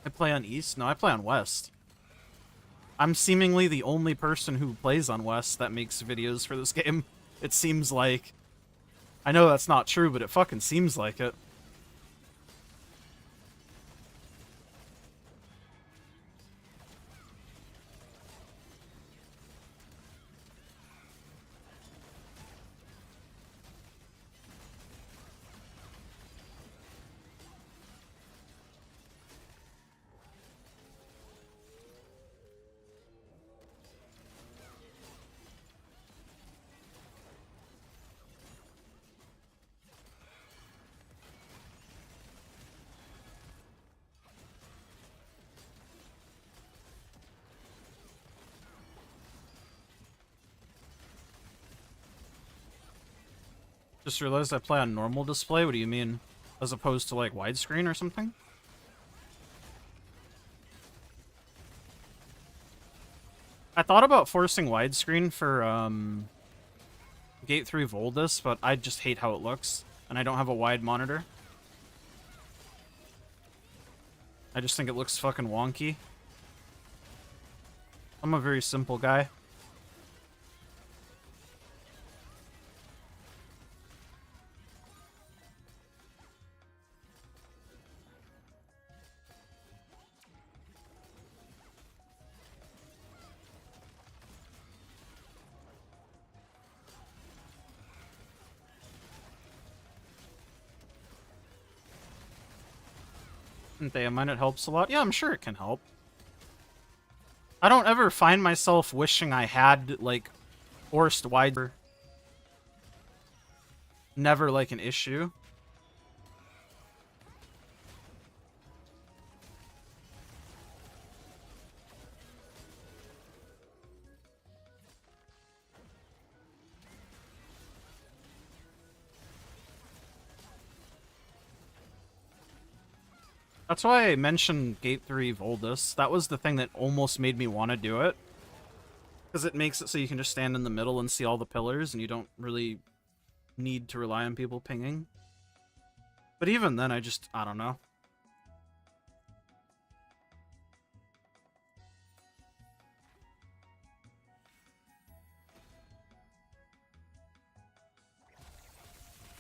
I play on East? No, I play on West. I'm seemingly the only person who plays on West that makes videos for this game. It seems like. I know that's not true, but it fucking seems like it. Just realized I play on normal display. What do you mean? As opposed to, like, widescreen or something? I thought about forcing widescreen for, Gate 3 Voldus, but I just hate how it looks. And I don't have a wide monitor. I just think it looks fucking wonky. I'm a very simple guy. I mean, it helps a lot. Yeah, I'm sure it can help. I don't ever find myself wishing I had, like, forced wide. Never, like, an issue. That's why I mentioned Gate 3 Voldus. That was the thing that almost made me want to do it. Because it makes it so you can just stand in the middle and see all the pillars, and you don't really need to rely on people pinging. But even then, I don't know.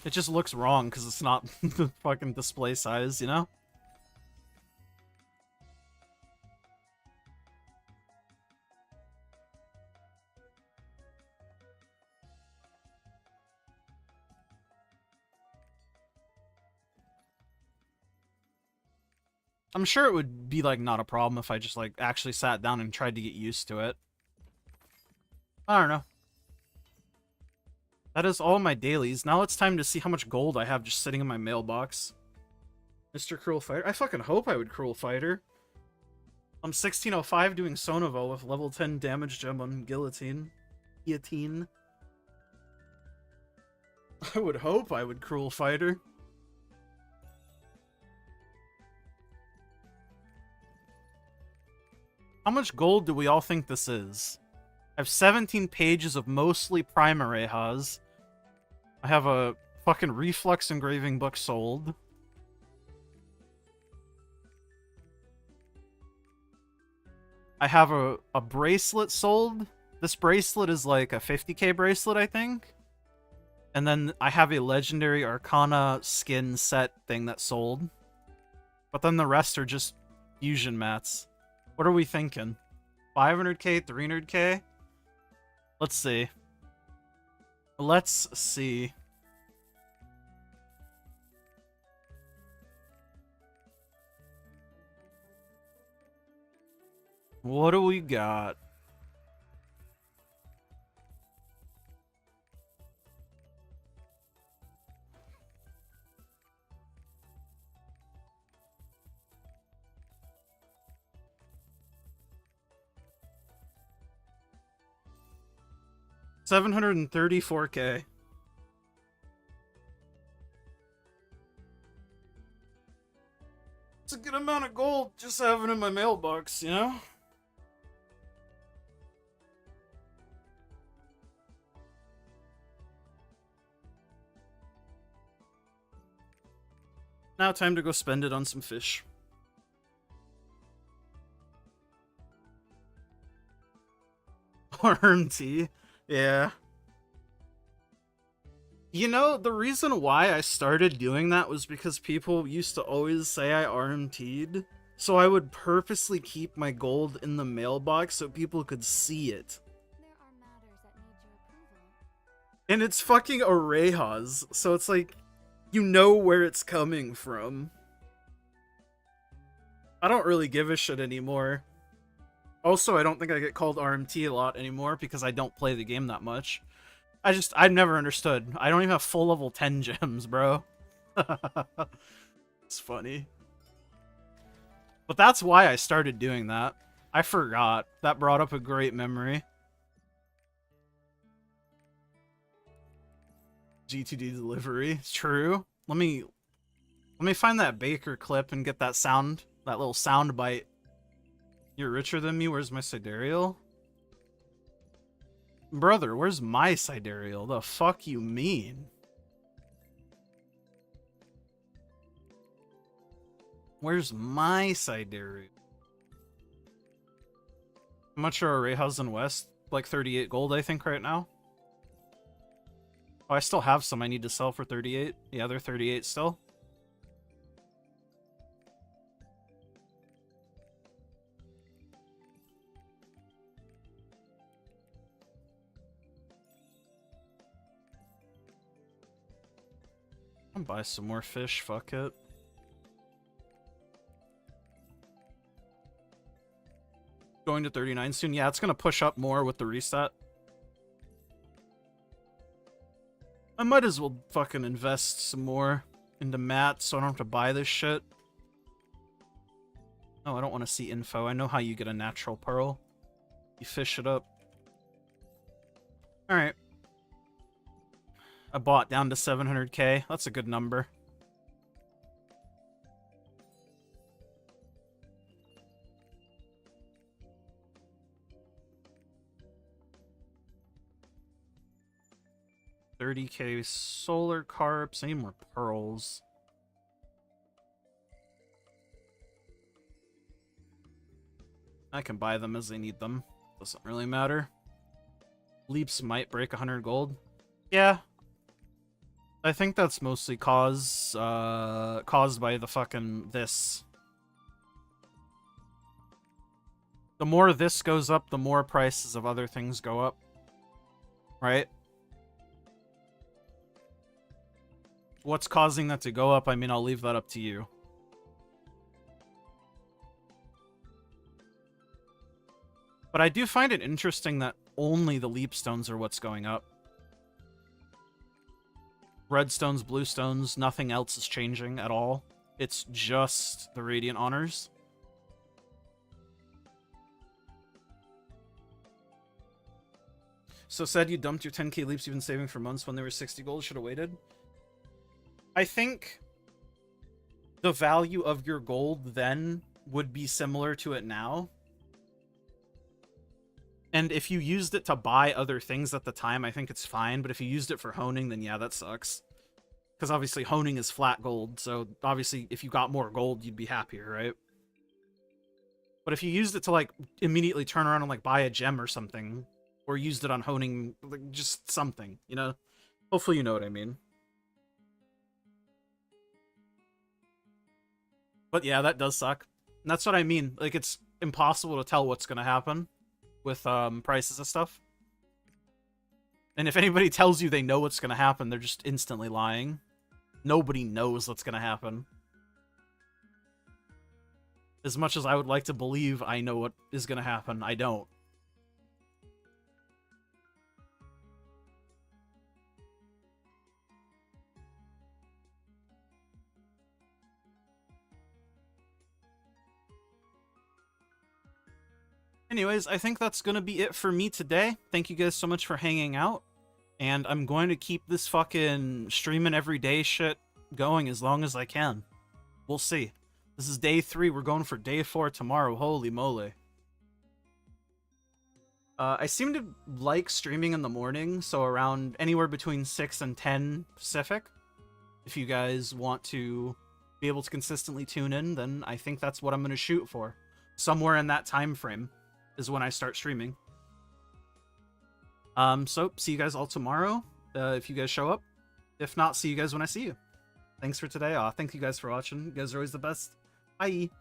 It just looks wrong because it's not the fucking display size, you know? I'm sure it would be, like, not a problem if I just, like, actually sat down and tried to get used to it. I don't know. That is all my dailies. Now it's time to see how much gold I have just sitting in my mailbox. Mr. Cruel Fighter? I fucking hope I would Cruel Fighter. I'm 1605 doing Sonovo with level 10 damage gem on Guillotine. Guillotine. I would hope I would Cruel Fighter. How much gold do we all think this is? I have 17 pages of mostly Primarejas. I have a fucking reflux engraving book sold. I have a bracelet sold. This bracelet is like a 50k bracelet, I think. And then I have a legendary Arcana skin set thing that sold. But then the rest are just fusion mats. What are we thinking? 500k, 300k? Let's see. Let's see. What do we got? $734k. It's a good amount of gold just having in my mailbox, you know? Now time to go spend it on some fish. RMT. Yeah. You know, the reason why I started doing that was because people used to always say I RMT'd. So I would purposely keep my gold in the mailbox so people could see it. And it's fucking Orejas, so it's like, you know where it's coming from. I don't really give a shit anymore. Also, I don't think I get called RMT a lot anymore because I don't play the game that much. I've never understood. I don't even have full level 10 gems, bro. It's funny. But that's why I started doing that. I forgot. That brought up a great memory. GTD delivery. It's true. Let me find that Baker clip and get that sound, that little sound bite. You're richer than me. Where's my sidereal? Brother, where's my sidereal? The fuck you mean? Where's my sidereal? How much are Rehas in West? Like 38 gold, I think, right now. Oh, I still have some I need to sell for 38. Yeah, they're 38 still. I'll buy some more fish, fuck it. Going to 39 soon. Yeah, it's gonna push up more with the reset. I might as well fucking invest some more into mats so I don't have to buy this shit. Oh, I don't want to see info. I know how you get a natural pearl. You fish it up. Alright. I bought down to 700k. That's a good number. $30k solar carps. I need more pearls. I can buy them as I need them. Doesn't really matter. Leaps might break 100 gold. Yeah. I think that's mostly caused by the fucking this. The more this goes up, the more prices of other things go up. Right? What's causing that to go up? I mean, I'll leave that up to you. But I do find it interesting that only the leap stones are what's going up. Red stones, blue stones, nothing else is changing at all. It's just the Radiant Honors. So said you dumped your 10k leaps you've been saving for months when they were 60 gold. Should have waited. I think the value of your gold then would be similar to it now. And if you used it to buy other things at the time, I think it's fine. But if you used it for honing, then yeah, that sucks. Because obviously honing is flat gold. So obviously if you got more gold, you'd be happier, right? But if you used it to like immediately turn around and like buy a gem or something, or used it on honing, like just something, you know? Hopefully you know what I mean. But yeah, that does suck. And that's what I mean. Like, it's impossible to tell what's going to happen with prices and stuff. And if anybody tells you they know what's going to happen, they're just instantly lying. Nobody knows what's going to happen. As much as I would like to believe I know what is going to happen, I don't. Anyways, I think that's going to be it for me today. Thank you guys so much for hanging out. And I'm going to keep this fucking streaming everyday shit going as long as I can. We'll see. This is day 3. We're going for day 4 tomorrow. Holy moly. I seem to like streaming in the morning, so around anywhere between 6 and 10 Pacific. If you guys want to be able to consistently tune in, then I think that's what I'm going to shoot for. Somewhere in that time frame is when I start streaming. So see you guys all tomorrow, if you guys show up. If not, see you guys when I see you. Thanks for today. Thank you guys for watching. You guys are always the best. Bye.